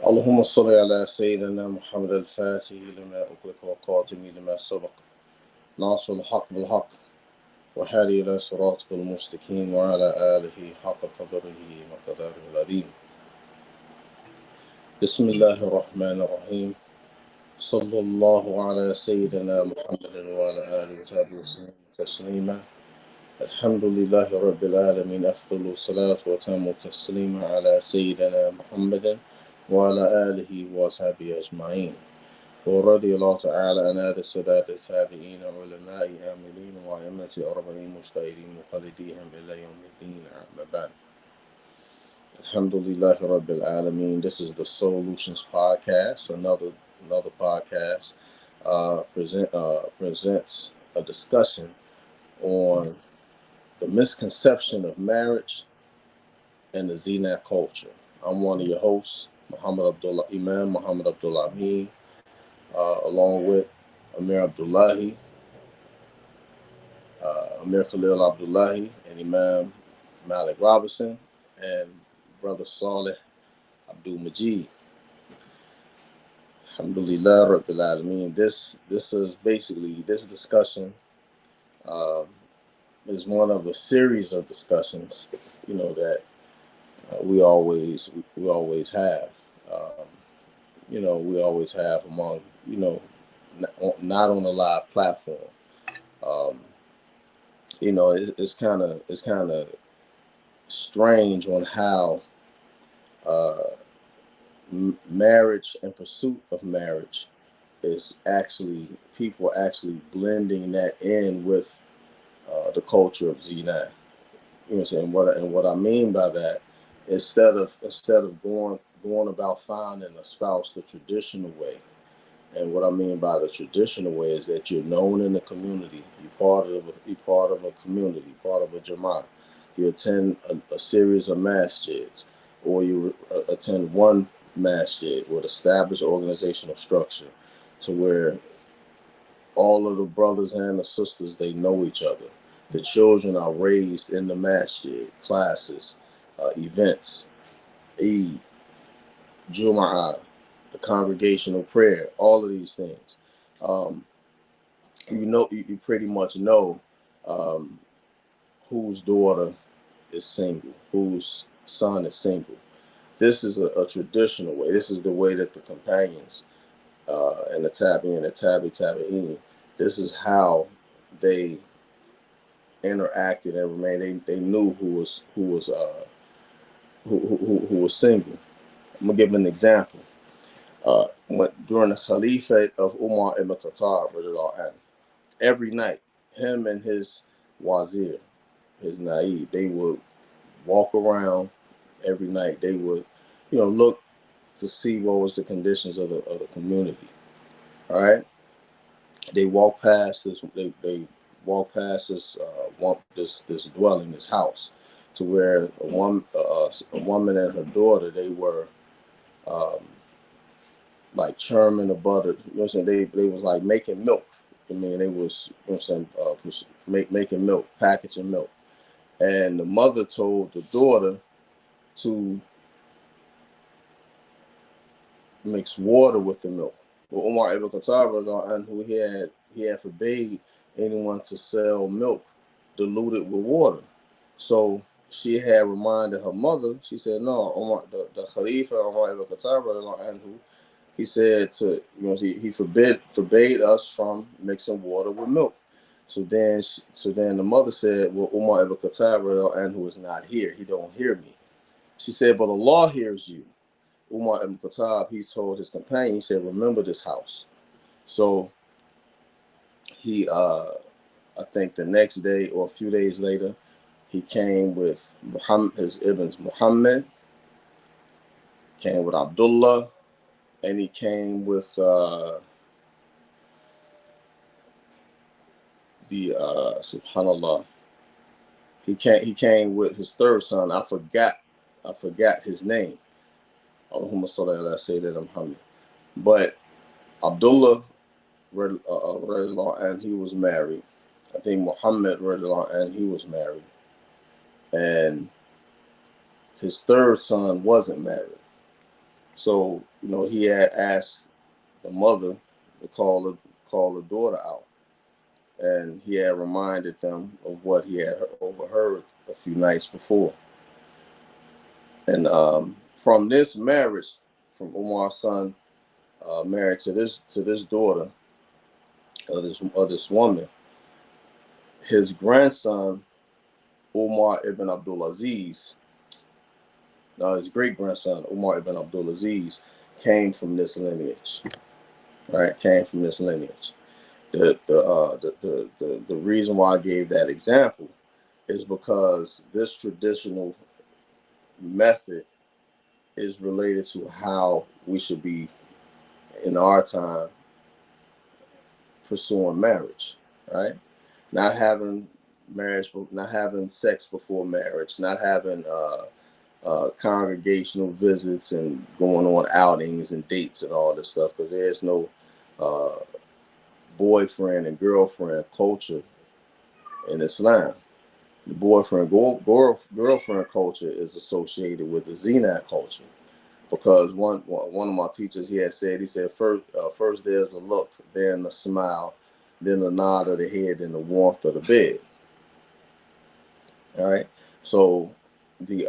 اللهم صل على سيدنا محمد الفاتح لما أغلق وقاتم لما سبق ناصر الحق بالحق وهادي إلى صراطك المستقيم وعلى آله حق قدره وقدره العظيم. بسم الله الرحمن الرحيم. صلى الله على سيدنا محمد وعلى آله وصحبه وسلم تسليما. الحمد لله رب العالمين. أفضل الصلاة وتم التسليم على سيدنا محمد وعلى آله وصحبه أجمعين. ورضي الله تعالى عن هذا السادات التابعين علماء عاملين وأئمة أربعين مجتهدين مقلديهم إلى يوم الدين. أما بعد. Alhamdulillah Rabbil Alameen. This is the Soullutionz podcast. Another podcast presents a discussion on the misconception of marriage and the Zina culture. I'm one of your hosts, Abdullah, Imam Abdullah Ameen, along with Amir Abdullahi, Amir Khalil Abdullahi, and Imam Malik and brother Saleh Abdul Mujeeb. Alhamdulillah Rabbil Alameen. This is basically this discussion is one of a series of discussions, that we always have. We always have among, not on a live platform. It's kind of strange on how marriage and pursuit of marriage is people actually blending that in with the culture of Zina. You know what I'm saying? And what I mean by that, instead of going about finding a spouse the traditional way, and what I mean by the traditional way is that you're known in the community, you're part of a community, part of a jama'ah. You attend a series of masjids, or you attend one masjid with established organizational structure, to where all of the brothers and the sisters, they know each other. The children are raised in the masjid, classes, events, Eid, Jum'ah, the congregational prayer, all of these things. You pretty much know whose daughter is single, whose son is single. This is a traditional way. This is the way that the companions and the tabi'in, this is how they interacted and remained. They knew who was single. I'm gonna give an example. During the Caliphate of Umar ibn Khattab, every night, him and his wazir, his naib, they would walk around every night. They would, look to see what was the conditions of the community. All right, they walk past this. They walk past this dwelling, this house, to where a woman and her daughter, they were like churning the butter. You know what I'm saying? They was like making milk. I mean, they was, making milk, packaging milk. And the mother told the daughter to mix water with the milk. Well, Umar ibn Khattab, and who he had forbade anyone to sell milk diluted with water. So she had reminded her mother. She said, "No, Umar, the Khalifa Umar ibn Khattab, and who he said to, he forbade us from mixing water with milk." So then the mother said, "Well, Umar ibn Khattab, and who is not here, he don't hear me." She said, "But Allah hears you." Umar ibn Khattab, he told his companion, he said, "Remember this house." So he, I think the next day or a few days later, he came with his Ibns Muhammad, came with Abdullah, and he came with subhanallah. He came with his third son. I forgot his name. Allahumma salli ala Sayyidina Muhammad. But Abdullah, and he was married. I think Muhammad, and he was married. And his third son wasn't married. So, he had asked the mother to call the daughter out, and he had reminded them of what he had overheard a few nights before. And from this marriage, from Umar's son married to this daughter of this woman, his grandson Umar ibn Abdulaziz, his great grandson Umar ibn Abdulaziz, came from this lineage. Right, came from this lineage. The reason why I gave that example is because this traditional method is related to how we should be in our time pursuing marriage, right? Not having marriage, not having sex before marriage, not having congregational visits and going on outings and dates and all this stuff, because there's no boyfriend and girlfriend culture in Islam. The boyfriend girlfriend culture is associated with the Zina culture, because one of my teachers, he said first there's a look, then a smile, then a nod of the head, and the warmth of the bed. All right, so the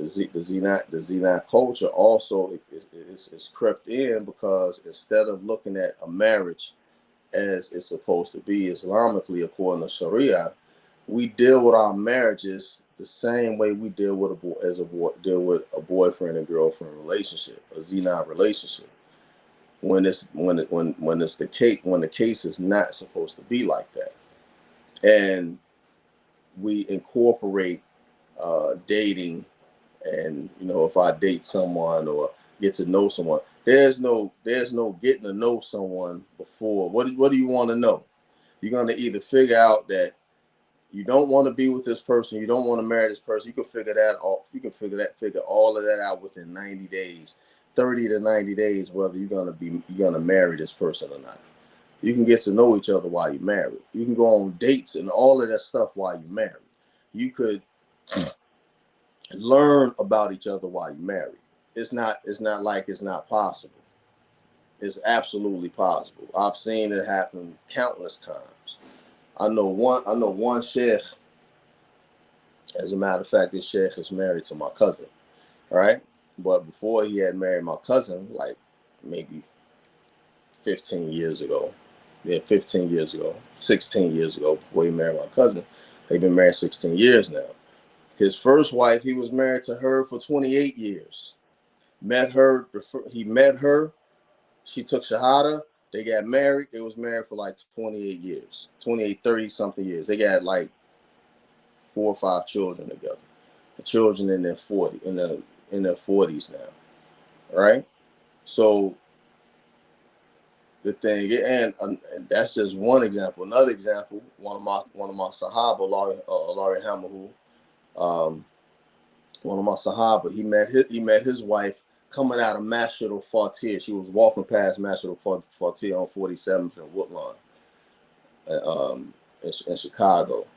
Zina culture also is crept in, because instead of looking at a marriage as it's supposed to be Islamically according to Sharia, we deal with our marriages the same way we deal with a boyfriend and girlfriend relationship, a Zina relationship. When the case is not supposed to be like that, and we incorporate dating, and if I date someone or get to know someone, there's no getting to know someone before. What do you want to know? You're gonna either figure out that you don't want to be with this person, you don't want to marry this person. You can figure all of that out within 90 days, 30 to 90 days, whether you're gonna marry this person or not. You can get to know each other while you're married. You can go on dates and all of that stuff while you're married. You could learn about each other while you're married. It's not like it's not possible. It's absolutely possible. I've seen it happen countless times. I know one sheikh. As a matter of fact, this sheikh is married to my cousin, right? But before he had married my cousin, like maybe 15 years ago, 15 years ago, 16 years ago, before he married my cousin, they've been married 16 years now. His first wife, he was married to her for 28 years. He met her, she took Shahada, they got married. They was married for like 28 years, 28, 30 something years. They got like 4 or 5 children together. The children in their 40s now, right? So the thing, and that's just one example. Another example, one of my Sahaba, Laurie Hamahu, one of my Sahaba, he met his wife coming out of Masjid al-Fatir. She was walking past Masjid al-Fatir on 47th and Woodlawn, in Chicago,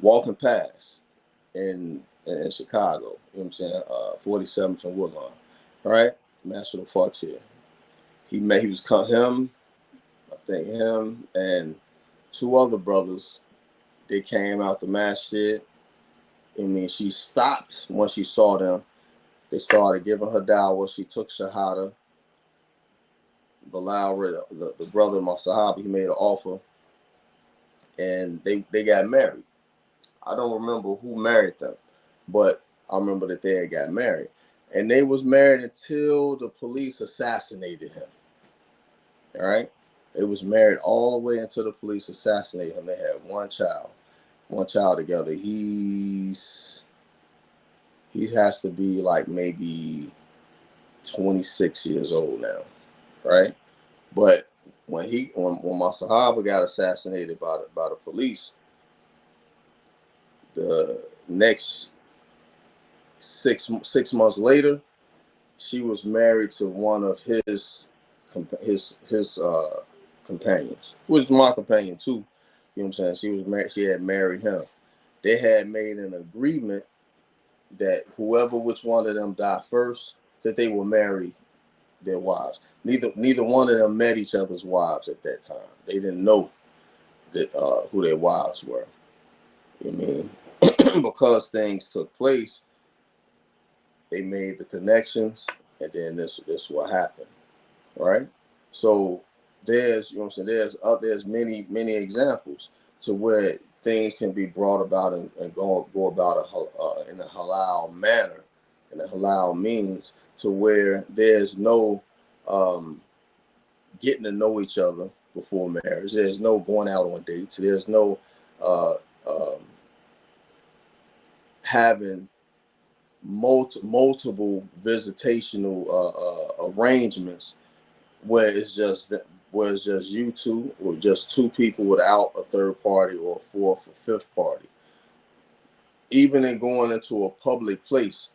walking past in Chicago. You know what I'm saying? 47th and Woodlawn, right? Masjid al-Fatir. Him and 2 other brothers. They came out the masjid. I mean, she stopped when she saw them. They started giving her dawah. She took Shahada. Bilal, the brother of my Sahaba, he made an offer, and they got married. I don't remember who married them, but I remember that they had got married. And they was married until the police assassinated him. All right? They was married all the way until the police assassinated him. They had one child together. He has to be like maybe 26 years old now, right? But when my Sahaba got assassinated by the police, the next 6 months later, she was married to one of his companions, who was my companion too. You know what I'm saying? She was married. She had married him. They had made an agreement that which one of them died first, that they will marry their wives. Neither one of them met each other's wives at that time. They didn't know that who their wives were. You know what I mean? Because things took place, they made the connections, and then this what happened, right? So there's, you know what I'm saying, there's many examples to where things can be brought about and go about in a halal manner, in a halal means, to where there's no getting to know each other before marriage. There's no going out on dates. There's no having multiple visitational arrangements where it's just you two, or just two people without a third party or a fourth or fifth party. Even in going into a public place,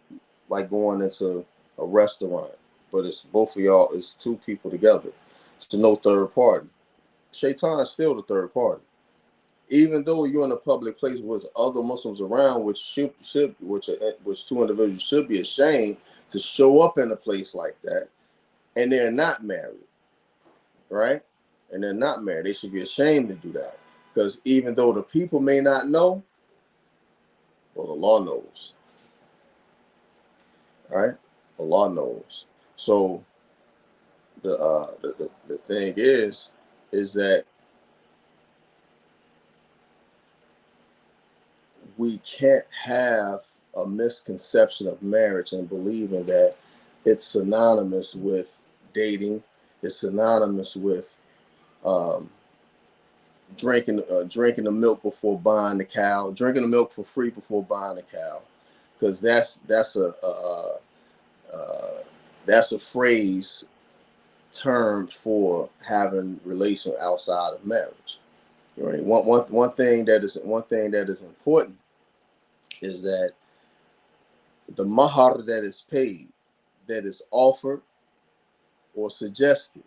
like going into a restaurant, but it's both of y'all, it's two people together. It's no third party. Shaitan's still the third party. Even though you're in a public place with other Muslims around, which two individuals should be ashamed to show up in a place like that, and they're not married, right? And they're not married. They should be ashamed to do that, because even though the people may not know, well, the law knows, right? The law knows. So the thing is that we can't have a misconception of marriage and believing that it's synonymous with dating. It's synonymous with drinking the milk before buying the cow, drinking the milk for free before buying the cow, because that's a phrase termed for having relation outside of marriage. You know, one thing that is important is that the mahar that is paid, that is offered or suggested,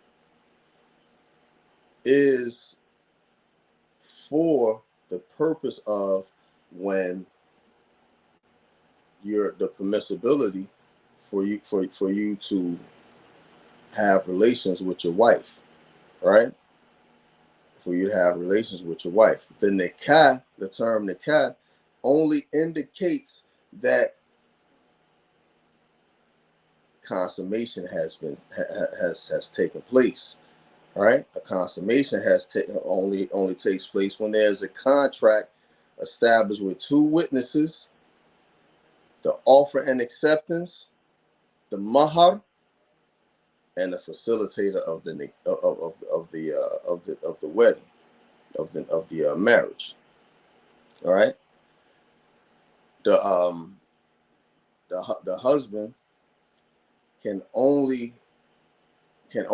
is for the purpose of when the permissibility for you to have relations with your wife, right? For you to have relations with your wife. The nikah, the term nikah, only indicates that consummation has taken place, right? A consummation only takes place when there's a contract established with two witnesses, the offer and acceptance, the mahar, and the facilitator of the wedding, of the marriage. All right. The husband can only the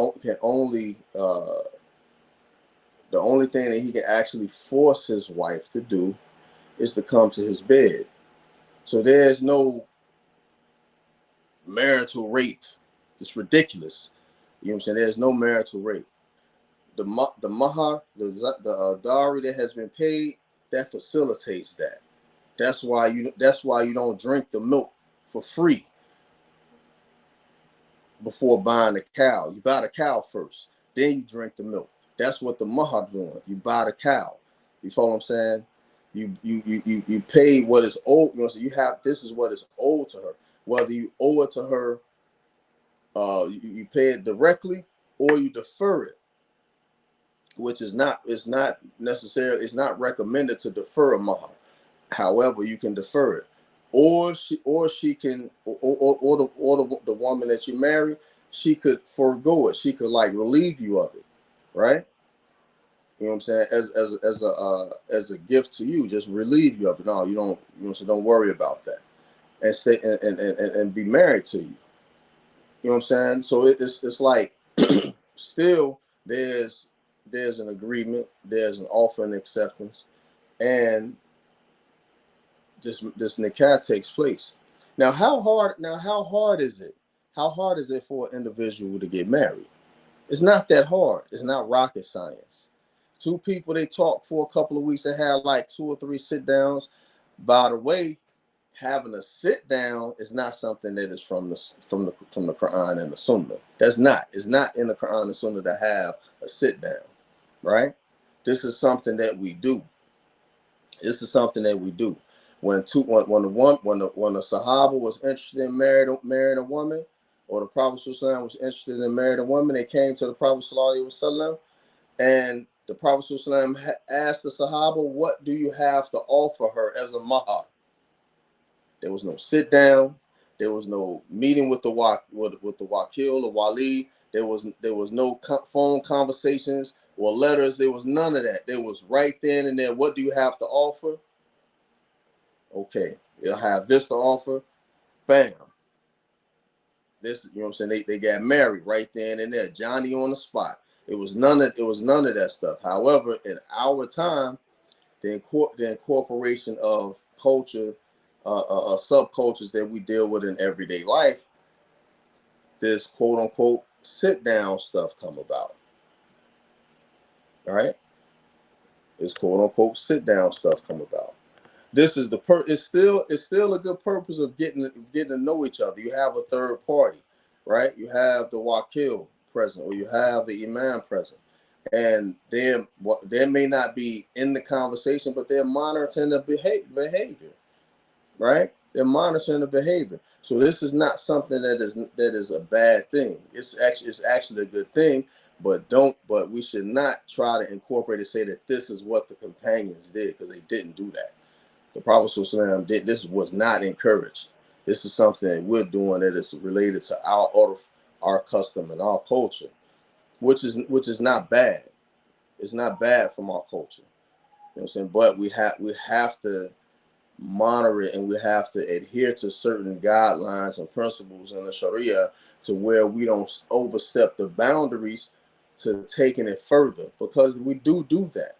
only thing that he can actually force his wife to do is to come to his bed. So there's no marital rape. It's ridiculous. You know what I'm saying? There's no marital rape. The mahar, the dowry that has been paid, that facilitates that. That's why you don't drink the milk for free before buying the cow. You buy the cow first, then you drink the milk. That's what the mahar doing. You buy the cow. You follow what I'm saying? You pay what is owed. You know, so this is what is owed to her. Whether you owe it to her, you pay it directly, or you defer it, which is not necessarily, it's not recommended to defer a mahar. However, you can defer it, or the woman that you marry, she could forego it. She could relieve you of it, right? You know what I'm saying? As a gift to you, just relieve you of it. No, you don't. You know, so don't worry about that, and stay and be married to you. You know what I'm saying? So it's like still there's an agreement, there's an offer and acceptance, and this nikah takes place. Now how hard is it? How hard is it for an individual to get married? It's not that hard. It's not rocket science. Two people, they talk for a couple of weeks, they have 2 or 3 sit downs. By the way, having a sit down is not something that is from the Quran and the Sunnah. That's not. It's not in the Quran and Sunnah to have a sit down, right? This is something that we do. This is something that we do. When the Sahaba was interested in marrying a woman, or the Prophet ﷺ was interested in marrying a woman, they came to the Prophet ﷺ, and the Prophet ﷺ asked the Sahaba, "What do you have to offer her as a mahar?" There was no sit down. There was no meeting with the wakil or wali. There was no phone conversations or letters. There was none of that. There was right then and there. What do you have to offer? Okay, you'll have this to offer. Bam. This, you know what I'm saying? They got married right then and there. Johnny on the spot. It was none of that stuff. However, in our time, the incorporation of culture, subcultures that we deal with in everyday life, this quote unquote sit down stuff come about. All right, this quote unquote sit down stuff come about. This is it's still a good purpose of getting to know each other. You have a third party, right? You have the wakil present, or you have the imam present, and they may not be in the conversation, but they're monitoring the behavior, right? They're monitoring the behavior. So this is not something that is a bad thing. It's actually a good thing, but we should not try to incorporate and say that this is what the companions did, because they didn't do that. The Prophet ﷺ did. This was not encouraged. This is something we're doing that is related to our order, our custom, and our culture, which is not bad. It's not bad from our culture. You know what I'm saying? But we have to monitor it, and we have to adhere to certain guidelines and principles in the Sharia to where we don't overstep the boundaries to taking it further, because we do that.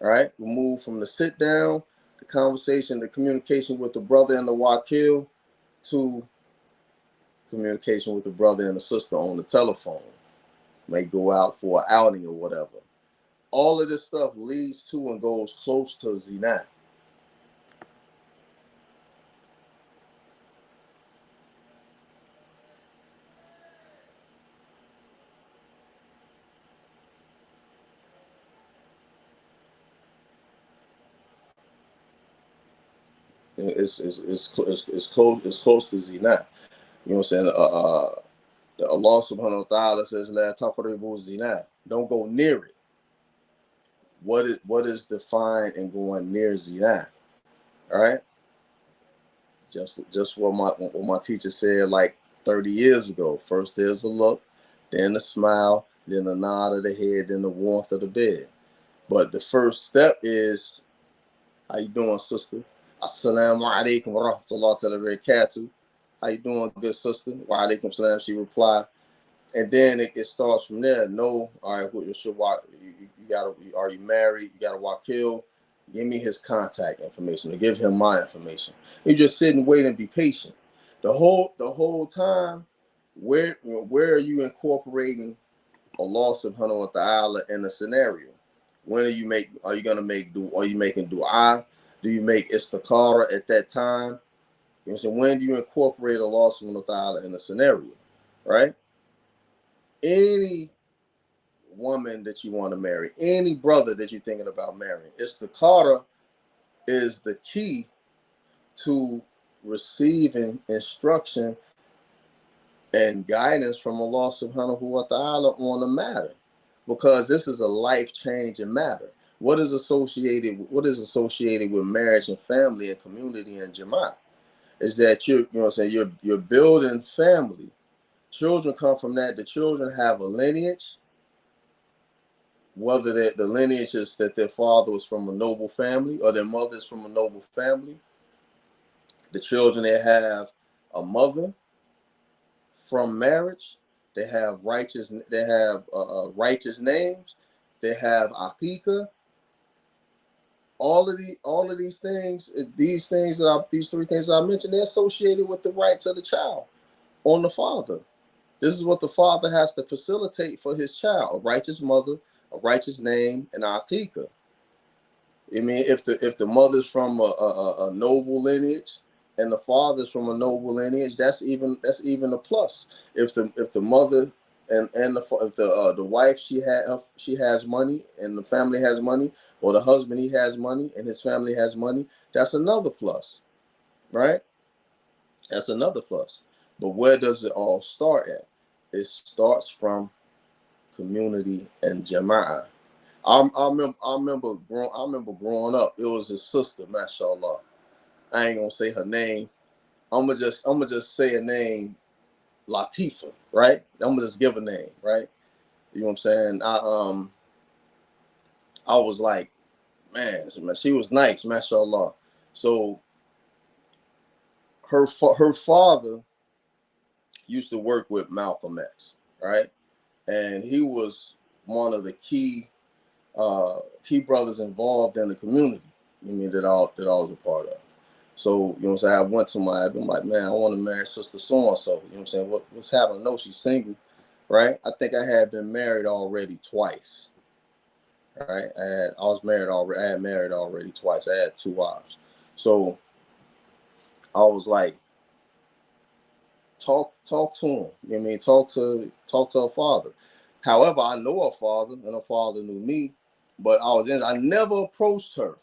All right, we move from the sit down, the conversation, the communication with the brother and the wakil, to communication with the brother and the sister on the telephone. May go out for an outing or whatever. All of this stuff leads to and goes close to Zina. It's close to Zina. You know what I'm saying? Allah subhanahu wa ta'ala says, "La taqrabu zina." Don't go near it. What is defined in going near zina? All right, just what my teacher said like 30 years ago. First there's a look, then a smile, then a nod of the head, then the warmth of the bed. But the first step is, how you doing, sister? Assalamu alaikum wa rahmatullahi wa barakatuh. How you doing, good sister? Wa alaikum salam, she replied. And then it starts from there. No, all right, are you married? You got to wakil. Give me his contact information, or give him my information. You just sit and wait and be patient. The whole time, where are you incorporating Allah subhanahu wa ta'ala in the scenario? When are you making dua? Do you make istikhara at that time? You know, so when do you incorporate Allah subhanahu wa ta'ala in the scenario? Right? Any woman that you want to marry, any brother that you're thinking about marrying, istikhara is the key to receiving instruction and guidance from Allah subhanahu wa ta'ala on the matter, because this is a life-changing matter. What is associated with marriage and family and community and jama'ah is that you're building family. Children come from that. The children have a lineage, whether the lineage is that their father was from a noble family or their mother is from a noble family. The children, they have a mother from marriage. They have righteous names. They have aqiqah. All of these things, these three things I mentioned, they're associated with the rights of the child on the father. This is what the father has to facilitate for his child: a righteous mother, a righteous name, and aqiqah. I mean, if the mother's from a noble lineage, and the father's from a noble lineage, that's even a plus. If the mother and the wife, she has money and the family has money, or the husband, he has money and his family has money, that's another plus, right? That's another plus. But where does it all start at? It starts from community and jama'ah. I remember growing up. It was his sister, mashallah. I ain't gonna say her name. I'm gonna just say a name, Latifa, right? I'm gonna just give a name, right? You know what I'm saying? I was like, man, she was nice, mashallah. So her father used to work with Malcolm X, right? And he was one of the key brothers involved in the community. You mean that I was a part of. So, you know what I'm saying? I went to I'm like, man, I want to marry Sister So-and-so. You know what I'm saying? What's happening? No, she's single, right? I think I had been married already twice, right? I was married already. I had married already twice. I had 2 wives. So I was like, talk to him. You know what I mean? Talk to her father. However, I know her father, and her father knew me, but I never approached her.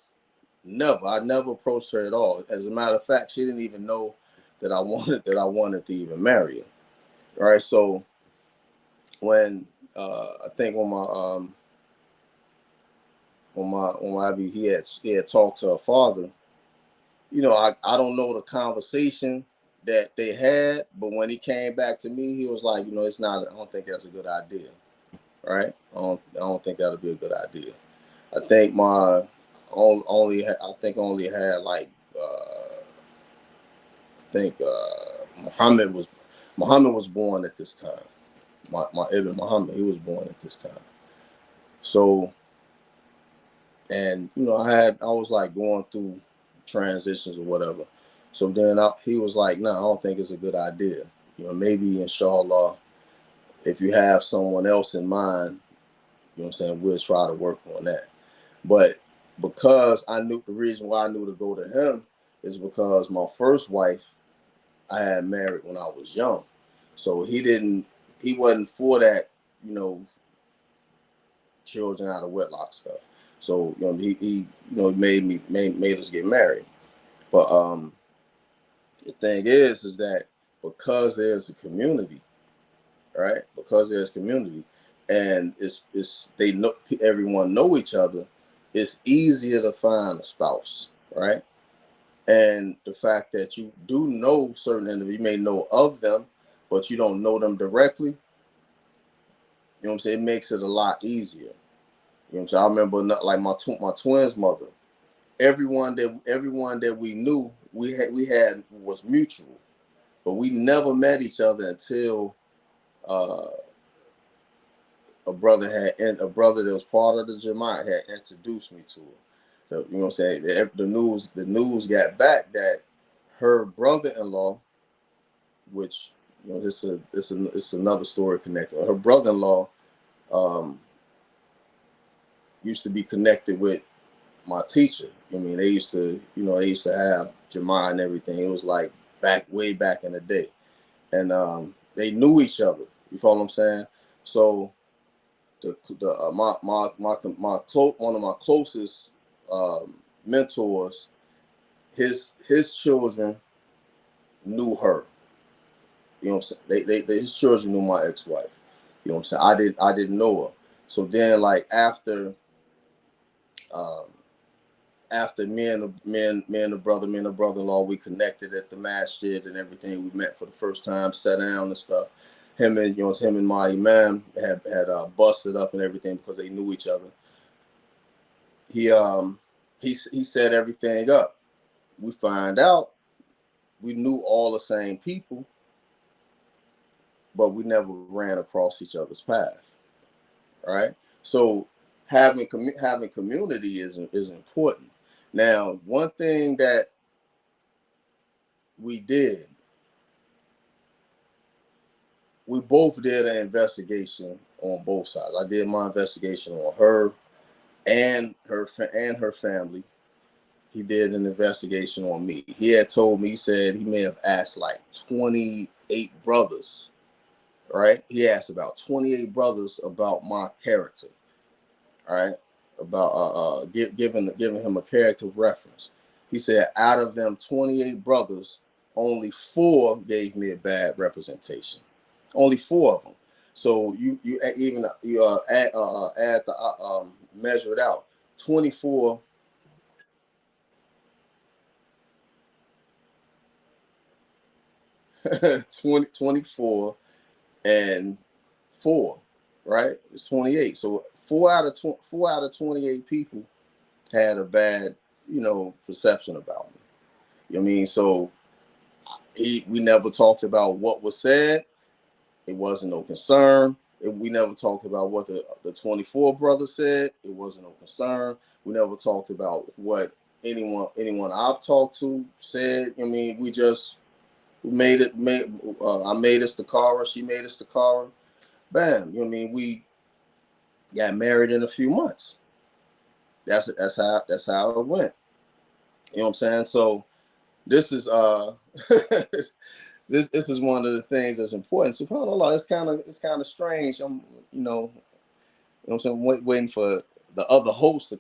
I never approached her at all. As a matter of fact, she didn't even know that I wanted to even marry her. All right. So when I think he had talked to her father, you know, I don't know the conversation that they had, but when he came back to me, he was like, you know, I don't think that's a good idea. Right. I don't think that'll be a good idea. I think only had like I think Muhammad was born at this time. My Ibn Muhammad, he was born at this time. So, and you know, I was like going through transitions or whatever. So then he was like, "No, I don't think it's a good idea. You know, maybe inshallah, if you have someone else in mind, you know what I'm saying, we'll try to work on that." But because I knew, the reason why I knew to go to him is because my first wife I had married when I was young. So he wasn't for that, you know, children out of wedlock stuff. So, you know, he made us get married. But the thing is that because there's a community, right? Because there's community, and everyone know each other, it's easier to find a spouse, right? And the fact that you do know certain individuals, you may know of them, but you don't know them directly, you know what I'm saying? It makes it a lot easier. You know what I'm saying? I remember like my twins' mother. Everyone that we knew, we had was mutual, but we never met each other until uh, a brother that was part of the Jamaat had introduced me to her. So, you know what I'm saying? The news got back that her brother-in-law, which, you know, it's another story connected. Her brother-in-law used to be connected with my teacher. I mean, they used to have Jama'ah and everything. It was like way back in the day, and they knew each other. You follow what I'm saying? So one of my closest mentors, his children knew her. You know what I'm saying? His children knew my ex-wife. You know what I'm saying? I didn't know her. So then, like um, after me and the brother-in-law, we connected at the masjid and everything. We met for the first time, sat down and stuff. Him and my Imam had busted up and everything because they knew each other. He set everything up. We find out we knew all the same people, but we never ran across each other's path. Right? So having community is important. Now, one thing that we both did an investigation on both sides. I did my investigation on her and her family. he did an investigation on me. He had told me, he said he may have asked like 28 brothers, right? He asked about 28 brothers about my character, all right? About giving him a character reference. He said out of them 28 brothers, only 4 gave me a bad representation. Only 4 of them. So you even add the measure it out. 24 24 and 4, right? It's 28. So 4 out of 28 people had a bad, perception about me. You know what I mean? So we never talked about what was said. It wasn't no concern. We never talked about what the 24 brother said. It wasn't no concern. We never talked about what anyone I've talked to said. I mean, we just I made us the Cara. She made us the Cara. Bam. You know what I mean? We got married in a few months. That's how it went. You know what I'm saying? So this is this is one of the things that's important. SubhanAllah, it's kind of strange. I'm what I'm saying, waiting for the other host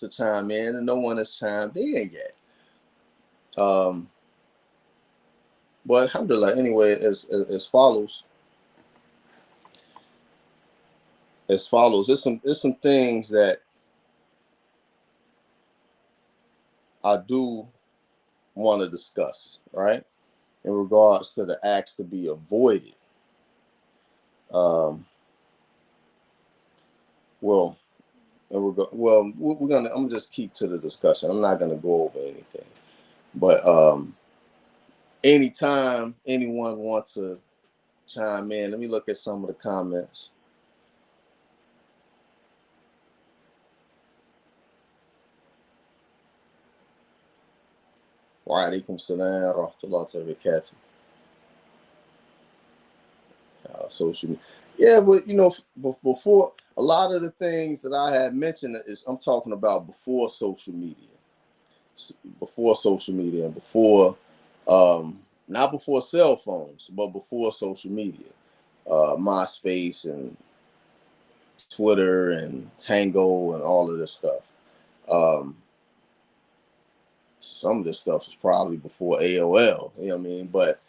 to chime in, and no one has chimed in yet. But alhamdulillah, anyway, as follows. There's some things that I do want to discuss, right? In regards to the acts to be avoided. Well, we're gonna. I'm gonna just keep to the discussion. I'm not gonna go over anything. But anytime anyone wants to chime in, let me look at some of the comments. Wa alaikum salam wa rahmatullahi wa barakatuh. Social media. Yeah, but before a lot of the things that I had mentioned is I'm talking about before social media. Before social media and before not before cell phones, but before social media. MySpace and Twitter and Tango and all of this stuff. Some of this stuff is probably before AOL, you know what I mean? But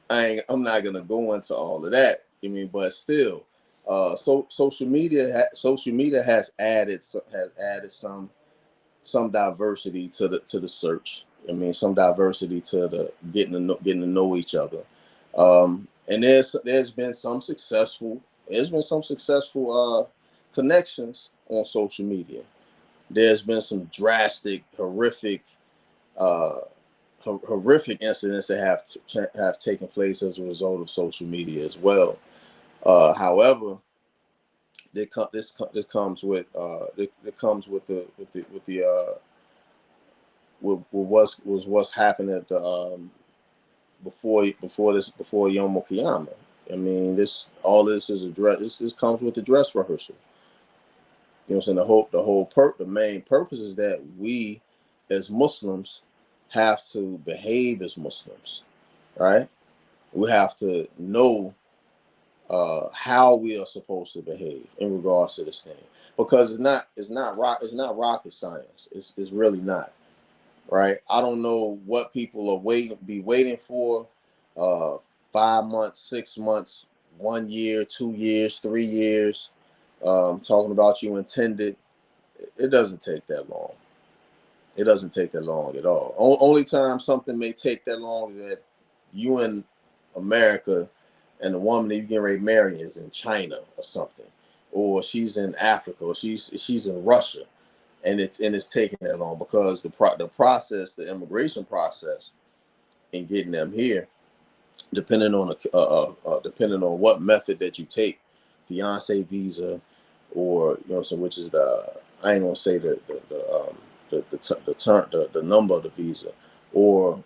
I'm not gonna go into all of that. I mean, but still, social media has added some diversity to the search. I mean, some diversity to the getting to know each other. And there's been some successful connections on social media. There's been some drastic, horrific incidents that have taken place as a result of social media as well. However, this comes with what's happened at the before Yom Kippur. I mean, this is this comes with the dress rehearsal. You know what I'm saying? The main purpose is that we as Muslims have to behave as Muslims, right? We have to know how we are supposed to behave in regards to this thing, because it's not rocket science. It's really not, right? I don't know what people are waiting for, 5 months, 6 months, 1 year, 2 years, 3 years, talking about you intended. It doesn't take that long. It doesn't take that long at all. Only time something may take that long is that you in America and the woman that you getting ready to marry is in China or something, or she's in Africa, or she's in Russia, and it's taking that long because the immigration process in getting them here, depending on what method that you take, fiance visa, or so which is I ain't gonna say the number of the visa, or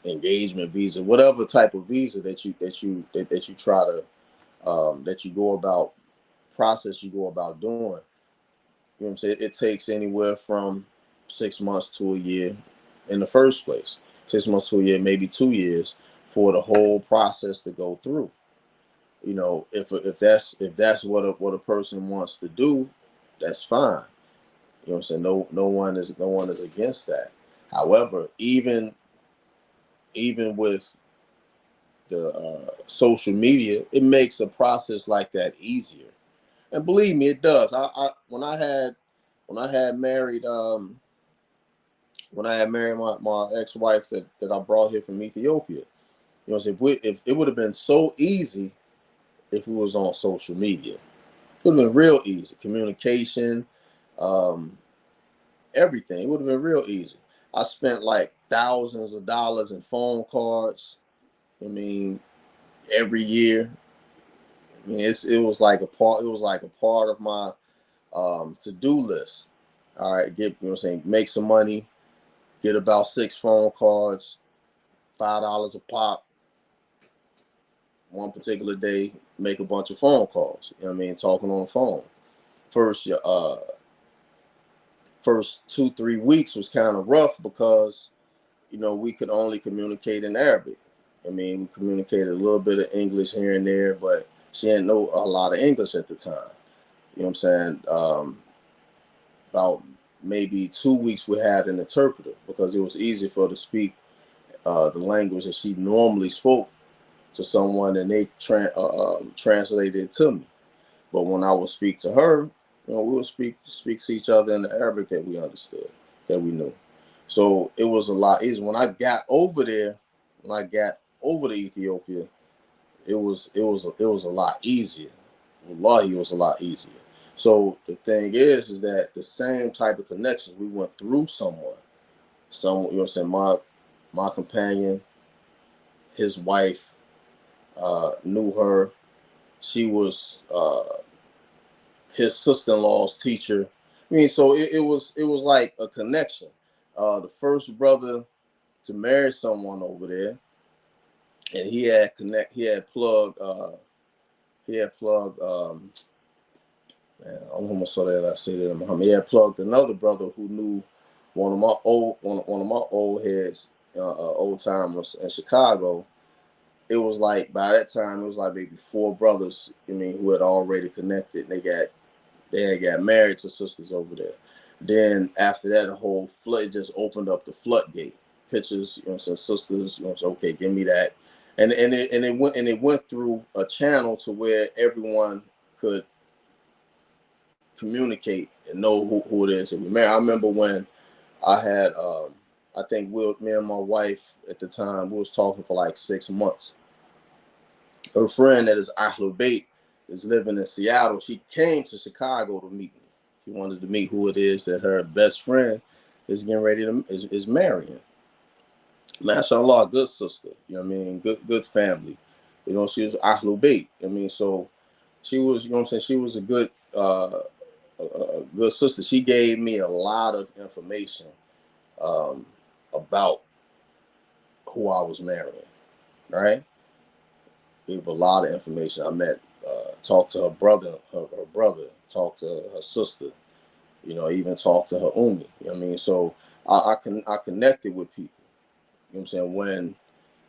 engagement visa, whatever type of visa that you try to that you go about doing. You know what I'm saying? It takes anywhere from 6 months to a year in the first place. 6 months to a year, maybe 2 years for the whole process to go through. You know, if that's what a person wants to do, that's fine. You know what I'm saying? No one is against that. However, even with the social media, it makes a process like that easier. And believe me, it does. I when I had married my ex-wife that I brought here from Ethiopia. You know, if it would have been so easy if we was on social media. It would have been real easy. Communication, um, everything. It would have been real easy. I spent like thousands of dollars in phone cards. I mean, every year. I mean, it was like a part. It was like a part of my to-do list. All right, make some money. Get about 6 phone cards, $5 a pop. One particular day, make a bunch of phone calls. You know what I mean? Talking on the phone. First, first 2-3 weeks was kind of rough because we could only communicate in Arabic. I mean, we communicated a little bit of English here and there, but she didn't know a lot of English at the time. You know what I'm saying? About maybe 2 weeks we had an interpreter because it was easy for her to speak the language that she normally spoke to someone, and they translated it to me. But when I would speak to her, we would speak to each other in the Arabic that we understood, that we knew. So it was a lot easier. When I got over there, when I got over to Ethiopia, it was a lot easier. Wallahi, it was a lot easier. So the thing is that the same type of connections we went through someone, you know what I'm saying, my companion, his wife, knew her. She was his sister-in-law's teacher. I mean, so it was like a connection. The first brother to marry someone over there, and man, I almost saw that I said it in Muhammad. He had plugged another brother who knew one of my old heads, old timers in Chicago. It was like by that time it was like maybe four brothers, who had already connected. They had got married to sisters over there. Then after that, the whole flood just opened up the floodgate. Pictures, sisters, okay, give me that, and it went through a channel to where everyone could communicate and know who it is that we married. I remember when I had, I think me and my wife at the time, we was talking for like 6 months. Her friend that is Ahlul Bayt is living in Seattle. She came to Chicago to meet me. She wanted to meet who it is that her best friend is getting ready to is marrying. MashaAllah, good sister. You know what I mean? Good family. She was Ahlul Bayt. So she was, she was a good good sister. She gave me a lot of information um, about who I was marrying. Right? Gave a lot of information. I met, talked to her brother, her brother, talked to her sister. Even talked to her Umi. You know what I mean? So I connected with people. You know what I'm saying? When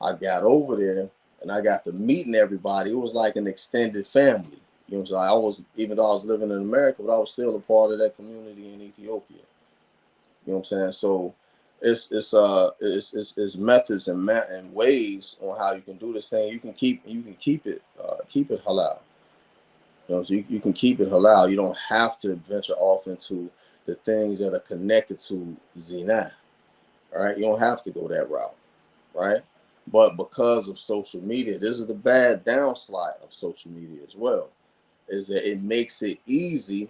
I got over there and I got to meeting everybody, it was like an extended family. You know what I'm saying? I was, even though I was living in America, but I was still a part of that community in Ethiopia. You know what I'm saying? So it's methods and ways on how you can do this thing. You can keep it halal. So you can keep it halal. You don't have to venture off into the things that are connected to Zina. All right, you don't have to go that route, right? But because of social media, this is the bad downslide of social media as well, is that it makes it easy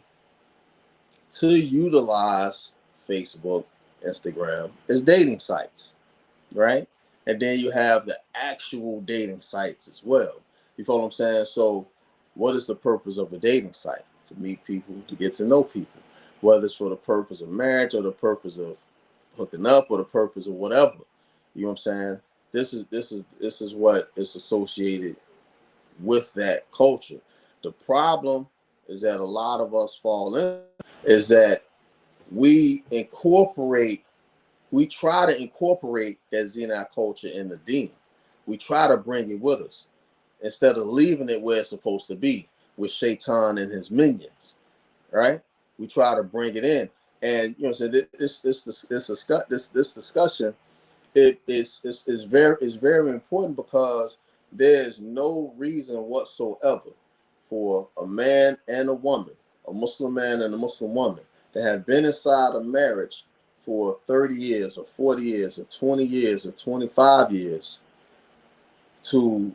to utilize Facebook, Instagram as dating sites, right? And then you have the actual dating sites as well. You follow what I'm saying? So what is the purpose of a dating site? To meet people, to get to know people, whether it's for the purpose of marriage or the purpose of hooking up or the purpose of whatever. You know what I'm saying? This is what is associated with that culture. The problem is that a lot of us fall in is that we try to incorporate that Zina culture in the deen. We try to bring it with us instead of leaving it where it's supposed to be with Shaitan and his minions, right? We try to bring it in, and so this discussion is very important because there's no reason whatsoever for a man and a woman, a Muslim man and a Muslim woman, to have been inside a marriage for 30 years or 40 years or 20 years or 25 years to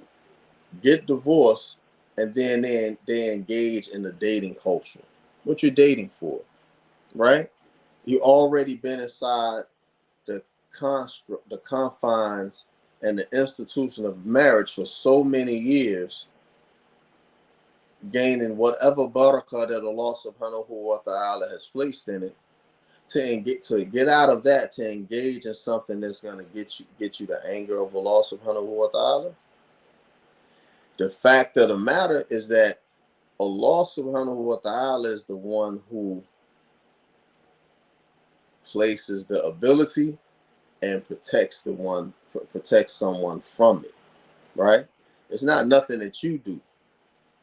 get divorced, and then they engage in the dating culture. What you're dating for, right? You already been inside the construct, the confines, and the institution of marriage for so many years, gaining whatever barakah that Allah subhanahu wa ta'ala has placed in it, to get out of that, to engage in something that's going to get you the anger of Allah subhanahu wa ta'ala. The fact of the matter is that Allah subhanahu wa ta'ala is the one who places the ability and protects someone from it, right? It's not nothing that you do,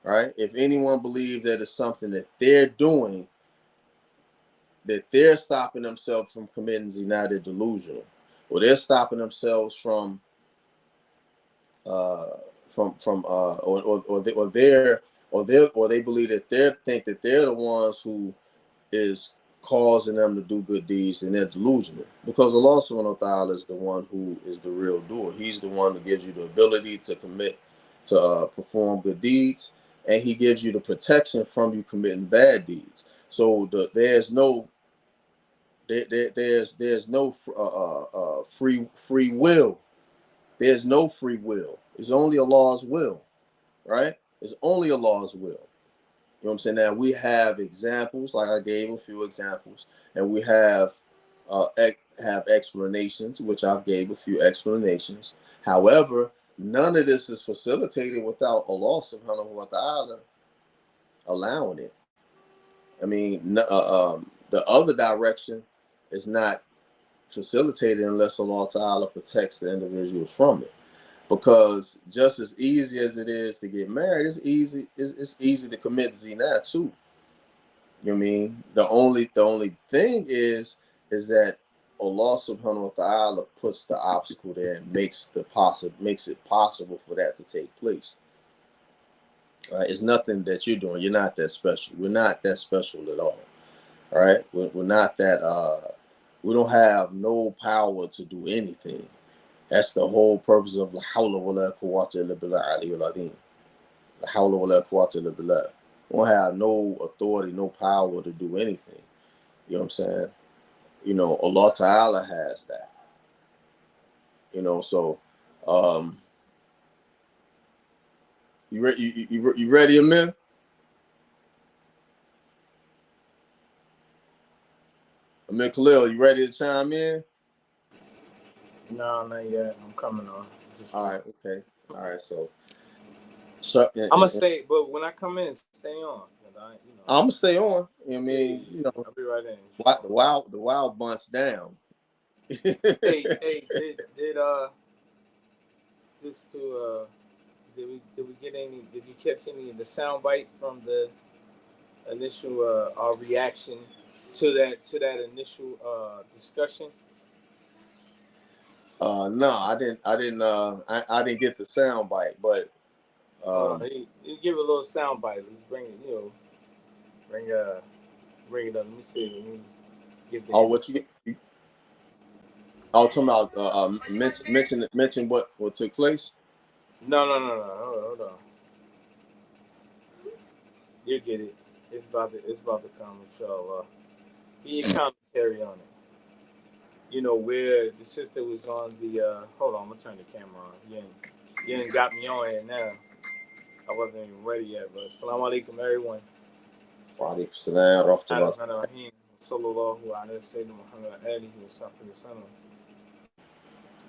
right? If anyone believes that it's something that they're doing, that they're stopping themselves from committing zina, they're delusional, or they're stopping themselves from they believe that they're the ones who is causing them to do good deeds, and they're delusional, because Allah subhanahu wa ta'ala is the one who is the real doer. He's the one who gives you the ability to perform good deeds, and he gives you the protection from you committing bad deeds. So there's no free will. There's no free will. It's only Allah's will, right? It's only Allah's will. You know what I'm saying? Now we have examples, like I gave a few examples, and we have explanations, which I gave a few explanations. However, none of this is facilitated without Allah subhanahu wa ta'ala allowing it. I mean, the other direction is not facilitated unless Allah ta'ala protects the individuals from it. Because just as easy as it is to get married, it's easy to commit zina too. You know what I mean? The only thing is that Allah subhanahu wa ta'ala puts the obstacle there and makes it possible for that to take place. Right? It's nothing that you're doing. You're not that special. We're not that special at all. All right? We're not that we don't have no power to do anything. That's the whole purpose of la hawla wa la quwwata illa billah aliyyul azim. La hawla wa la quwwata illa billah. We don't have no authority, no power to do anything. You know what I'm saying? You know, Allah Ta'ala has that. You know, so you ready, Amir? Amir Khalil, you ready to chime in? No, not yet. I'm coming on. All right, okay. All right, so I'm gonna stay, but when I come in, stay on. I'm gonna stay on. I mean, I'll be right in. The wild bunch down. Hey, did just to did we get any? Did you catch any of the soundbite from the initial our reaction to that initial discussion? No, I didn't. I didn't get the sound bite, but you give a little soundbite. Let's bring it. Bring it up. Let me see. Let me give the what you? I was talking about mention what took place. No. Hold on. You get it. It's about to come, inshallah. Give your commentary on it. You know, where the sister was on the hold on, I'm gonna turn the camera on. You ain't got me on it now. I wasn't even ready yet, but assalamu alaikum everyone. Wa alaikum salam wa rahmatullah. Sallallahu alaihi wasallam.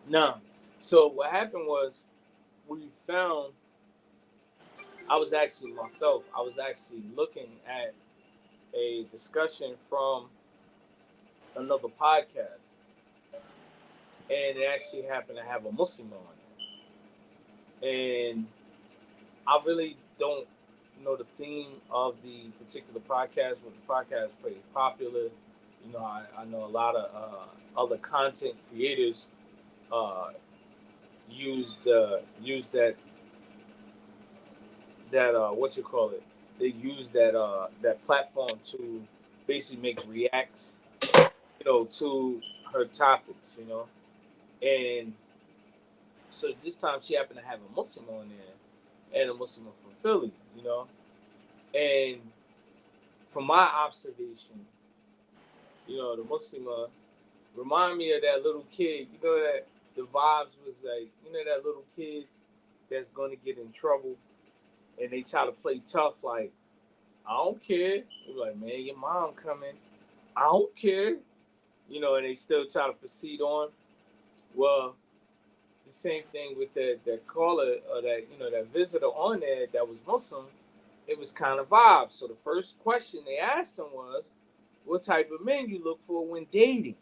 Now, so what happened was we found I was actually looking at a discussion from another podcast, and it actually happened to have a Muslim on it. And I really don't know the theme of the particular podcast, but the podcast is pretty popular. You know, I know a lot of other content creators uh, use that what you call it. They use that platform to basically make reacts, to her topics, and so this time she happened to have a Muslim on there and a Muslim from Philly, and from my observation, the Muslim remind me of that little kid, that the vibes was like, that little kid that's gonna get in trouble and they try to play tough, like, I don't care. You're like, man, your mom coming. I don't care. And they still try to proceed on. Well, the same thing with that caller or that visitor on there that was Muslim. It was kind of vibes. So the first question they asked him was, what type of men you look for when dating?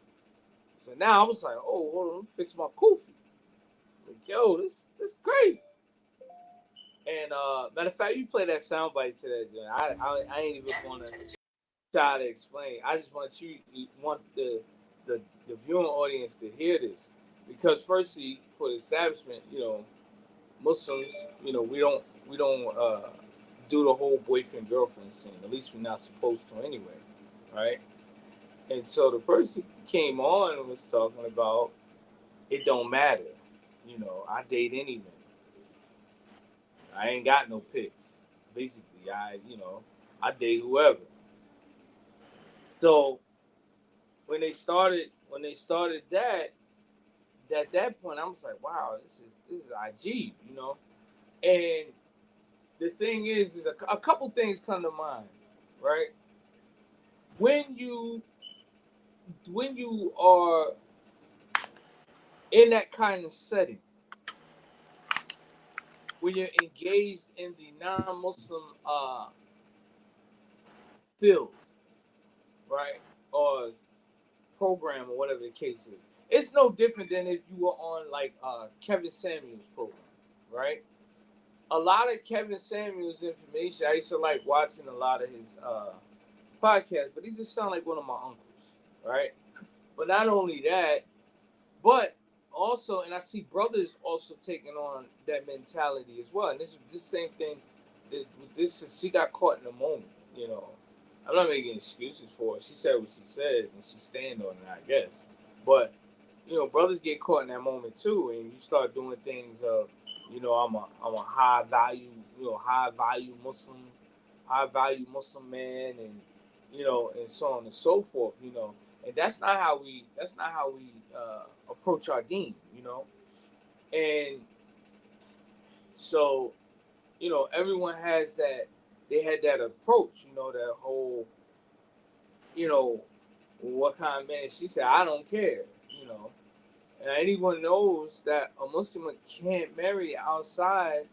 So now I was like, oh, hold on, let me fix my kufi. Like, yo, this great. And matter of fact, you play that soundbite to that. I ain't even want to try to explain. I just want the viewing audience to hear this, because firstly, for the establishment, Muslims, we don't do the whole boyfriend girlfriend scene. At least we're not supposed to anyway, right? And so the person came on and was talking about it don't matter. I date anyone. I ain't got no picks. Basically, I date whoever. So when they started that, at that point I was like, wow, this is IG, And the thing is a couple things come to mind, right? When you are in that kind of setting, when you're engaged in the non-Muslim field, right, or program or whatever the case is, it's no different than if you were on like Kevin Samuels' program, right? A lot of Kevin Samuels information, I used to like watching a lot of his podcasts, but he just sounded like one of my uncles, right? But not only that, but also, and I see brothers also taking on that mentality as well. And this same thing, this she got caught in a moment. I'm not making excuses for her. She said what she said, and she stand on it, I guess. But brothers get caught in that moment too, and you start doing things of, I'm a high value Muslim man, and and so on and so forth. And that's not how we approach our deen. And so everyone has that. They had that approach. That whole what kind of man. She said, I don't care. And anyone knows that a Muslim can't marry outside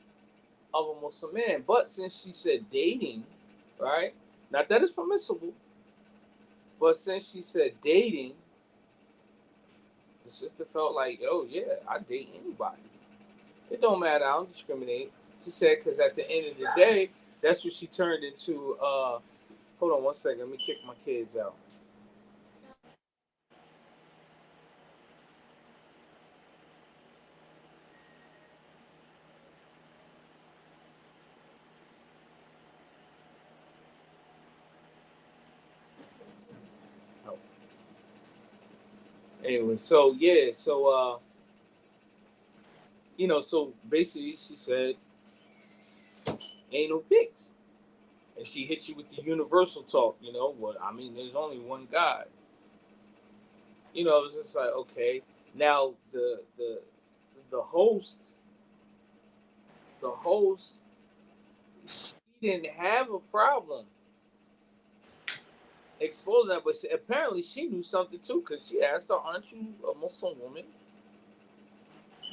of a Muslim man. But since she said dating, right? Not that it's permissible, but since she said dating, the sister felt like, oh yeah, I date anybody. It don't matter. I don't discriminate. She said, because at the end of the day, that's what she turned into. Hold on one second. Let me kick my kids out. Oh. Anyway, so yeah, so basically she said, ain't no pics. And she hits you with the universal talk, what I mean, there's only one God. It was just like, okay. Now the host, the host, she didn't have a problem exposing that, but apparently she knew something too, because she asked her, aren't you a Muslim woman?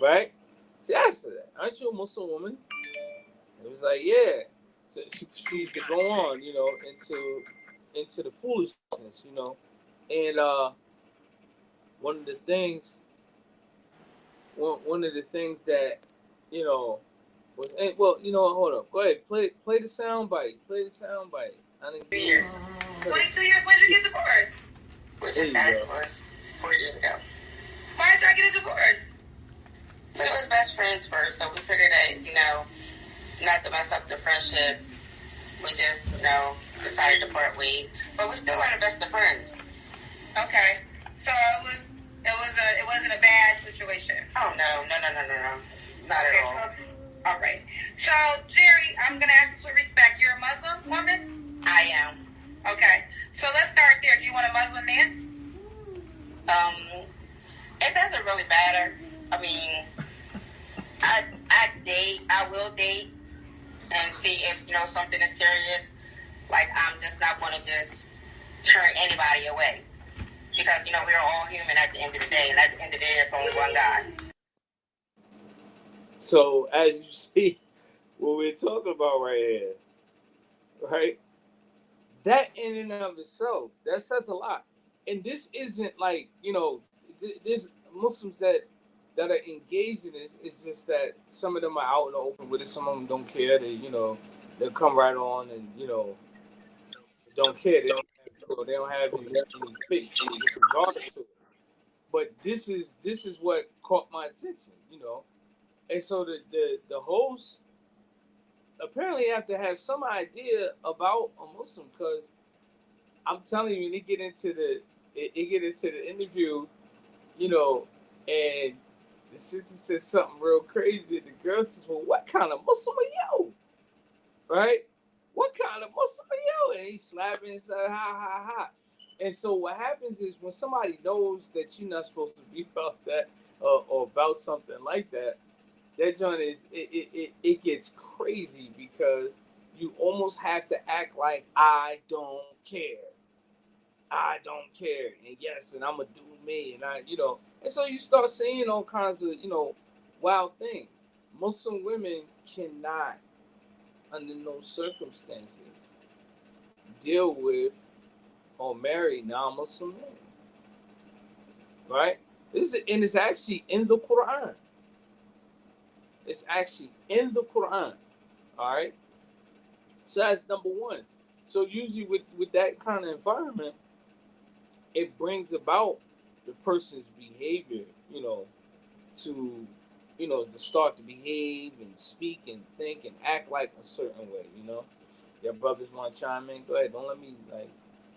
Right? She asked her that, aren't you a Muslim woman? And it was like, yeah. So she proceeds to go on, into the foolishness, and one of the things, one of the things that, you know, was, well, you know, hold up, go ahead, play the sound bite, I didn't 2 years. 22 years. When did you get divorced? We just got a divorce 4 years ago. Why did y'all get a divorce? We was best friends first, so we figured that, not to mess up the friendship, we just, decided to part ways. But we still are the best of friends. Okay. So it wasn't a bad situation. Oh no. Not at all. So, all right. So Jerry, I'm gonna ask this with respect. You're a Muslim woman? I am. Okay. So let's start there. Do you want a Muslim man? It doesn't really matter. I mean, I will date and see if, something is serious. Like, I'm just not going to just turn anybody away. Because, we're all human at the end of the day. And at the end of the day, it's only one God. So, as you see, what we're talking about right here, right? That in and of itself, that says a lot. And this isn't like, there's Muslims that are engaged in this. It's just that some of them are out in the open with it. Some of them don't care. They'll come right on and, don't care. They don't have any fix with regards to it. But this is what caught my attention, And so the host apparently have to have some idea about a Muslim, because I'm telling you, they get into the interview, and the sister says something real crazy. The girl says, "Well, what kind of Muslim are you?" Right? What kind of Muslim are you? And he's slapping and saying, "Ha ha ha." And so what happens is, when somebody knows that you're not supposed to be about that, or about something like that, that joint is it gets crazy, because you almost have to act like, I don't care. I don't care. And yes, and I'm gonna do me, and and so you start seeing all kinds of, wild things. Muslim women cannot, under no circumstances, deal with or marry non-Muslim men. Right? And it's actually in the Quran. It's actually in the Quran. All right. So that's number one. So usually with that kind of environment, it brings about the person's behavior, to, to start to behave and speak and think and act like a certain way. Your brothers want to chime in? Go ahead. Don't let me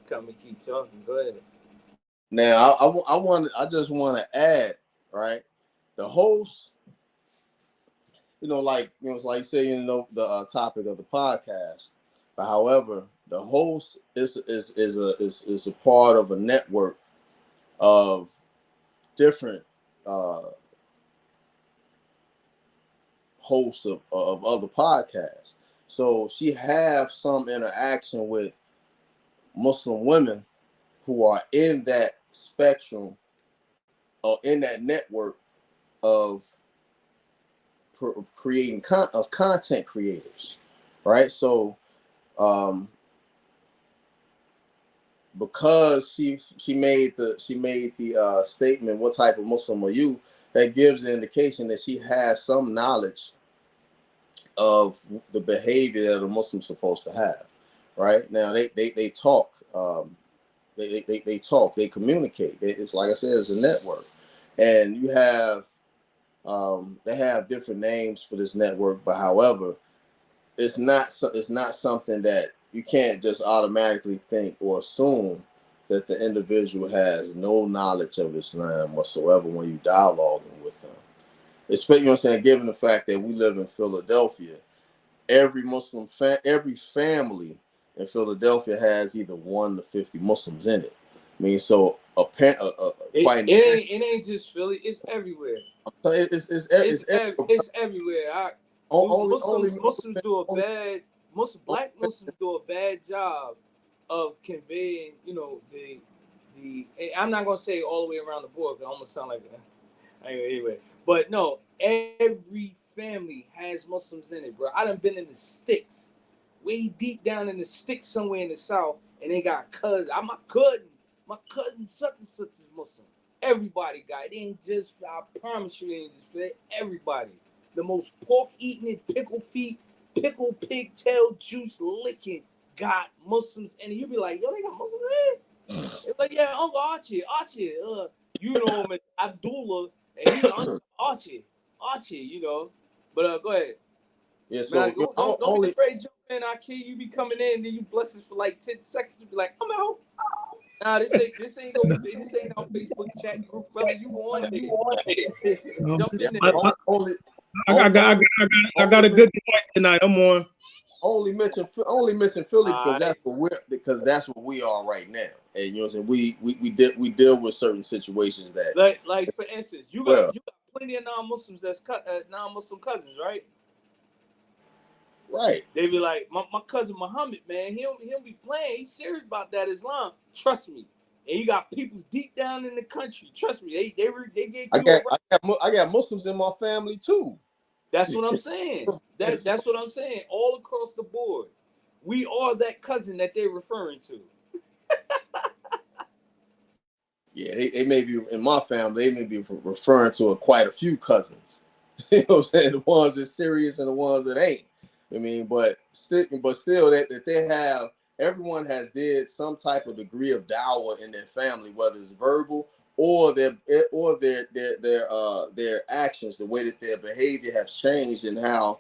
come and keep talking. Go ahead. Now, I just want to add, right? The host, it's like saying, the topic of the podcast. But however, the host is a part of a network of different hosts of other podcasts. So she have some interaction with Muslim women who are in that spectrum or in that network of creating content creators, right? So because she made the statement, "What type of Muslim are you?" That gives the indication that she has some knowledge of the behavior that a Muslim's supposed to have. Right now, they talk. They talk. They communicate. It's like I said, it's a network, and you have they have different names for this network. But however, it's not something that you can't just automatically think or assume that the individual has no knowledge of Islam whatsoever when you dialoguing with them. Especially, you know what I'm saying, given the fact that we live in Philadelphia, every every family in Philadelphia has either 1 to 50 Muslims in it. I mean, so it ain't just Philly. It's everywhere. It's everywhere. Muslims do a bad. Black Muslims do a bad job of conveying, the. I'm not gonna say all the way around the board, because I almost sound like anyway. But no, every family has Muslims in it, bro. I done been in the sticks, way deep down in the sticks somewhere in the South, and they got cousins. My cousin such and such is Muslim. Everybody got it. It ain't just, I promise you, it ain't just for everybody. The most pork eating, pickle feet, pickle pigtail juice licking got Muslims, and you be like, yo, they got Muslims in here? It's like, yeah, Uncle Archie, you know him as Abdullah, and he's Uncle Archie, you know. But go ahead. Yeah, Man, so don't be afraid to jump in. I kid you, be coming in, and then you bless us for like 10 seconds. You be like, I'm out. Nah, this ain't our Facebook chat group, brother. You on there? Jump in there. I got a good voice tonight. I'm on. Only mention Philly because that's what we are right now. And you know what I'm saying? We deal with certain situations that like for instance, you got plenty of non-Muslims that's non-Muslim cousins, right? Right. They be like, my cousin Muhammad, man, he'll be playing. He's serious about that Islam. Trust me. And you got people deep down in the country. Trust me, they get. I got Muslims in my family too. That's what I'm saying. That's what I'm saying. All across the board, we are that cousin that they're referring to. Yeah, they may be in my family. They may be referring to quite a few cousins. You know what I'm saying? The ones that's serious and the ones that ain't. I mean, but still that they have. Everyone has did some type of degree of dawah in their family, whether it's verbal or their actions, the way that their behavior has changed and how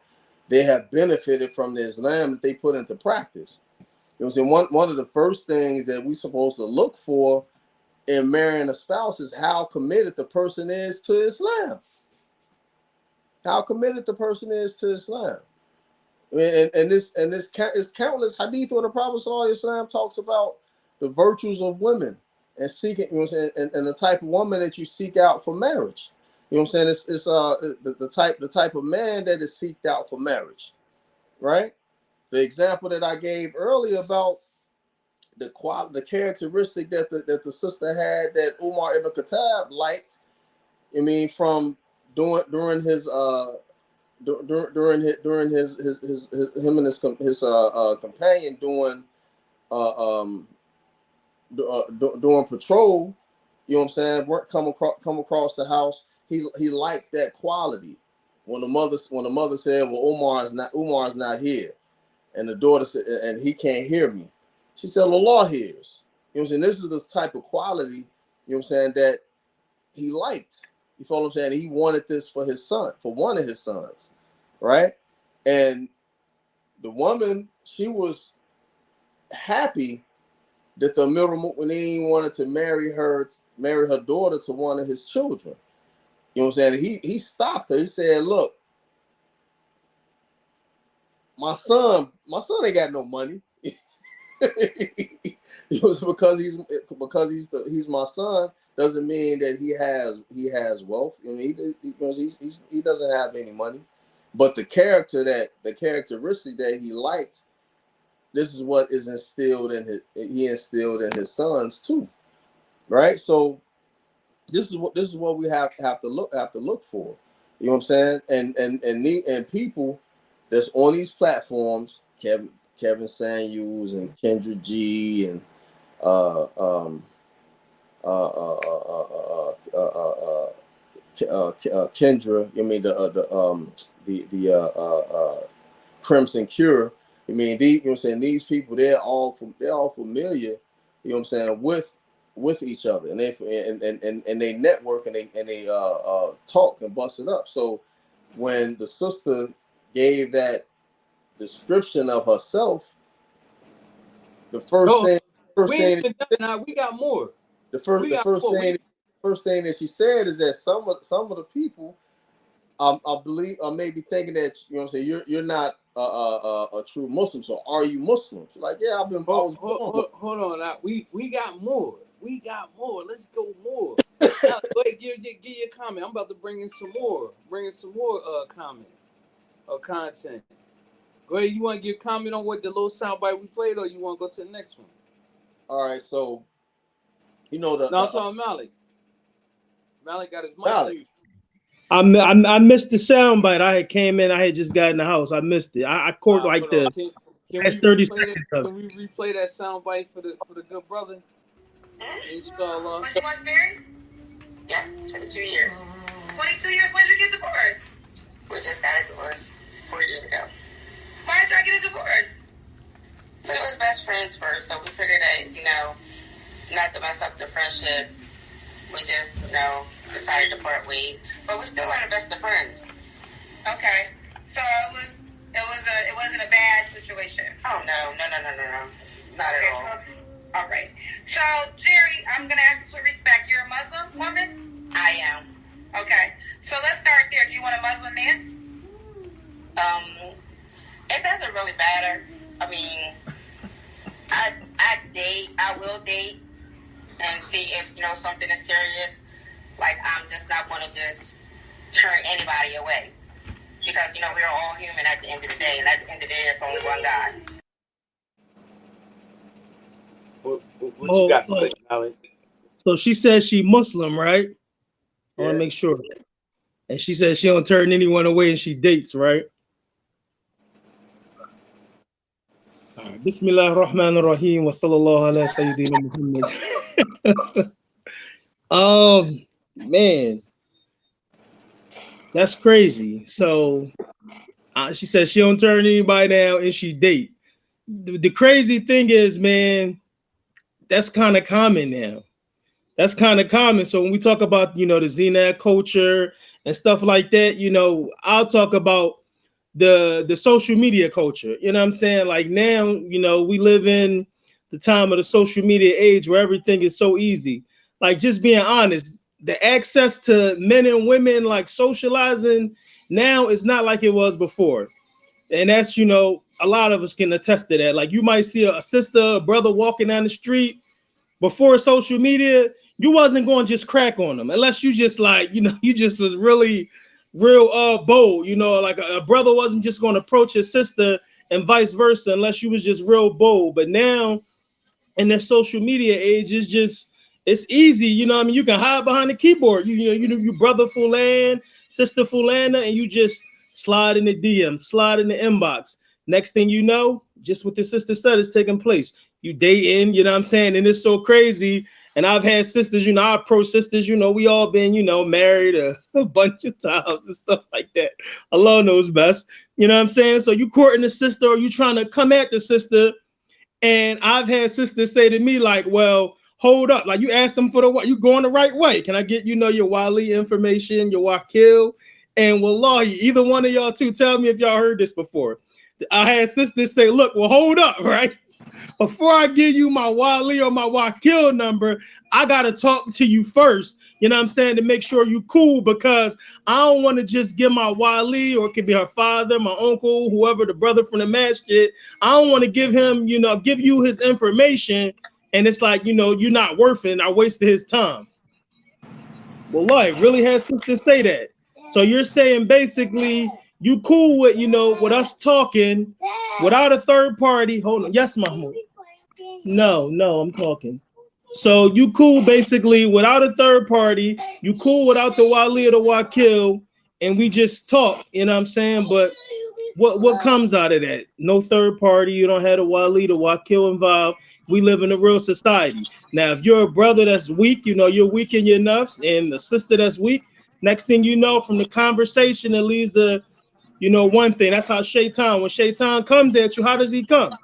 they have benefited from the Islam that they put into practice. You know what I'm saying? One of the first things that we're supposed to look for in marrying a spouse is how committed the person is to Islam. How committed the person is to Islam. And this is countless hadith where the Prophet ﷺ talks about the virtues of women and seeking, you know what I'm saying, and the type of woman that you seek out for marriage. You know what I'm saying? It's the type of man that is seeked out for marriage, right? The example that I gave earlier about the characteristic that the sister had that Umar ibn Khattab liked. I mean, from during his him and his companion doing patrol, you know what I'm saying, come across the house, he liked that quality. When the mother said, well, Umar's not here, and the daughter said, and he can't hear me, she said, Allah hears. You know what I'm saying? This is the type of quality, you know what I'm saying, that he liked. You follow what I'm saying? He wanted this for his son, for one of his sons, right? And the woman, she was happy that the Amir al-Mu'mineen wanted to marry her daughter to one of his children. You know what I'm saying? He stopped her. He said, look, my son ain't got no money. It was because he's my son doesn't mean that he has wealth. I mean, he doesn't have any money, but the characteristic that he likes, this is what is instilled in his sons too, right? So this is what we have to look for. You know what I'm saying? And people that's on these platforms, Kevin Samuels and Kendra G and Kendra, I mean the Crimson Cure. I mean, you know what I'm saying, these people, they're all familiar, you know what I'm saying, with each other, and they network and they talk and bust it up. So when the sister gave that description of herself, the first thing we got more. The first thing that she said is that some of the people, I believe, are maybe thinking that, you know what I'm saying, you're not a true Muslim. So are you Muslim? She's like, yeah, Hold on. We got more. Let's go more. Now, go ahead, give your comment. I'm about to bring in some more comment or content. Go ahead. You want to give comment on what the little soundbite we played, or you want to go to the next one? All right. So, you know I'm talking Malik. Malik got his mic. Malik. I missed the soundbite. I had came in. I had just got in the house. I missed it. I caught like the last 30 seconds. Can we replay that soundbite for the good brother? Inshallah. What you want, Mary? Yeah, 22 years. 22 years? When did you get divorced? We just got a divorce 4 years ago. Why did y'all get a divorce? But it was best friends first, so we figured that, you know, not to mess up the friendship, we just, you know, decided to part ways. But we still are the best of friends. Okay. So it wasn't a bad situation. Oh no. Not at all. So, all right. So Jerry, I'm gonna ask this with respect. You're a Muslim woman? I am. Okay. So let's start there. Do you want a Muslim man? It doesn't really matter. I mean, I will date and see if, you know, something is serious. Like, I'm just not going to just turn anybody away. Because, you know, we're all human at the end of the day. And at the end of the day, it's only one God. What you got to say, Malik? So she says she Muslim, right? I want to make sure. And she says she don't turn anyone away and she dates, right? Bismillah ar-Rahman ar-Rahim wa sallallahu ala Sayyidina Muhammad. Man, that's crazy. So she says she don't turn anybody down and she date. The crazy thing is, man, that's kind of common now. That's kind of common. So when we talk about, you know, the Zina culture and stuff like that, you know, I'll talk about the social media culture. You know what I'm saying? Like now, you know, we live in the time of the social media age where everything is so easy. Like, just being honest, the access to men and women, like socializing now, is not like it was before. And that's, you know, a lot of us can attest to that. Like, you might see a sister, a brother walking down the street. Before social media, you wasn't going to just crack on them unless you just, like, you know, you just was really real bold. You know, like a brother wasn't just going to approach his sister and vice versa unless you was just real bold. But now in the social media age, it's easy. You know what I mean? You can hide behind the keyboard. You brother Fulan, sister Fulana, and you just slide in the DM, slide in the inbox. Next thing you know, just what the sister said is taking place. You dating, you know what I'm saying? And it's so crazy. And I've had sisters, you know, our pro sisters, you know, we all been, you know, married a bunch of times and stuff like that. Allah knows best. You know what I'm saying? So you courting a sister or you trying to come at the sister. And I've had sisters say to me, like, well, hold up. Like, you asked them for the what? You going the right way. Can I get, you know, your wali information, your wakil? And wallahi, either one of y'all two, tell me if y'all heard this before. I had sisters say, look, well, hold up, right? Before I give you my wali or my wakil number, I got to talk to you first. You know what I'm saying? To make sure you cool, because I don't want to just give my wali, or it could be her father, my uncle, whoever, the brother from the masjid. I don't want to give him, you know, give you his information. And it's like, you know, you're not worth it. And I wasted his time. Well, like, really had sisters say that. So you're saying basically you cool with, you know, with us talking without a third party. Hold on. Yes, Mahmoud. No, I'm talking. So you cool basically without a third party. You cool without the wali or the wakil, and we just talk. You know what I'm saying? But what comes out of that? No third party. You don't have the wali, the wakil involved. We live in a real society. Now, if you're a brother that's weak, you know, you're weak in your nafs, and a sister that's weak, next thing you know, from the conversation, it leads to, you know, one thing. That's how Shaitan, when Shaitan comes at you, how does he come?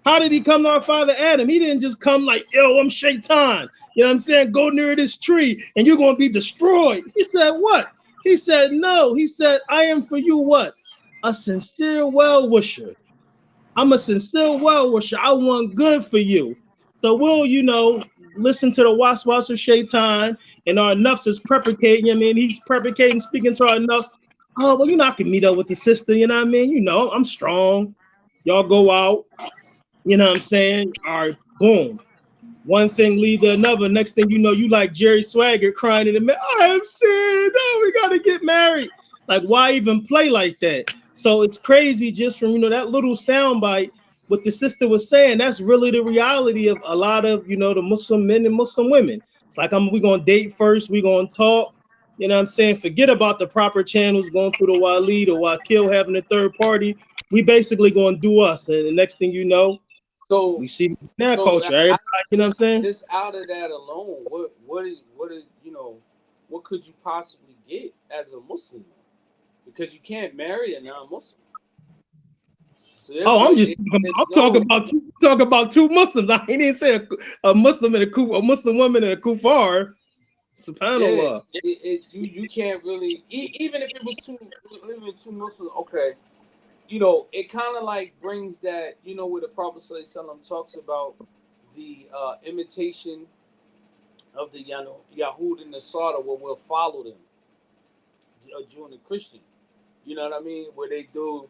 How did he come to our father Adam? He didn't just come like, yo, I'm Shaitan. You know what I'm saying? Go near this tree and you're going to be destroyed. He said, what? He said, no. He said, I am for you what? A sincere well-wisher. I'm a sincere well-wisher. I want good for you. So we'll, you know, listen to the waswas of Shaitan, and our nafs is preplicating. I mean, he's preplicating, speaking to our nafs. Oh, well, you know, I can meet up with the sister. You know what I mean? You know, I'm strong. Y'all go out. You know what I'm saying? All right, boom. One thing lead to another. Next thing you know, you like Jerry Swagger crying in the middle. I am saying, no, we got to get married. Like, why even play like that? So it's crazy just from, you know, that little soundbite, what the sister was saying, that's really the reality of a lot of, you know, the Muslim men and Muslim women. It's like, we're going to date first. We're going to talk. You know what I'm saying? Forget about the proper channels, going through the wali, the wakil, having a third party. We basically going to do us. And the next thing you know, so we see that culture. Everybody, you know what I'm saying? Just out of that alone, what is, you know, what could you possibly get as a Muslim? Because you can't marry a non-Muslim. So Oh, I'm talking about two Muslims. I ain't even say a Muslim and a Muslim woman and a kufar. Subhanallah. You can't really, even if it was two Muslims, okay. You know, it kind of like brings that, you know, where the Prophet ﷺ talks about the imitation of the Yahud and the Nasara, where we'll follow them, a Jew and a Christian. You know what I mean? Where they do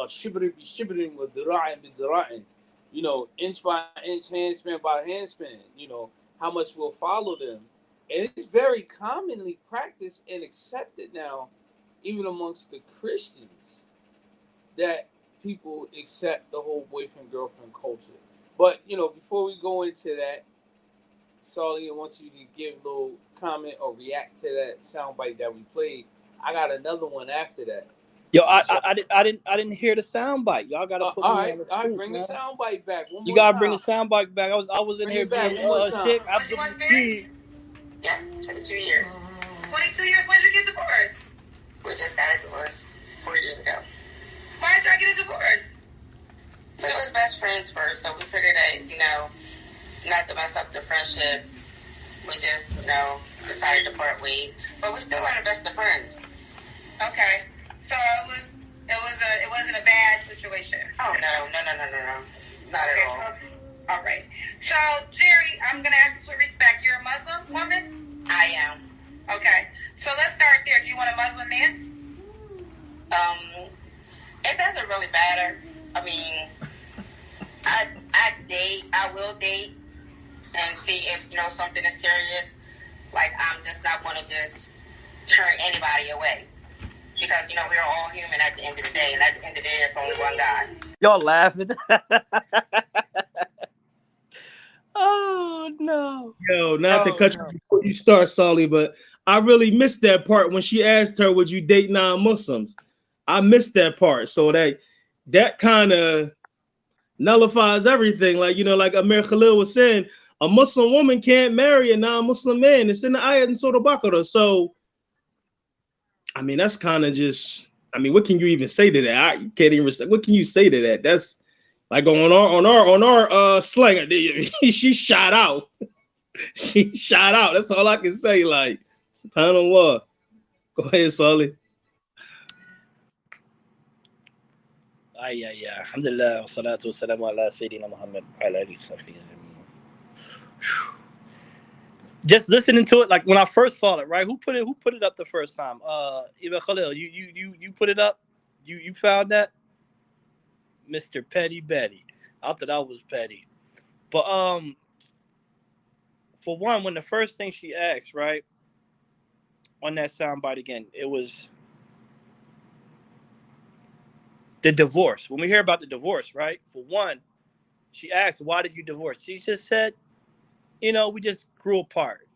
shibrin bi shibrin with dira'in bi dira'in. You know, inch by inch, handspan by handspan. You know, how much we'll follow them. And it's very commonly practiced and accepted now, even amongst the Christians, that people accept the whole boyfriend-girlfriend culture. But, you know, before we go into that, Saleh, I want you to give a little comment or react to that soundbite that we played. I got another one after that. Yo, I didn't hear the soundbite. Y'all gotta put me on the scoop, all right, bring man. the soundbite back. You gotta bring the soundbite back. I was in bring here being shit. Abdullahi. Yeah, 22 years. 22 years? When did you get divorced? We just got a divorce 4 years ago. Why did y'all get a divorce? We was best friends first, so we figured that, you know, not to mess up the friendship, we just, you know, decided to part ways. But we still are the best of friends. Okay. So it wasn't a bad situation. Oh no. Not at all. So, all right. So Jerry, I'm gonna ask this with respect. You're a Muslim woman? I am. Okay. So let's start there. Do you want a Muslim man? It doesn't really matter. I mean, I will date and see if, you know, something is serious. Like, I'm just not going to just turn anybody away. Because, you know, we're all human at the end of the day. And at the end of the day, it's only one God. Y'all laughing. Oh, no. Yo, not to cut you before you start, Saleh, but I really missed that part when she asked her, would you date non-Muslims? I missed that part. So that kind of nullifies everything. Like, you know, like Amir Khalil was saying, a Muslim woman can't marry a non-Muslim man. It's in the ayat in Surah Baqarah. So, I mean, that's kind of just, I mean, what can you even say to that? You can't even, what can you say to that? That's like on our slang, she shot out. She shot out. That's all I can say. Like, subhanallah. Go ahead, Saleh. Alhamdulillah, wa salatu wa salamu ala Sayyidina Muhammad. Just listening to it, like when I first saw it, right? Who put it up the first time? Ibn Khalil, you put it up? You found that? Mr. Petty Betty. I thought that was petty. But for one, when the first thing she asked, right, on that soundbite again, it was the divorce. When we hear about the divorce, right? For one, she asked, why did you divorce? She just said, you know, we just grew apart.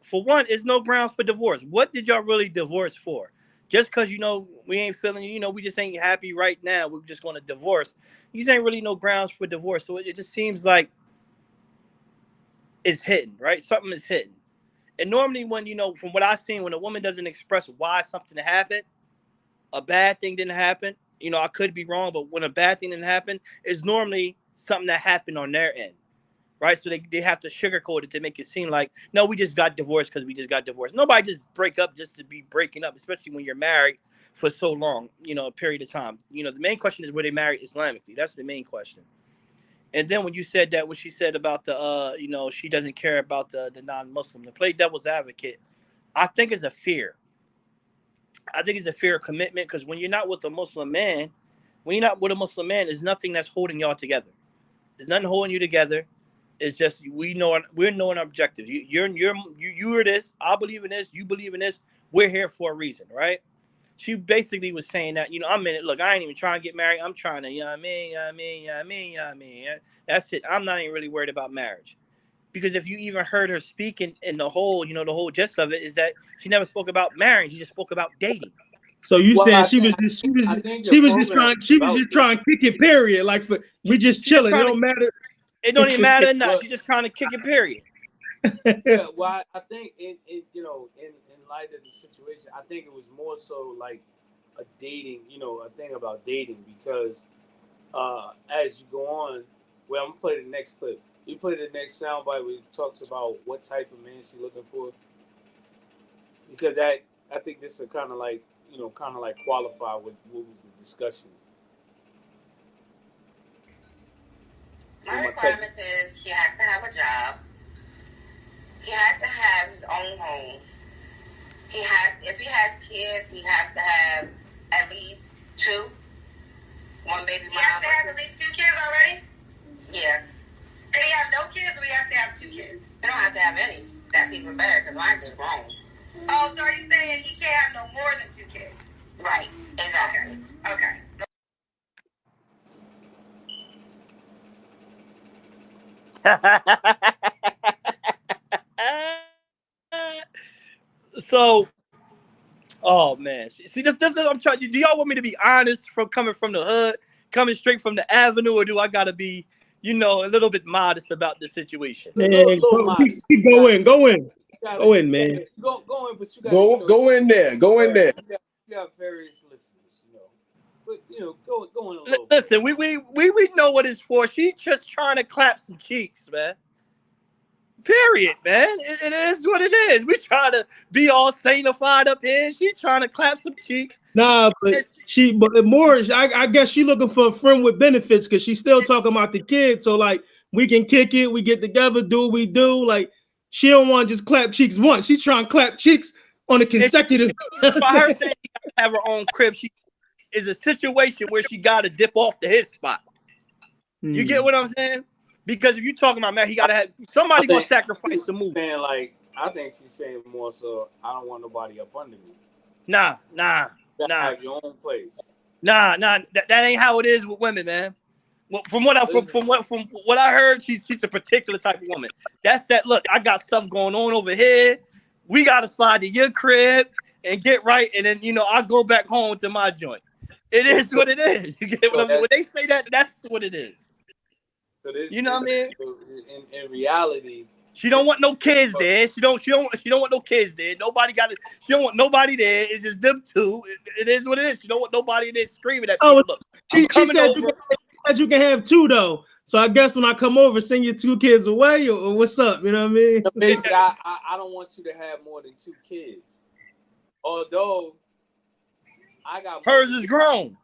For one, it's no grounds for divorce. What did y'all really divorce for? Just because, you know, we ain't feeling, you know, we just ain't happy right now. We're just going to divorce. These ain't really no grounds for divorce. So it just seems like it's hidden, right? Something is hidden. And normally when, you know, from what I've seen, when a woman doesn't express why something happened, a bad thing didn't happen, you know, I could be wrong, but when a bad thing didn't happen, it's normally something that happened on their end, right? So they have to sugarcoat it to make it seem like, no, we just got divorced because we just got divorced. Nobody just break up just to be breaking up, especially when you're married for so long, you know, a period of time. You know, the main question is, were they married Islamically? That's the main question. And then when you said that, what she said about the, you know, she doesn't care about the non-Muslim, to play devil's advocate, I think it's a fear. I think it's a fear of commitment, because when you're not with a Muslim man, there's nothing that's holding y'all together. There's nothing holding you together. It's just we're knowing our objectives. You're this. I believe in this. You believe in this. We're here for a reason, right? She basically was saying that, you know, I'm in it. Look, I ain't even trying to get married. I'm trying to, you know what I mean. That's it. I'm not even really worried about marriage. Because if you even heard her speaking in the whole, you know, the whole gist of it is that she never spoke about marriage. She just spoke about dating. So you saying she was just trying to kick it, period. Like, we just chilling. It don't matter. It don't even matter enough. She's just trying to kick it, period. Yeah, well, I think in light of the situation, I think it was more so like a dating, a thing about dating because as you go on, well, I'm gonna play the next clip. You play the next soundbite where it talks about what type of man she's looking for, because that I think this is kind of like qualify with what was the discussion. My requirement is he has to have a job. He has to have his own home. If he has kids, he has to have at least 2. One baby mom. He has to have at least 2 kids already? Yeah. Can he have no kids or he has to have 2 kids? He don't have to have any. That's even better because mine's just grown. Oh, so are you saying he can't have no more than 2 kids? Right. Exactly. Okay. So, oh man, see this is I'm trying. Do y'all want me to be honest from coming from the hood, coming straight from the avenue, or do I gotta be, a little bit modest about the situation? Man, go in, man. Go in, but you got go in there. Go in there. You got various listeners, but go in a little. Listen, we know what it's for. She just trying to clap some cheeks, man. Period, man. It is what it is. We try to be all sanctified up here. She trying to clap some cheeks. Nah, but more, I guess she looking for a friend with benefits because she's still talking about the kids. So like we can kick it, we get together, do what we do. Like she don't want to just clap cheeks once. She's trying to clap cheeks on a consecutive. By her saying she got to have her own crib, she is a situation where she got to dip off to his spot. You get what I'm saying? Because if you're talking about, man, he got to have somebody going to sacrifice the move. Saying like, I think she's saying more so, I don't want nobody up under me. Nah. Have your own place. Nah. That ain't how it is with women, man. From what I heard, she's a particular type of woman. That's that. Look, I got stuff going on over here. We got to slide to your crib and get right, and then I go back home to my joint. It is what it is. You get what I'm saying? When they say that, that's what it is. So this, what I mean? In reality, she don't want no kids there. She don't want no kids there. Nobody got it. She don't want nobody there. It's just them two. It is what it is. She don't want nobody there screaming at people. Look, she said you can have 2 though. So I guess when I come over, send your 2 kids away or what's up? You know what I mean? Basically, I don't want you to have more than 2 kids. Although I got hers is grown.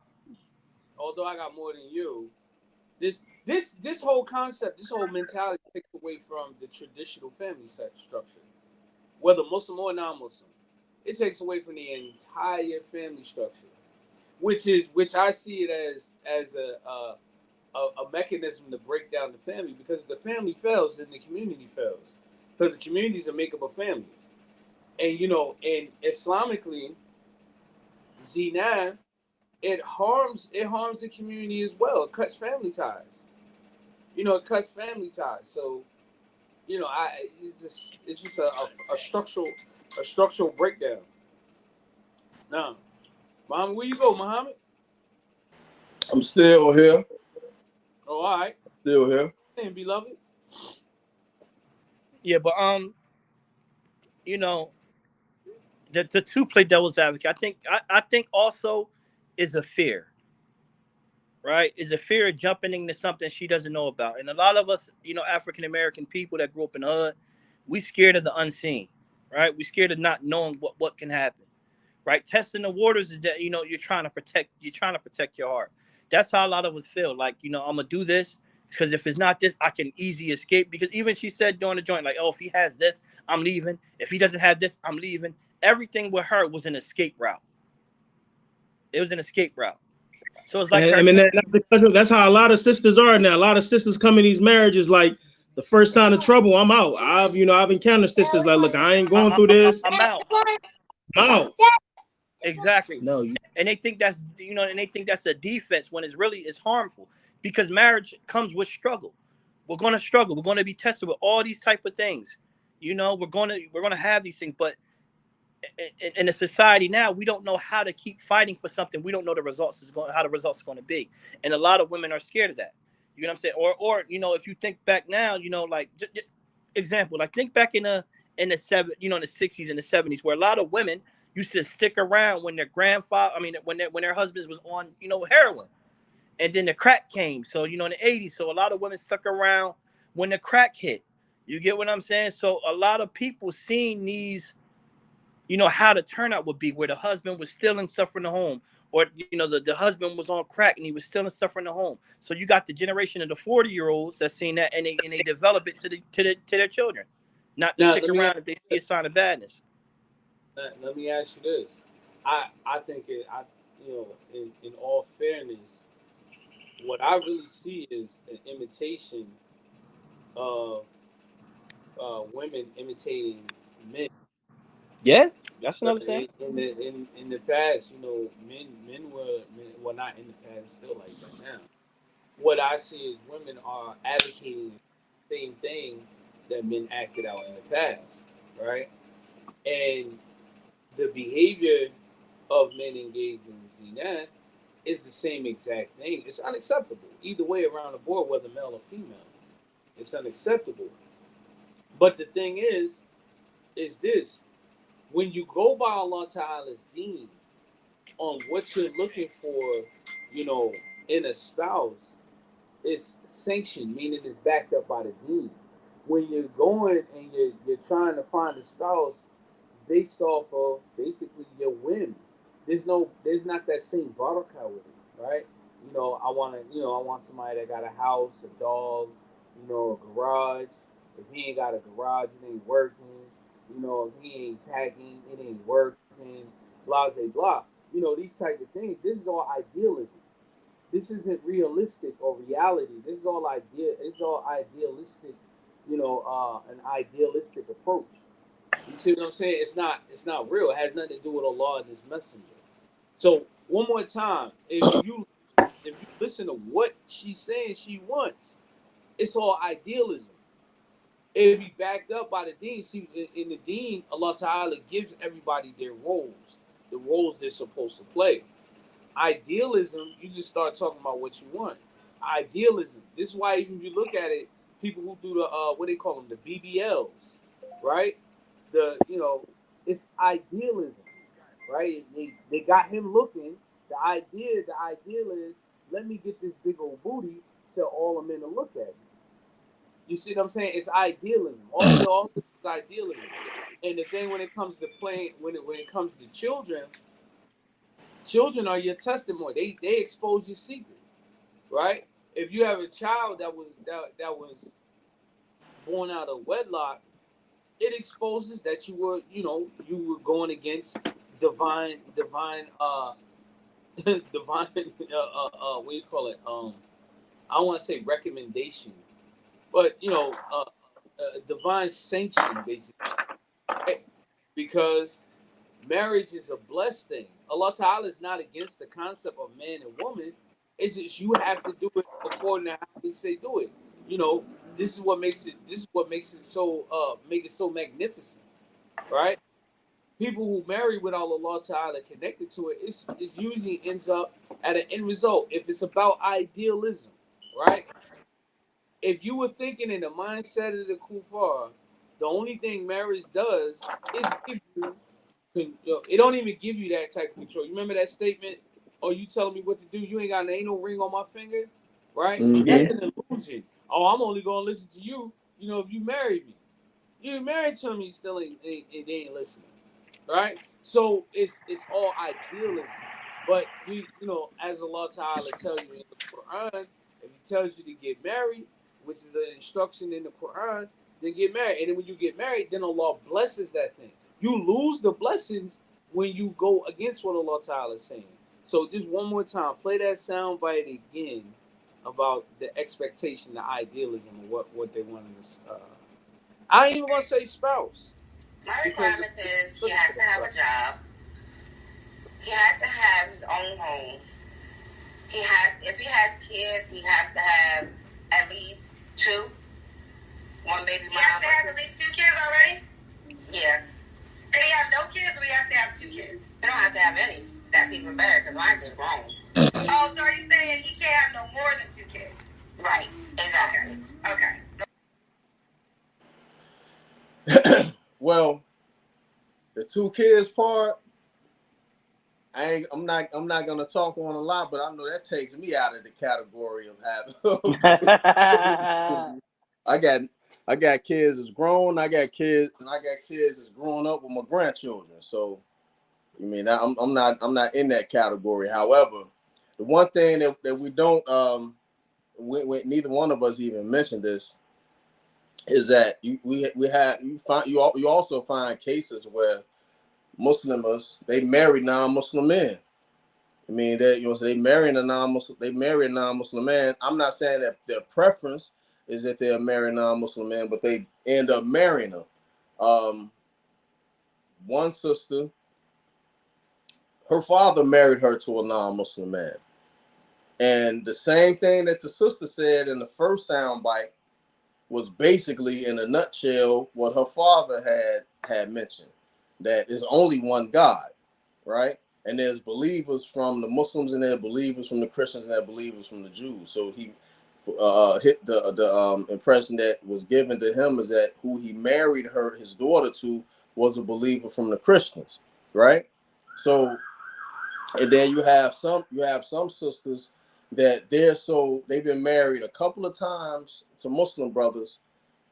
Although I got more than you, this whole concept, this whole mentality takes away from the traditional family structure, whether Muslim or non-Muslim. It takes away from the entire family structure, which I see it as a mechanism to break down the family. Because if the family fails, then the community fails. Because the community is a makeup of families, and and Islamically, Zina, it harms the community as well. It cuts family ties. It cuts family ties. So, it's just a structural breakdown. Now, Muhammad, where you go, Muhammad? I'm still here. Oh, all right. Still here. Hey, beloved. Yeah, but the two play devil's advocate. I think also is a fear. Right? Is a fear of jumping into something she doesn't know about. And a lot of us, African American people that grew up in the hood, we scared of the unseen, right? We scared of not knowing what can happen. Right? Testing the waters is that, you're trying to protect your heart. That's how a lot of us feel. Like, I'm gonna do this because if it's not this, I can easily escape. Because even she said during the joint, like, oh, if he has this, I'm leaving. If he doesn't have this, I'm leaving. Everything with her was an escape route. It was an escape route. So it's like, that's how a lot of sisters are now. A lot of sisters come in these marriages like the first sign of trouble, I'm out. I've encountered sisters like, look, I ain't going through this. I'm out. Exactly. No, and they think that's a defense when it's harmful, because marriage comes with struggle. We're going to struggle. We're going to be tested with all these type of things. We're going to have these things, but in a society now, we don't know how to keep fighting for something. We don't know how the results are going to be, and a lot of women are scared of that. You know what I'm saying? Or if you think back now, like example, like think back in the in the 60s and the 70s, where a lot of women used to stick around when their grandfather, when their husbands was on, heroin, and then the crack came. So in the 80s, so a lot of women stuck around when the crack hit. You get what I'm saying? So a lot of people seeing these, how the turnout would be, where the husband was stealing stuff from the home, or the husband was on crack and he was stealing stuff from the home. So you got the generation of the 40-year-olds that seen that, and they develop it to their children, not to Now, stick around if they see a sign of badness. let me ask you this. I think in all fairness, what I really see is an imitation of women imitating men. Yeah, that's another thing. Right? In the past, men were well, not in the past, still like that now. What I see is women are advocating the same thing that men acted out in the past, right? And the behavior of men engaged in Zina is the same exact thing. It's unacceptable either way around the board, whether male or female. It's unacceptable. But the thing is this: when you go by Allah Ta'ala's deen on what you're looking for, in a spouse, it's sanctioned, meaning it's backed up by the deen. When you're going and you're trying to find a spouse based off of basically your whim, there's not that same barakah with it, right? I want somebody that got a house, a dog, a garage. If he ain't got a garage, it ain't working. If he ain't packing, it ain't working. Blah, blah, blah. These type of things. This is all idealism. This isn't realistic or reality. This is all idea. It's all idealistic. An idealistic approach. You see what I'm saying? It's not real. It has nothing to do with Allah and His Messenger. So one more time, if you listen to what she's saying she wants, it's all idealism. It'll be backed up by the deen. See, in the deen, Allah Ta'ala gives everybody their roles, the roles they're supposed to play. Idealism, you just start talking about what you want. Idealism. This is why even if you look at it, people who do the what they call them, the BBLs, right? It's idealism, right? They got him looking. The ideal is, let me get this big old booty so all the men will look at me. You see what I'm saying? It's idealism. All this is idealism. And the thing when it comes to playing, when it comes to children are your testimony. They expose your secret, right? If you have a child that was born out of wedlock, it exposes that you were going against divine divine what do you call it? I don't want to say recommendation, but divine sanction, basically, right? Because marriage is a blessed thing. Allah Ta'ala is not against the concept of man and woman. It's just you have to do it according to how He say do it. This is what makes it so make it so magnificent, right? People who marry without Allah Ta'ala connected to it, it usually ends up at an end result. If it's about idealism, right? If you were thinking in the mindset of the kuffar, the only thing marriage does is give you, it don't even give you that type of control. You remember that statement? Oh, you telling me what to do? You ain't no ring on my finger, right? Mm-hmm. That's an illusion. Oh, I'm only gonna listen to you. If you married me, you married to me, still they ain't listening, right? So it's all idealism. But as Allah Ta'ala tells you in the Quran, if He tells you to get married, which is the instruction in the Quran, then get married. And then when you get married, then Allah blesses that thing. You lose the blessings when you go against what Allah Ta'ala is saying. So just one more time, play that sound bite again about the expectation, the idealism of what they want in this. I ain't even gonna say spouse. My requirement is he has to have a job. He has to have his own home. If he has kids, he has to have at least 2. One baby mama. He has to have at least 2 kids already? Yeah. Can he have no kids, or he has to have 2 kids? He don't have to have any. That's even better, because mine's just wrong. Oh, so are you saying he can't have no more than 2 kids? Right. Exactly. Okay. Well, the 2 kids part, I'm not gonna talk on a lot, but I know that takes me out of the category of having. I got kids that's grown. I got kids that's growing up with my grandchildren. So I mean, I'm not in that category. However, the one thing that we don't neither one of us even mentioned this is that you also find cases where Muslims they marry non-Muslim men. I mean, they marry a non-Muslim man. I'm not saying that their preference is that they'll marry a non-Muslim man, but they end up marrying them. One sister, her father married her to a non-Muslim man, and the same thing that the sister said in the first soundbite was basically, in a nutshell, what her father had mentioned, that there's only one God, right? And there's believers from the Muslims, and there's believers from the Christians, and there's believers from the Jews. So he hit the impression that was given to him is that who he married his daughter to was a believer from the Christians, right? So, and then you have some sisters that they've been married a couple of times to Muslim brothers,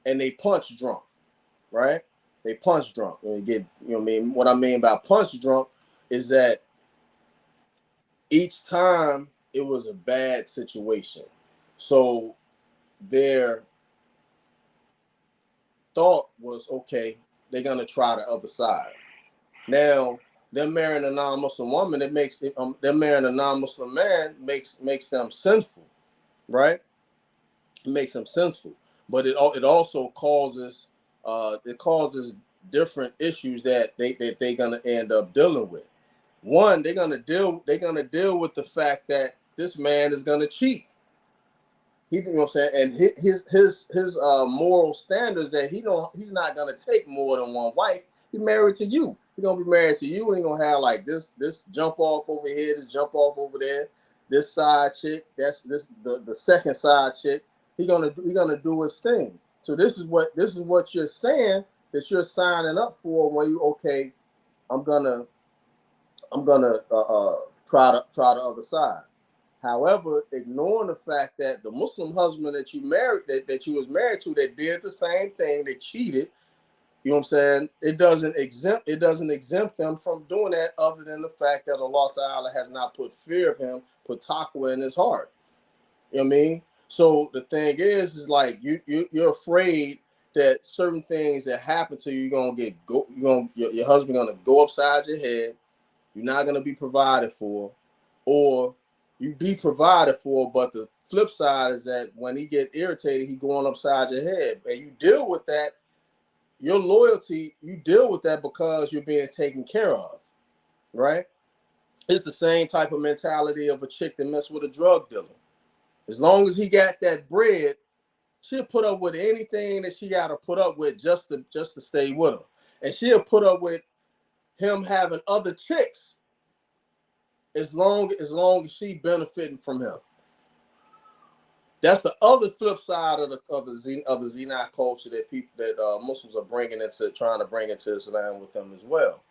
and they punch drunk, right? They punch drunk, and they get, what I mean. What I mean by punch drunk is that each time it was a bad situation. So their thought was, okay, they're gonna try the other side. Now, them marrying a non-Muslim woman, them marrying a non-Muslim man makes them sinful, right? It makes them sinful, but it also causes different issues that they're gonna end up dealing with. One, they're gonna deal with the fact that this man is gonna cheat. You know what I'm saying? And his moral standards that he's not gonna take more than one wife. He's married to you. He's gonna be married to you, and he's gonna have like this jump off over here, this jump off over there, this side chick, the second side chick. He's gonna do his thing. So this is what you're saying that you're signing up for when you I'm gonna try the other side. However, ignoring the fact that the Muslim husband that you married, that you was married to, that did the same thing, that cheated, you know what I'm saying? It doesn't exempt them from doing that, other than the fact that Allah Ta'ala has not put fear of him, put taqwa in his heart. You know what I mean? So the thing is like you're afraid that certain things that happen to you, your husband gonna go upside your head. You're not gonna be provided for, or you be provided for, but the flip side is that when he get irritated, he going upside your head, and you deal with that. Your loyalty, you deal with that because you're being taken care of, right? It's the same type of mentality of a chick that mess with a drug dealer. As long as he got that bread, she'll put up with anything that she got to put up with just to stay with him, and she'll put up with him having other chicks as long as she benefiting from him. That's the other flip side of the Zina culture that Muslims are trying to bring into Islam with them as well.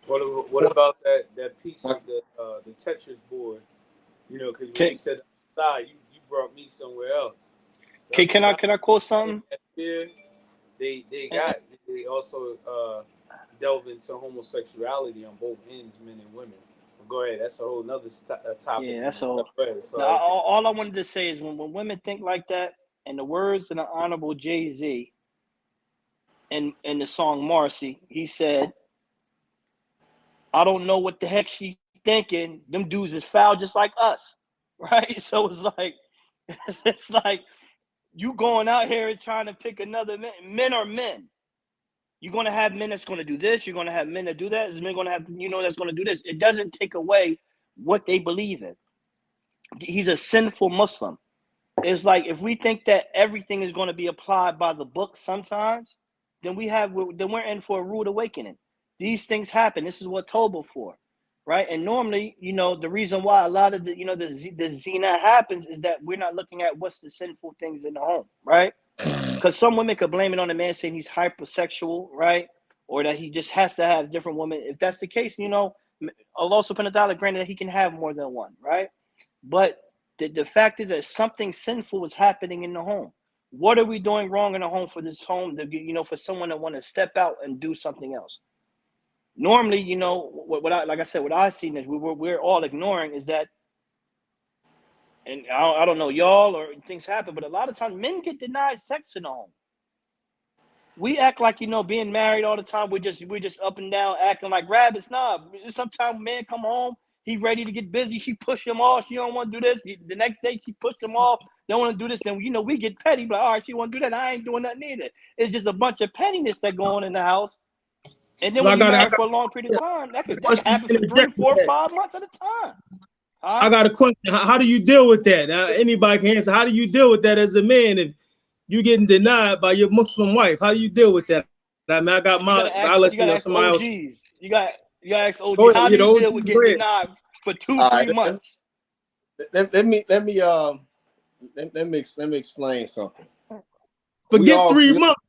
What about that piece of the Tetris board? You know, because when you said outside, you brought me somewhere else. Okay, can I quote something? They also delve into homosexuality on both ends, men and women. Go ahead. That's a whole nother topic. Yeah, that's all. All I wanted to say is when women think like that, in the words of the Honorable Jay-Z in the song Marcy, he said, I don't know what the heck she's thinking. Them dudes is foul just like us. Right? So it's like you going out here and trying to pick another man. Men are men. You're going to have men that's going to do this. You're going to have men that do that. There's men going to have, that's going to do this. It doesn't take away what they believe in. He's a sinful Muslim. It's like if we think that everything is going to be applied by the book sometimes, then we're in for a rude awakening. These things happen. This is what Tawbah for, right? And normally, the reason why a lot of the zina happens is that we're not looking at what's the sinful things in the home, right? Because some women could blame it on the man saying he's hypersexual, right? Or that he just has to have different women. If that's the case, you know, Allah subhanahu wa ta'ala granted that he can have more than one, right? But the fact is that something sinful is happening in the home. What are we doing wrong in the home for this home, to, you know, for someone to want to step out and do something else? Normally, you know, what I, like I said, what I seen is we're all ignoring is that, and I don't know y'all or things happen, but a lot of times men get denied sex in the home. We act like, you know, being married all the time, we're just up and down acting like rabbits. Nah, sometimes men come home, he ready to get busy, she push him off, she don't want to do this. The next day she pushed him off, don't want to do this. Then, you know, we get petty, but all right, she want to do that, I ain't doing nothing either. It's just a bunch of pettiness that go on in the house. And then when you're married for a long period of time, that could happen for 3, 4, 5 months at a time. I got a question. How do you deal with that? Anybody can answer. How do you deal with that as a man if you're getting denied by your Muslim wife? How do you deal with that? I mean, I got my. I'll let you know somebody else. You got to ask OG. Ahead, how do you deal with getting denied for 2, 3 months? Let me explain something. Forget 3 months,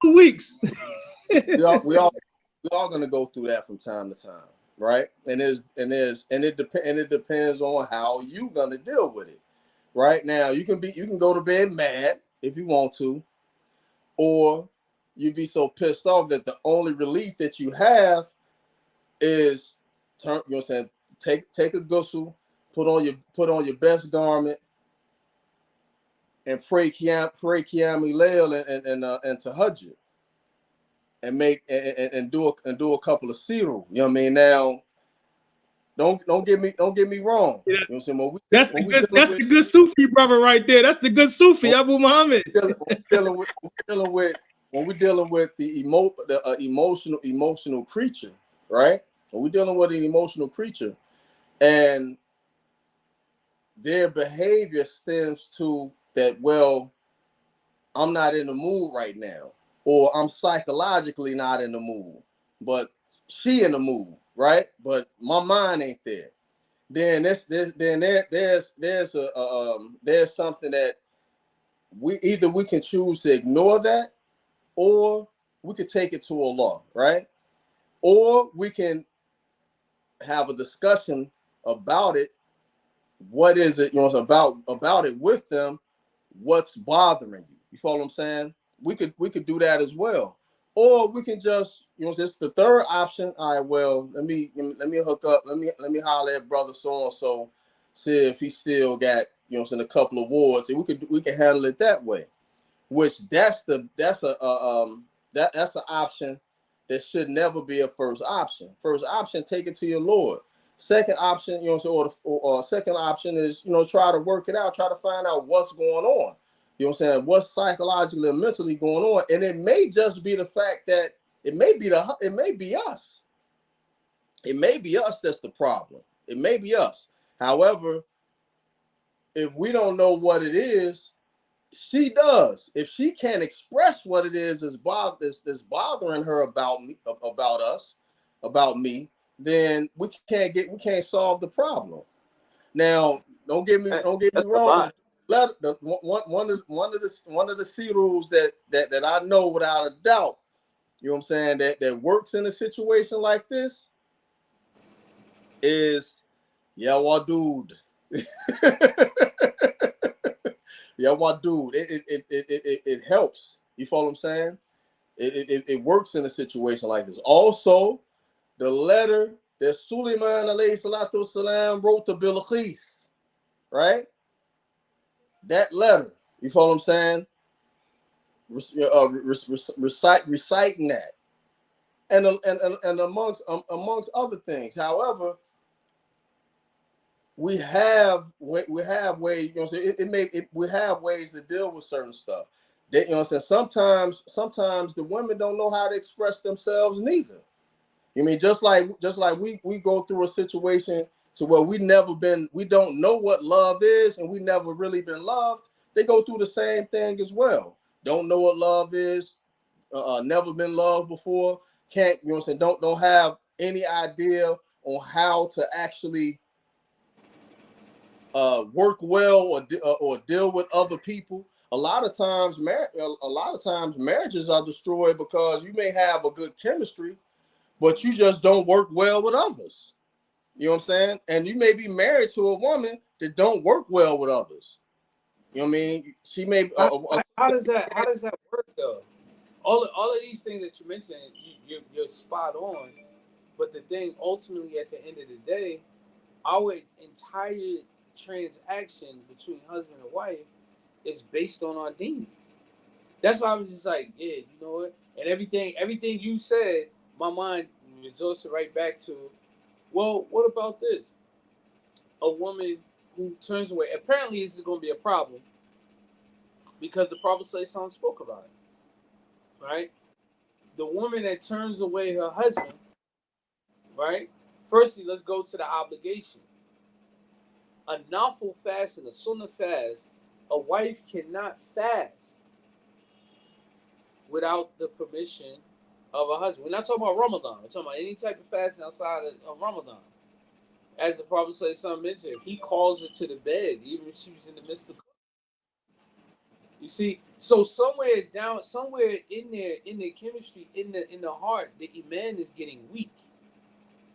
2 weeks. we all gonna go through that from time to time, right? And it depends on how you gonna deal with it. Right now, you can go to bed mad if you want to, or you be so pissed off that the only relief that you have is turn. You know what I'm saying? Take a ghusl, put on your best garment, and pray Qiyam Layl and Tahajjud, and do a couple of siru. You know what I mean? Now, don't get me wrong. Yeah. You know what I'm saying? That's the good Sufi brother right there. That's the good Sufi, Abu Muhammad. When we're dealing with the emotional creature, right? When we're dealing with an emotional creature, and their behavior stems to that, well, I'm not in the mood right now, or I'm psychologically not in the mood, but she in the mood, right? But my mind ain't there. Then there's something that we can choose to ignore that, or we could take it to Allah, right? Or we can have a discussion about it. What is it, you know, about it with them? What's bothering you? You follow what I'm saying? We could do that as well, or we can just, you know, this is the third option. All right, well, let me hook up. Let me holler at brother so and so, see if he still got, you know, a couple of wards. And we can handle it that way. Which that's an option that should never be a first option. First option, take it to your Lord. Second option, you know, or second option is, you know, try to work it out, try to find out what's going on. You know what I'm saying? What's psychologically and mentally going on. And it may just be the fact that it may be us. It may be us that's the problem. It may be us. However, if we don't know what it is, she does. If she can't express what it is that's bothering her about me, about me, then we can't solve the problem. Now, don't get me wrong. One of the C rules that I know without a doubt, you know what I'm saying, that works in a situation like this is dude. Yeah, my dude, it helps. You follow what I'm saying? It works in a situation like this. Also, the letter that Sulaiman alayhi salatu wasalam wrote to Bilqis, right? That letter, you follow what I'm saying? Reciting that, and amongst other things. However, we have ways, you know what I'm saying? We have ways to deal with certain stuff. That, you know what I'm saying? Sometimes the women don't know how to express themselves neither. You mean just like we go through a situation to where we don't know what love is, and we never really been loved. They go through the same thing as well. Don't know what love is, never been loved before, can't, you know what I'm saying, don't have any idea on how to actually work well or deal with other people, a lot of times marriages are destroyed because you may have a good chemistry, but you just don't work well with others. You know what I'm saying? And you may be married to a woman that don't work well with others. You know what I mean? She may. How does that work though? All of these things that you mentioned, you're spot on. But the thing, ultimately, at the end of the day, our entire transaction between husband and wife is based on our deen. That's why I was just like, yeah, you know what? And everything you said, my mind resorts right back to, well, what about this? A woman who turns away. Apparently, this is going to be a problem because the Prophet ﷺ spoke about it, right? The woman that turns away her husband, right? Firstly, let's go to the obligation. A nafil fast and a sunnah fast, a wife cannot fast without the permission of a husband. We're not talking about Ramadan. We're talking about any type of fasting outside of Ramadan. As the Prophet mentioned, he calls her to the bed, even if she was in the midst of cooking. You see, so somewhere in there, in the chemistry, in the heart, the iman is getting weak.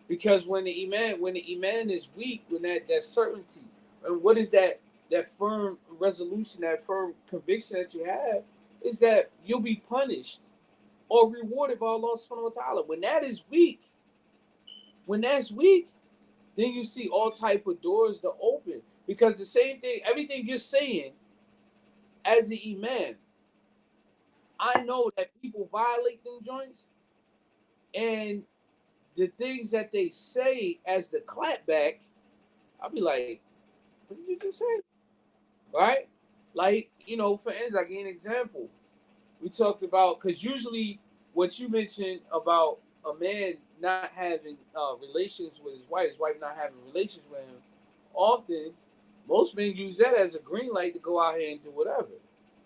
Because when the iman is weak, when that certainty, and what is that firm resolution, that firm conviction that you have, is that you'll be punished or rewarded by Allah subhanahu wa ta'ala. When that's weak, then you see all type of doors to open. Because the same thing, everything you're saying as the imam, I know that people violate them joints, and the things that they say as the clapback, I'll be like, what did you just say? Right? Like, for instance, I give an example. We talked about, because usually what you mentioned about a man not having relations with his wife not having relations with him, often most men use that as a green light to go out here and do whatever,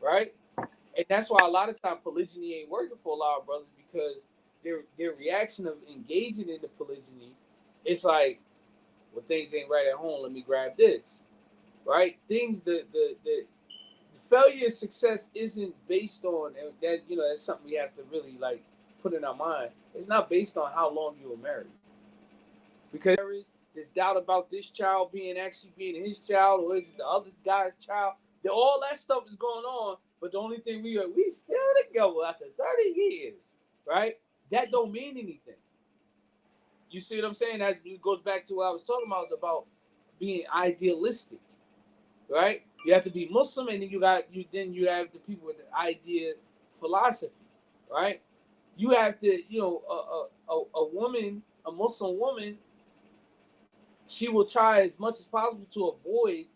right? And that's why a lot of times polygyny ain't working for a lot of brothers, because their reaction of engaging in the polygyny, it's like, well, things ain't right at home, let me grab this, right? Things, the failure and success isn't based on that. That's something we have to really like put in our mind. It's not based on how long you were married, because there's doubt about this child being his child, or is it the other guy's child. All that stuff is going on, but the only thing we still together after 30 years, right? That don't mean anything. You see what I'm saying? That goes back to what I was talking about being idealistic, right? You have to be Muslim, and then you have the people with the idea philosophy, right? You have to, a woman, a Muslim woman, she will try as much as possible to avoid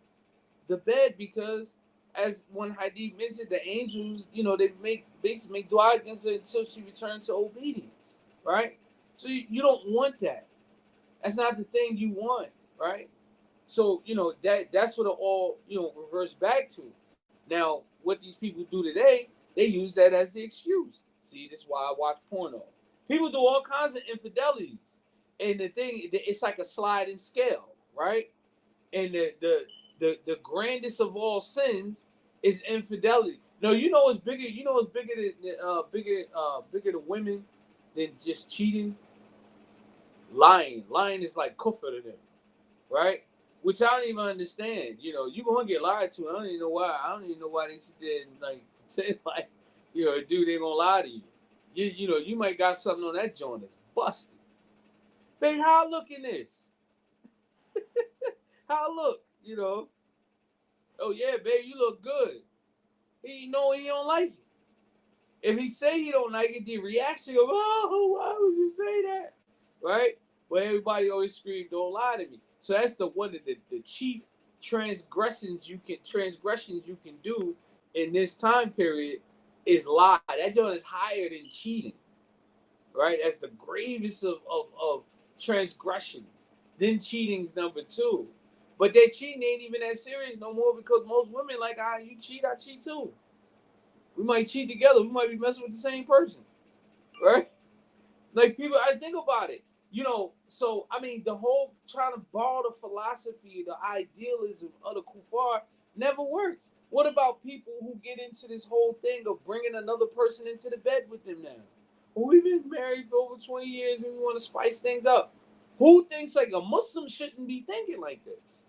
the bed, because as one hadith mentioned, the angels, they basically make dua against her until she returns to obedience, right? So you don't want that. That's not the thing you want, right? So, that's what it all, reverts back to. Now, what these people do today, they use that as the excuse. See, this is why I watch porno. People do all kinds of infidelities. And the thing, it's like a sliding scale, right? And the grandest of all sins is infidelity. No, it's bigger. It's bigger to women than just cheating. Lying is like kufr to them, right? Which I don't even understand. You're gonna get lied to. I don't even know why they sit there and like pretend like, dude, they gonna lie to you. You might got something on that joint that's busted. Baby, how I look in this? How I look? Oh yeah, baby, you look good. He don't like it. If he say he don't like it, the reaction of, oh, why would you say that? Right? But everybody always scream, don't lie to me. So that's the one of the chief transgressions you can do in this time period is lie. That joint is higher than cheating. Right? That's the gravest of transgressions. Then cheating's number 2. But that cheating ain't even that serious no more, because most women like, you cheat, I cheat too. We might cheat together. We might be messing with the same person. Right? Like, people, I think about it. So, I mean, the whole trying to borrow the philosophy, the idealism of the kuffar never works. What about people who get into this whole thing of bringing another person into the bed with them now? Who we've been married for over 20 years and we want to spice things up. Who thinks like a Muslim shouldn't be thinking like this?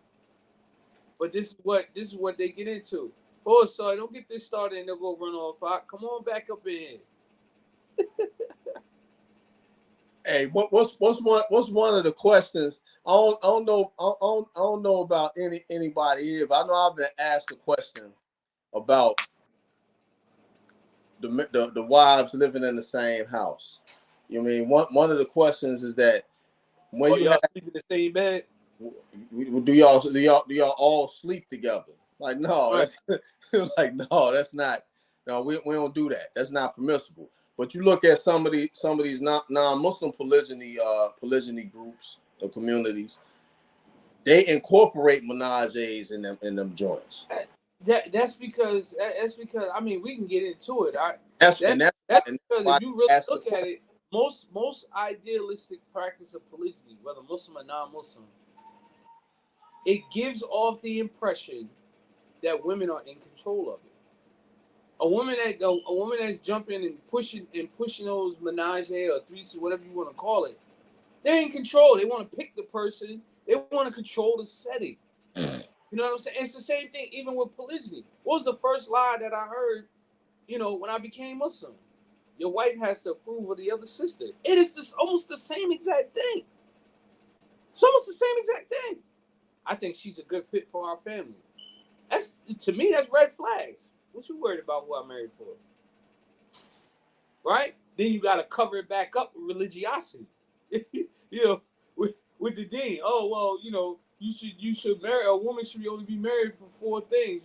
But this is what they get into. Oh, sorry, don't get this started and they'll go run off. Come on back up in here. Hey, what's one of the questions? I don't know about anybody here, but I know I've been asked a question about the wives living in the same house. You know what I mean, one of the questions is that when y'all sleep in the same bed, do y'all all sleep together? Like no, right. That's like no, that's not. No, we don't do that. That's not permissible. But you look at some of these non-Muslim polygyny groups or communities, they incorporate menages in them joints. That's because I mean we can get into it. That's because if you really look at it, most idealistic practice of polygyny, whether Muslim or non-Muslim, it gives off the impression that women are in control of it. A woman that's jumping and pushing those menage or threesome, whatever you want to call it, they're in control. They want to pick the person. They want to control the setting. You know what I'm saying? It's the same thing even with polygyny. What was the first lie that I heard, when I became Muslim? Your wife has to approve of the other sister. It is almost the same exact thing. It's almost the same exact thing. I think she's a good fit for our family. To me, that's red flags. What you worried about who I married for? Right? Then you got to cover it back up with religiosity. With the deen. Oh, well, you should marry a woman should only be married for 4 things,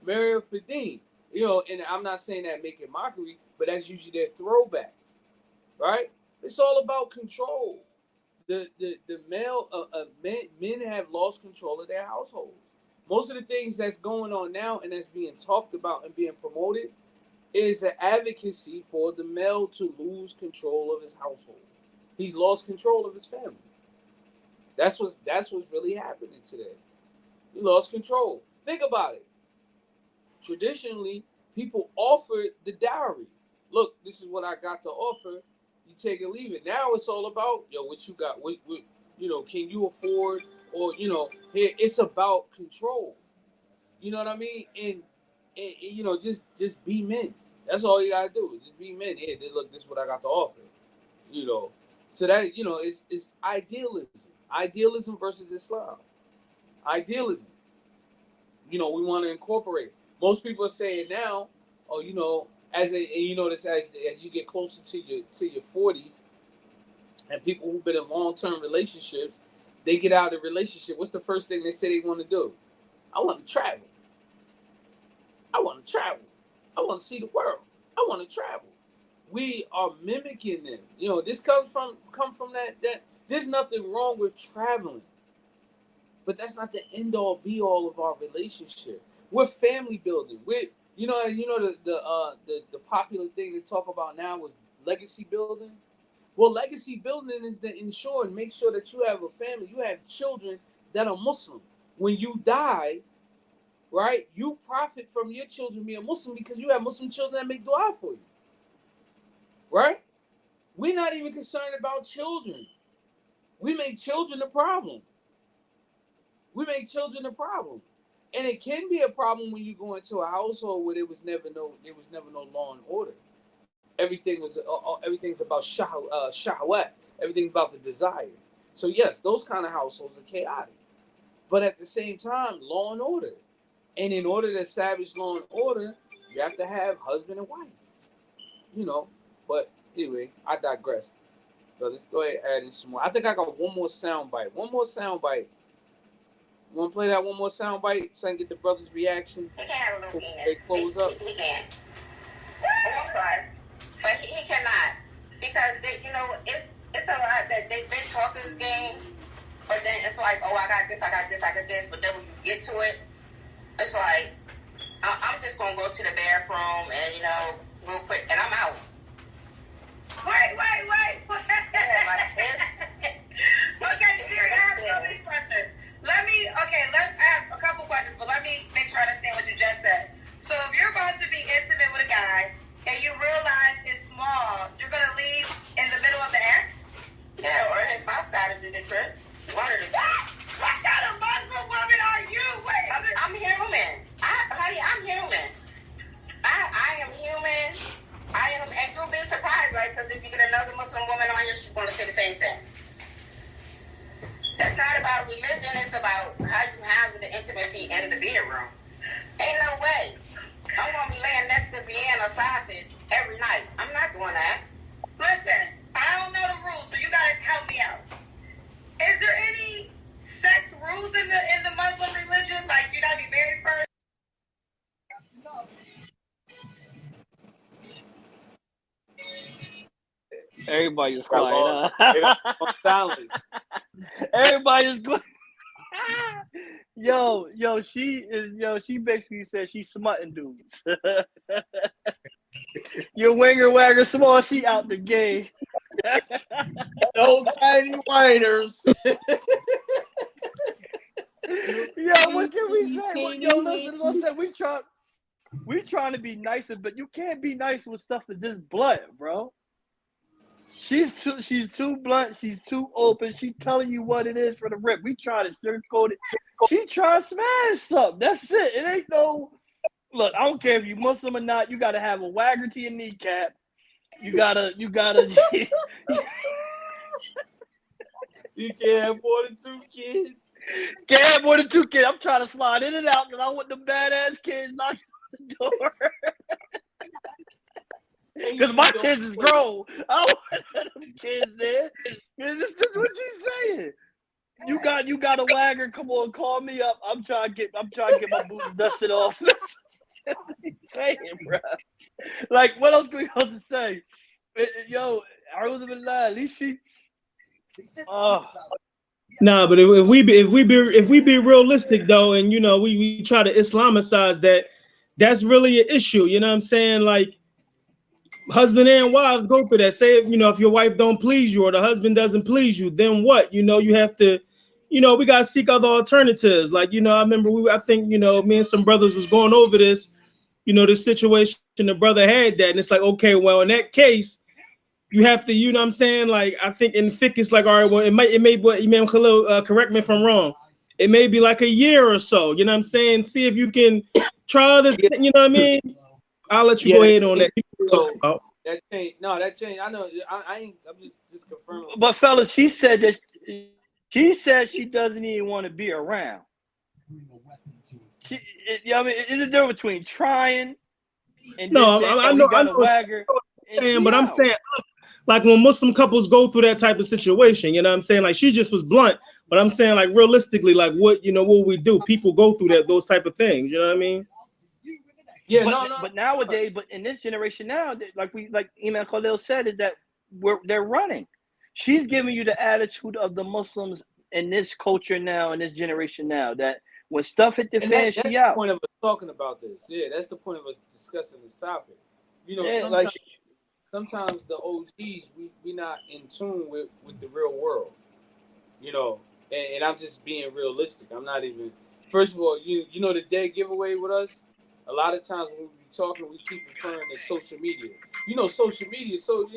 marry her for deen. And I'm not saying that make it mockery, but that's usually their throwback. Right? It's all about control. The men have lost control of their households. Most of the things that's going on now and that's being talked about and being promoted is an advocacy for the male to lose control of his household. He's lost control of his family. That's what's really happening today. He lost control. Think about it. Traditionally, people offered the dowry. Look, this is what I got to offer. You take it, leave it. Now it's all about, what you got. What can you afford? Or, here it's about control. You know what I mean? And just be men. That's all you gotta do. Just be men. Here, look, this is what I got to offer. So that it's idealism. Idealism versus Islam. Idealism. We want to incorporate. Most people are saying now, as you get closer to your 40s, and people who've been in long-term relationships, they get out of the relationship. What's the first thing they say they want to do? I want to travel. I want to travel. I want to see the world. I want to travel. We are mimicking them. This comes from that. There's nothing wrong with traveling, but that's not the end all be all of our relationship. We're family building. The popular thing to talk about now is legacy building. Well, legacy building is to ensure and make sure that you have a family, you have children that are Muslim. When you die, right, you profit from your children being Muslim because you have Muslim children that make dua for you. Right? We're not even concerned about children. We make children a problem. And it can be a problem when you go into a household where there was never no law and order. Everything's about shahwat. Everything's about the desire. So yes, those kind of households are chaotic. But at the same time, law and order. And in order to establish law and order, you have to have husband and wife. But anyway, I digress. So let's go ahead and add in some more. I think I got one more sound bite. You want to play that one more sound bite so I can get the brother's reaction? He can have a little penis. They close up. He can. I'm sorry. But he cannot. Because, it's a lot that they talk a game, but then it's like, oh, I got this. But then when you get to it, it's like, I'm just going to go to the bathroom and, real quick, and I'm out. Wait. Okay, here, I have so many questions. I have a couple questions, but let me make sure I understand what you just said. intimacy in the bedroom. Ain't no way. I'm gonna be laying next to Vienna sausage every night. I'm not doing that. Listen, I don't know the rules, so you gotta help me out. Is there any sex rules in the Muslim religion? Like you gotta be married first? Everybody's quiet. Silence. Everybody's good. Yo, she basically said she's smutting dudes. Your winger wagger small, she out the game. No tiny whiners. Yo, what can we say? Yo, listen, we trying to be nicer, but you can't be nice with stuff that's just blunt, bro. She's too blunt. She's too open. She telling you what it is for the rip. We try to sugarcoat it. She trying to smash something. That's it. It ain't no. Look, I don't care if you Muslim or not. You gotta have a wagger to your kneecap. You gotta. You can't have more than 2 kids. Can't have more than 2 kids. I'm trying to slide in and out because I want the badass kids knocking on the door. Because my kids is grown. I don't want them kids there. This is what she's saying. You got a wagger. Come on, call me up. I'm trying to get my boots dusted off. That's what she's saying, bro. Like, what else can we have to say? Yo, at least she. Nah, but if we be realistic though, and you know we try to Islamicize that, that's really an issue. You know what I'm saying? Like, husband and wives go for that. Say if your wife don't please you or the husband doesn't please you, then what? You have to, we gotta seek other alternatives. Like, I remember I think me and some brothers was going over this, this situation. The brother had that, and it's like, okay, well, in that case, you have to, what I'm saying? Like, I think in fiqh it's like, all right, well, it may, but Imam Khalil, correct me if I'm wrong. It may be like a year or so. You know what I'm saying? See if you can try the, you know what I mean? I'll let you go ahead on that. So, that changed. No, that changed. I know. I ain't. I'm just confirming. But fellas, she said she doesn't even want to be around. I mean, is it there between trying and no? I know. I know. Wagger, but I'm saying, like when Muslim couples go through that type of situation, you know what I'm saying? Like she just was blunt, but I'm saying like realistically, like what we do? People go through those type of things. You know what I mean? Yeah, but nowadays, but in this generation now, like Imam Khalil said, is that they're running. She's giving you the attitude of the Muslims in this culture now, in this generation now, that when stuff hit the fan, that's she the out. point of us talking about this. Yeah, that's the point of us discussing this topic. Sometimes the OGs, we not in tune with the real world. And I'm just being realistic. I'm not even. First of all, you know the dead giveaway with us. A lot of times when we be talking, we keep referring to social media. Social media. So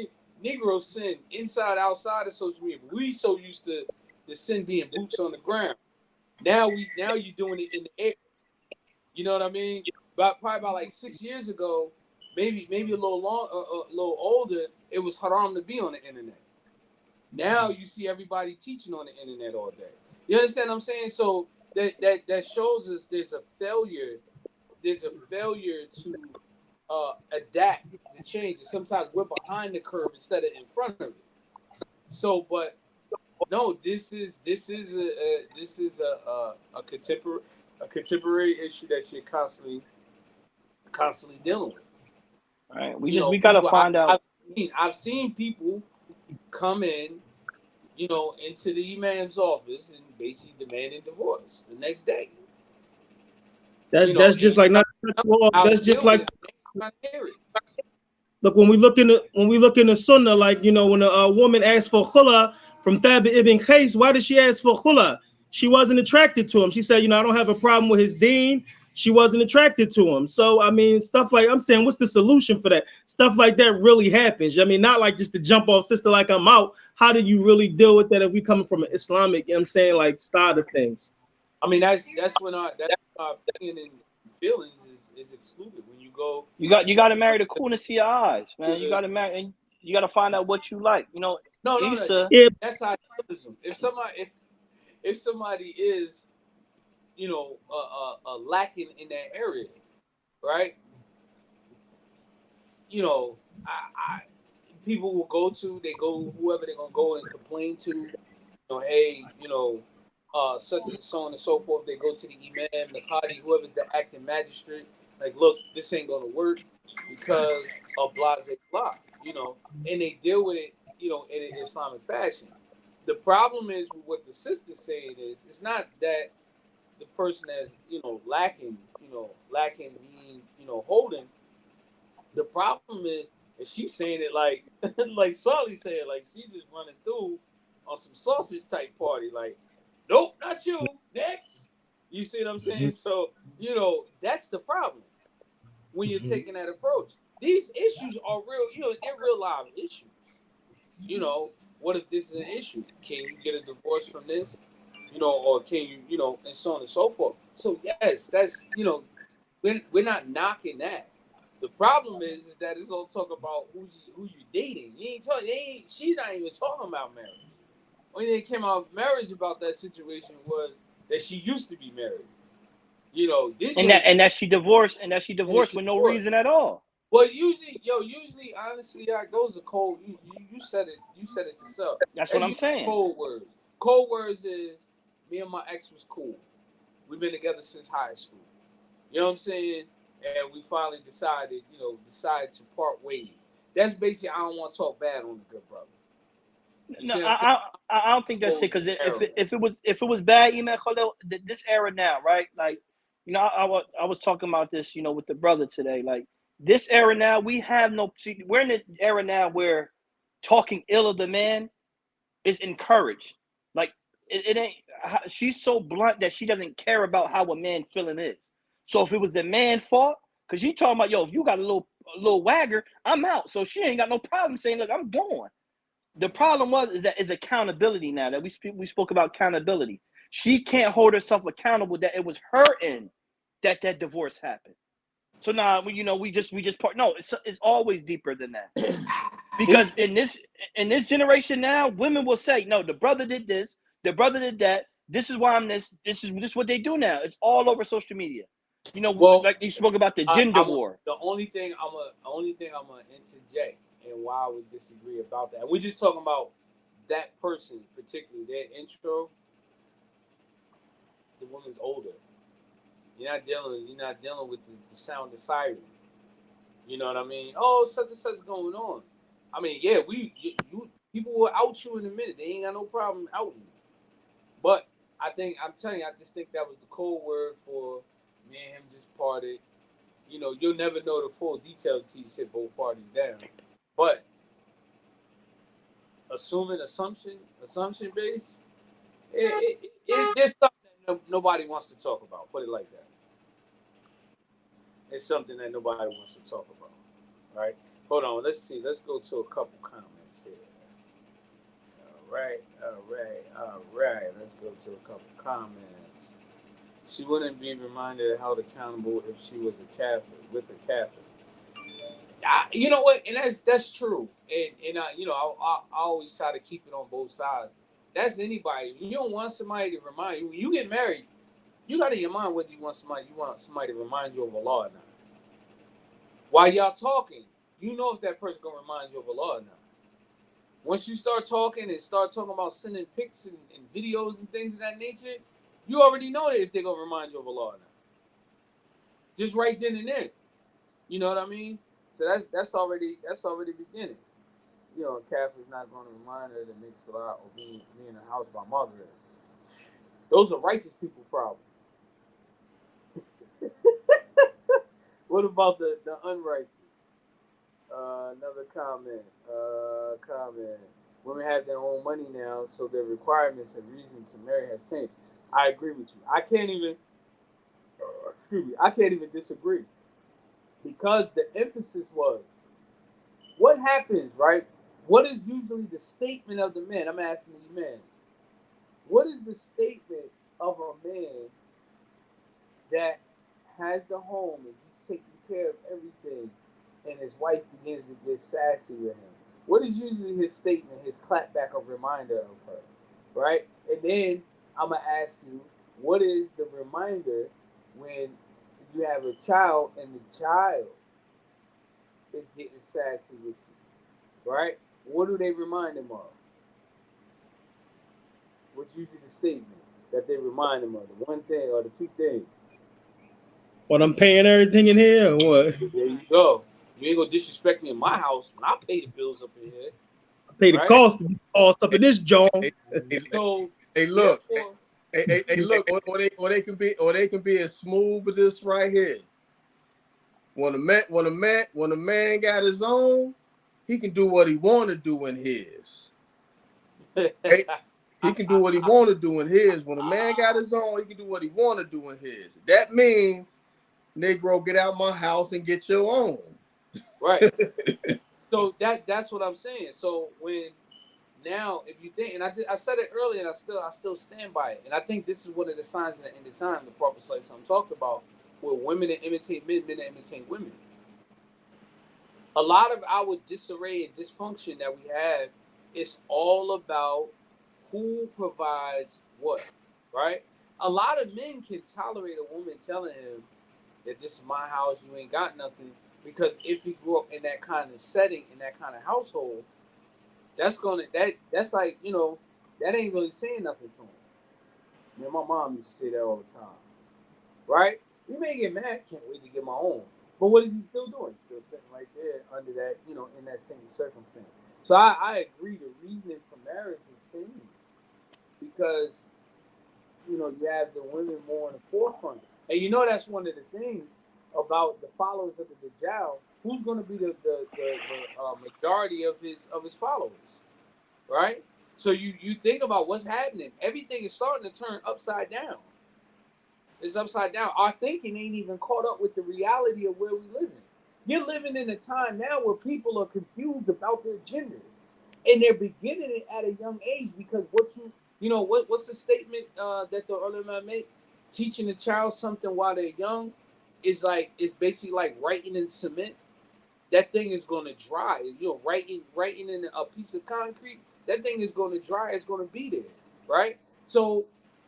Negroes sin inside, outside of social media. But we so used to the sin being boots on the ground. Now you're doing it in the air. You know what I mean? Probably about like 6 years ago, maybe a little a little older, it was haram to be on the internet. Now you see everybody teaching on the internet all day. You understand what I'm saying? So that shows us there's a failure. There's a failure to adapt to change. And sometimes we're behind the curve instead of in front of it. So, but no, this is a contemporary issue that you're constantly dealing with. All right, we gotta find out. I've seen people come in, into the imam's office and basically demanding divorce the next day. That's just like not. That's just like. Look, when we look in the Sunnah, like when a woman asks for khula from Thabit ibn Qais, why did she ask for khula? She wasn't attracted to him. She said, I don't have a problem with his deen. She wasn't attracted to him. So I mean, stuff like I'm saying, what's the solution for that? Stuff like that really happens. I mean, not like just to jump off, sister, like I'm out. How do you really deal with that if we coming from an Islamic, I'm saying, like style of things? I mean, that's when our opinion and feelings is excluded. When you go, you got to marry the coolness of your eyes, man. You got to marry, and you got to find out what you like. No, Isa, that's idealism. If somebody is, lacking in that area, right? I people will go whoever they're gonna go and complain to, hey, such and so on and so forth. They go to the imam, the qadi, whoever's the acting magistrate. Like, look, this ain't gonna work because of blah, blah, blah. And they deal with it, in an Islamic fashion. The problem is with what the sister's saying is it's not that the person that's lacking being holding. The problem is that she's saying it like like Saleh said, like she just running through on some sausage type party. Like, nope, not you. Next. You see what I'm saying? So, that's the problem when you're taking that approach. These issues are real, they're real live issues. What if this is an issue? Can you get a divorce from this? Or can you, and so on and so forth. So yes, that's we're not knocking that. The problem is that it's all talk about who you dating. You ain't talking. She's not even talking about marriage. Only thing that came out of marriage about that situation was that she used to be married. This and that she divorced with no divorced. reason at all. But usually, honestly, those are cold. You said it. You said it yourself. That's what I'm saying. Cold words. Cold words is me and my ex was cool. We've been together since high school. You know what I'm saying? And we finally decided to part ways. That's basically, I don't want to talk bad on the good brother. No, I don't think that's it. Because if it was bad, Imam Khalil, this era now, right? Like, I was talking about this, with the brother today. Like, this era now, we're in the era now where talking ill of the man is encouraged. Like, it ain't. She's so blunt that she doesn't care about how a man feeling is. So if it was the man's fault, because she talking about, if you got a little wagger, I'm out. So she ain't got no problem saying, look, I'm going. The problem is that it's accountability now. That we spoke about accountability. She can't hold herself accountable that it was her end that divorce happened. So now we just part. No, it's always deeper than that. Because in this generation now, women will say, no, the brother did this, the brother did that. This is why I'm this. This is what they do now. It's all over social media. Like you spoke about the gender war. The only thing I'm gonna interject and why I would disagree about that. We're just talking about that person, particularly their intro. The woman's older. You're not dealing with the sound of the siren. You know what I mean? Oh, such and such going on. I mean, yeah, people will out you in a minute. They ain't got no problem outing you. But I'm telling you, I just think that was the code word for me and him just parted. You'll never know the full details until you sit both parties down. But assumption based, it's something that nobody wants to talk about. Put it like that. It's something that nobody wants to talk about. Right? Hold on. Let's see. Let's go to a couple comments here. All right. Let's go to a couple comments. She wouldn't be reminded held accountable if she was a Catholic, with a Catholic. You know what? And that's true. And I always try to keep it on both sides. That's anybody. You don't want somebody to remind you. When you get married, you got in your mind whether you want somebody to remind you of Allah or not. While y'all talking, you know if that person gonna remind you of Allah or not. Once you start talking about sending pics and videos and things of that nature, you already know that if they're gonna remind you of Allah or not. Just right then and there. You know what I mean? So that's already beginning. Catherine's not going to remind her to make salah or be in the house by Maghrib. Those are righteous people problems. What about the unrighteous? Another comment. Women have their own money now, so their requirements and reason to marry has changed. I agree with you. I can't even disagree. Because the emphasis was, what happens, right? What is usually the statement of the man? I'm asking the man. What is the statement of a man that has the home and he's taking care of everything and his wife begins to get sassy with him? What is usually his statement, his clapback of reminder of her, right? And then I'm going to ask you, what is the reminder when you have a child and the child is getting sassy with you, right? What do they remind them of? What's usually the statement that they remind them of? The one thing or the two things? What, I'm paying everything in here or what? There you go. You ain't gonna disrespect me in my house when I pay the bills up in here, I pay the right? cost up in this joint. So Hey, look. therefore, Hey, look. Or they can be as smooth as this right here. When a man got his own, he can do what he want to do in his. Hey, he can do what he want to do in his. When a man got his own, he can do what he want to do in his. That means, Negro, get out my house and get your own. right. So that's what I'm saying. So when now, if you think, and I said it earlier, and I still stand by it, and I think this is one of the signs in the end of time the Prophet ﷺ talked about, where women that imitate men, men that imitate women. A lot of our disarray and dysfunction that we have is all about who provides what, right? A lot of men can tolerate a woman telling him that this is my house, you ain't got nothing, because if he grew up in that kind of setting, in that kind of household, that's like, that ain't really saying nothing to him. Man, my mom used to say that all the time, right? You may get mad, can't wait to get my own. But what is he still doing? Still sitting right there under that, in that same circumstance. So I agree, the reasoning for marriage has changed because, you have the women more in the forefront. And that's one of the things about the followers of the Dajjal. Who's going to be the majority of his followers, right? So you think about what's happening. Everything is starting to turn upside down. It's upside down. Our thinking ain't even caught up with the reality of where we live in. You're living in a time now where people are confused about their gender, and they're beginning it at a young age because what's the statement that the ulama make? Teaching a child something while they're young is basically like writing in cement. That thing is going to dry. Writing in a piece of concrete. That thing is going to dry. It's going to be there, right? So,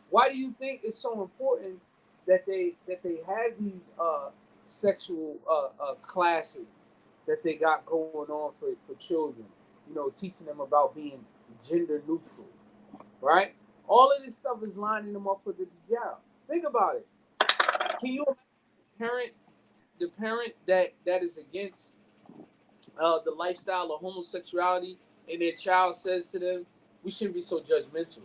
why do you think it's so important that they have these sexual classes that they got going on for children? Teaching them about being gender neutral, right? All of this stuff is lining them up for the job. Think about it. Can you imagine the parent that is against the lifestyle of homosexuality, and their child says to them, "We shouldn't be so judgmental"?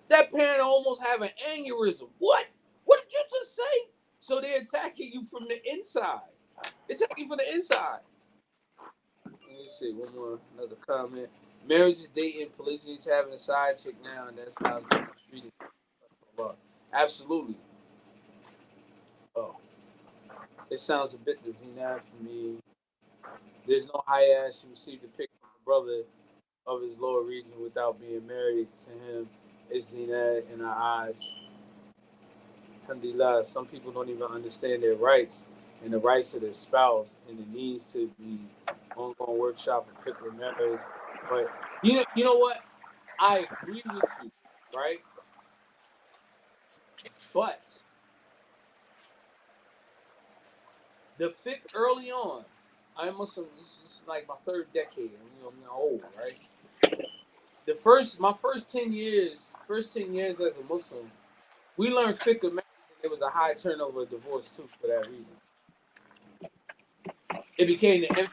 That parent almost have an aneurysm. What? What did you just say? So they're attacking you from the inside. They're attacking you from the inside. Let me see another comment. Marriage is dating, polygyny is having a side chick now, and that's how it's treated. Absolutely. Oh, it sounds a bit the Zina for me. There's no high ass who received a pick from the brother of his lower region without being married to him. It's Zina in our eyes. Alhamdulillah, some people don't even understand their rights and the rights of their spouse, and it needs to be ongoing workshop and fit with marriage. But you know what? I agree with you, right? But the fiqh early on, I'm Muslim. This is like my third decade. I'm old, right? My first 10 years as a Muslim, we learned fiqh of marriage, and there was a high turnover of divorce too for that reason. It became it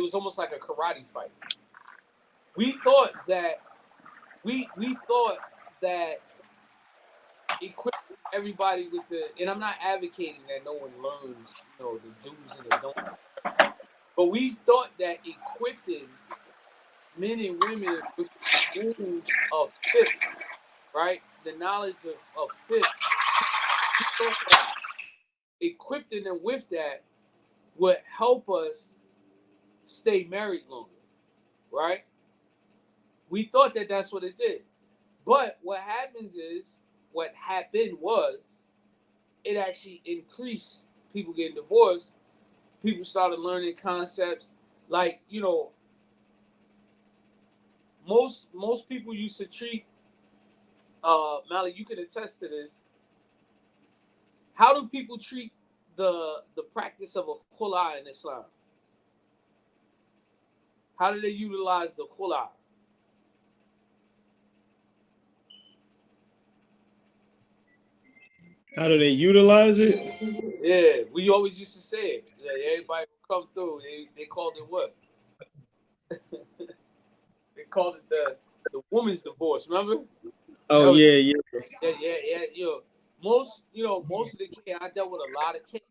was almost like a karate fight. We thought that equipping everybody with and I'm not advocating that no one learns, the do's and the don'ts, but we thought that equipping men and women with the rules of fiqh, right? The knowledge of fiqh, we thought that equipping them with that would help us stay married longer, right? We thought that that's what it did. But what happened was, it actually increased people getting divorced. People started learning concepts like, most people used to treat Malik, you can attest to this. How do people treat the practice of a khula in Islam? How do they utilize the khula? How do they utilize it? Yeah, we always used to say it. Yeah, everybody would come through. They called it what? They called it the woman's divorce. Remember? That Oh yeah, was yeah. yeah. Most of the cases I dealt with a lot of cases.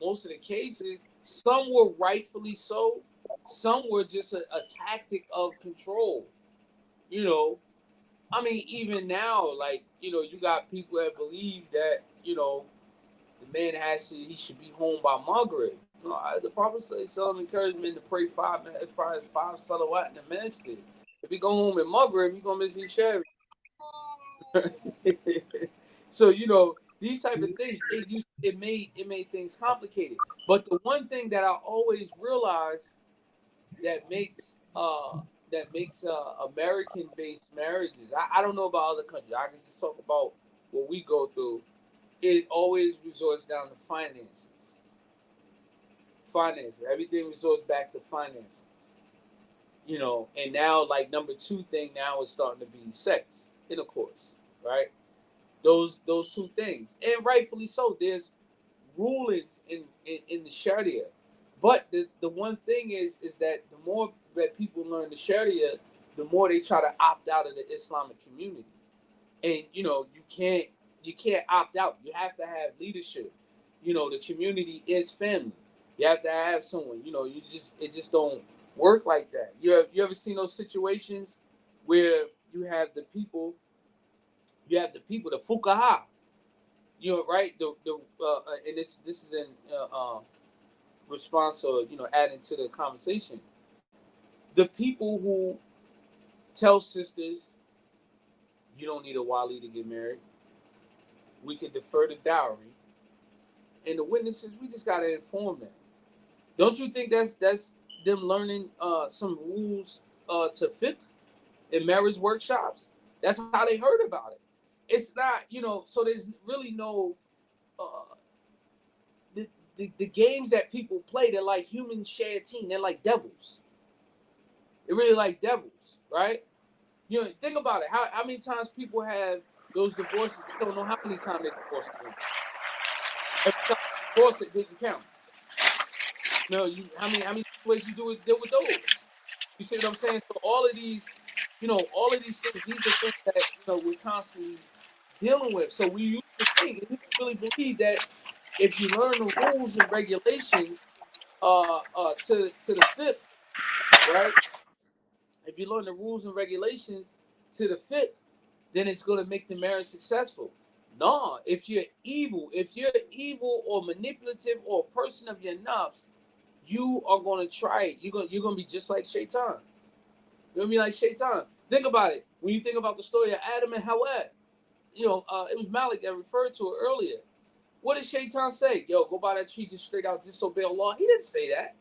Most of the cases, some were rightfully so, some were just a tactic of control. You know, I mean, even now, like you got people that believe that the man he should be home by Maghrib. The Prophet says some encouragement to pray five salawat in the masjid. If you go home at Maghrib, you're gonna miss your share. So these type of things it made things complicated. But the one thing that I always realized that makes American based marriages. I don't know about other countries. I can just talk about what we go through. It always resorts down to finances. Finances. Everything resorts back to finances. And now like number two thing now is starting to be sex, intercourse, right? Those two things, and rightfully so. There's rulings in the Sharia, but the one thing is that the more that people learn the Sharia, the more they try to opt out of the Islamic community. And you can't opt out. You have to have leadership. The community is family. You have to have someone. It just don't work like that. You ever seen those situations where you have the people, the fuqaha, right? And this is in response or adding to the conversation. The people who tell sisters, you don't need a wali to get married. We can defer the dowry, and the witnesses, we just gotta inform them. Don't you think that's them learning some rules to fiqh in marriage workshops? That's how they heard about it. It's not, so there's really no the games that people play. They're like human shayateen. They're like devils. They're really like devils, right? Think about it. How many times people have those divorces? They don't know how many times they divorced them. Every time they divorce it didn't count. How many ways you deal with those? You see what I'm saying? So all of these things, these are things that we're constantly dealing with. So we used to think, and we really believe that if you learn the rules and regulations to the fifth, right? If you learn the rules and regulations to the fifth, then it's going to make the marriage successful. No, if you're evil or manipulative or a person of your nafs, you are going to try it. You're going to be just like Shaitan. You're going to be like Shaitan. Think about it. When you think about the story of Adam and Hawa, it was Malik that referred to it earlier. What did Shaitan say? Yo, go by that tree, just straight out disobey Allah. He didn't say that.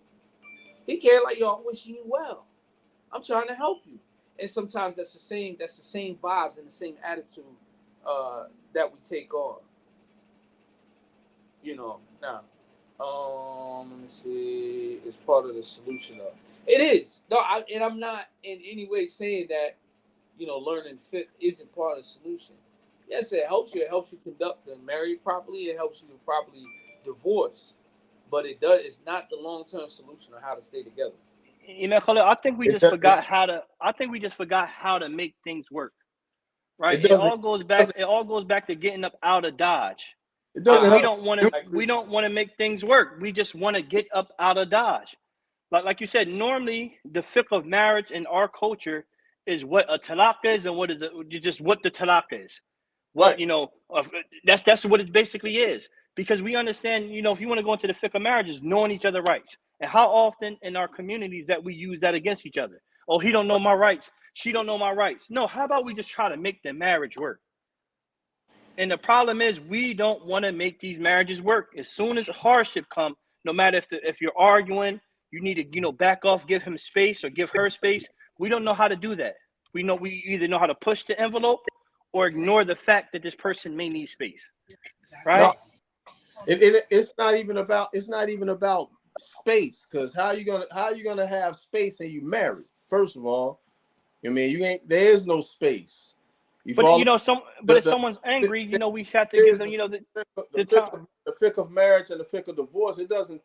He cared like, yo, I'm wishing you well. I'm trying to help you. And sometimes that's the same vibes and the same attitude that we take on. Now. Let me see. It's part of the solution of it is. No, I'm not in any way saying that learning fiqh isn't part of the solution. Yes, it helps you. It helps you conduct and marry properly. It helps you to properly divorce. But it's not the long-term solution on how to stay together. Khalil, I think we just forgot how to make things work. Right? It all goes back to getting up out of Dodge. It doesn't. We don't want to make things work. We just want to get up out of Dodge. Like you said, normally the fiqh of marriage in our culture is what a talaq is and what the talaq is. What that's what it basically is. Because we understand, if you want to go into the fiqh of marriage, is knowing each other's rights. And how often in our communities that we use that against each other? Oh, he don't know my rights. She don't know my rights. No, how about we just try to make the marriage work? And the problem is we don't want to make these marriages work. As soon as hardship comes, no matter if you're arguing, you need to back off, give him space or give her space. We don't know how to do that. We either know how to push the envelope or ignore the fact that this person may need space, right? No, it's not even about space, because how you gonna have space and you married? First of all, I mean, there is no space. You But follow? you know, if someone's angry, you know, we have to give them, you know, the time. The fiqh of marriage and the fiqh of divorce. It doesn't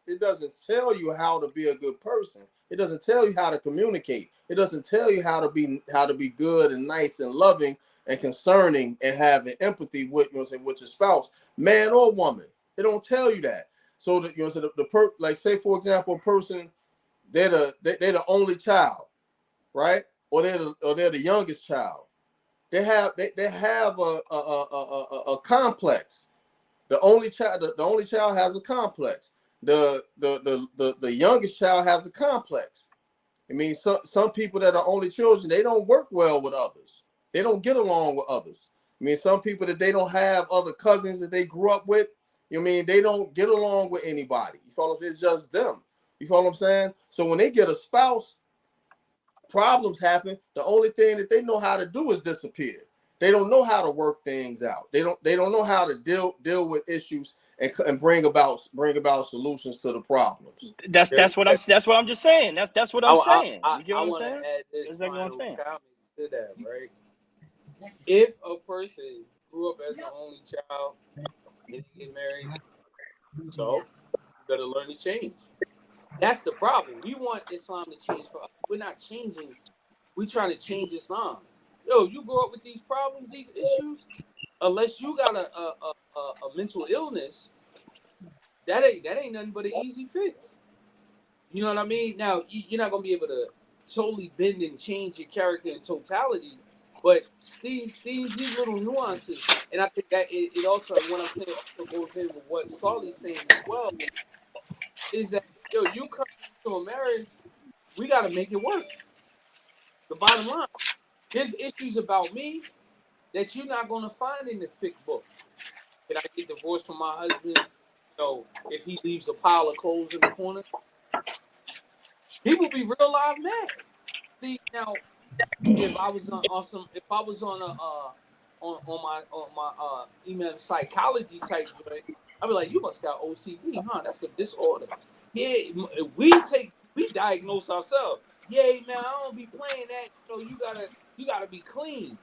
tell you how to be a good person. It doesn't tell you how to communicate. It doesn't tell you how to be good and nice and loving and concerning and having empathy with with your spouse, man or woman. It don't tell you that. So like, say for example, a person, they're the only child, right? Or they're the youngest child. They have a complex. The only child has a complex. The youngest child has a complex. I mean, some people that are only children, they don't work well with others. They don't get along with others. I mean, some people that they don't have other cousins that they grew up with, you mean, they don't get along with anybody. You follow? It's just them. You follow what I'm saying? So when they get a spouse, problems happen. The only thing that they know how to do is disappear. They don't know how to work things out. They don't know how to deal with issues and bring about solutions to the problems. That's what I'm just saying. That's what I'm saying. You get what I'm want to saying? add this That's exactly what I'm final saying. comment to that, right? If a person grew up as the only child and they get married, so you better learn to change. That's the problem. We want Islam to change for us. We're not changing. We're trying to change Islam. Yo, you grow up with these problems, these issues, unless you got a mental illness, that ain't nothing but an easy fix. You know what I mean? Now, you're not going to be able to totally bend and change your character in totality, but these little nuances, and I think that it also, what I'm saying, also goes in with what Saleh's saying as well, is that, yo, you come into a marriage, we got to make it work. The bottom line, there's issues about me that you're not going to find in the fiqh book. Can I get divorced from my husband? You know, if he leaves a pile of clothes in the corner, people be real live mad. See, now, if I was on my Imam psychology type joint, I'd be like, you must got OCD, huh? That's the disorder. Yeah, we diagnose ourselves. Yeah, man, I don't be playing that. You gotta be clean.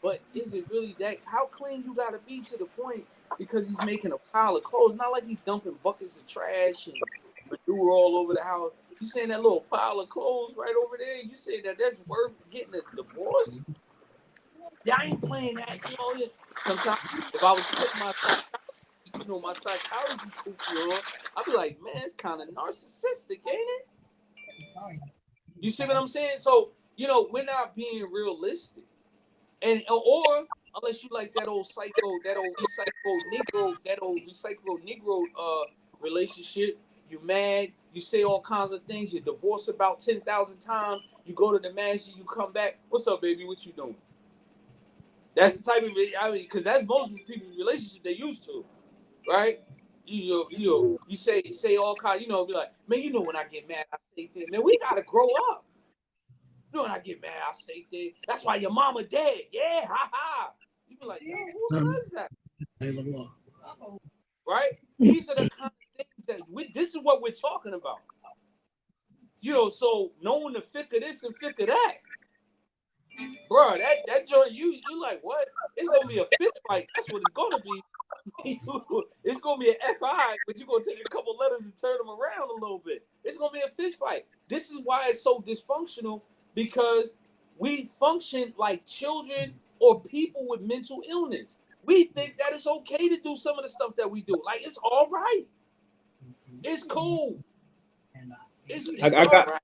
But is it really that? How clean you gotta be to the point because he's making a pile of clothes? Not like he's dumping buckets of trash and manure all over the house. You saying that little pile of clothes right over there? You say that's worth getting a divorce? Yeah, I ain't playing that. Sometimes if I was putting my psychology goofy on, I'd be like, man, it's kind of narcissistic, ain't it? You see what I'm saying? So, we're not being realistic. And or unless you like that old recycled Negro relationship, you mad, you say all kinds of things, you divorce about 10,000 times, you go to the mansion, you come back, what's up, baby? What you doing? That's the type of, because that's most people's relationship they used to, right? You say all kinds, be like, man, when I get mad, I say things. Man, we gotta grow up. When I get mad, I say things. That's why your mama dead. Yeah, ha ha. You be like, yo, who says that? Right? These are the kind of things that this is what we're talking about. So knowing the fiqh of this and fiqh of that. Bro, that joint, you like, what? It's gonna be a fist fight. That's what it's gonna be. It's gonna be an FI, but you're gonna take a couple letters and turn them around a little bit. It's gonna be a fist fight. This is why it's so dysfunctional, because we function like children or people with mental illness. We think that it's okay to do some of the stuff that we do. Like, it's all right. It's cool. It's all right.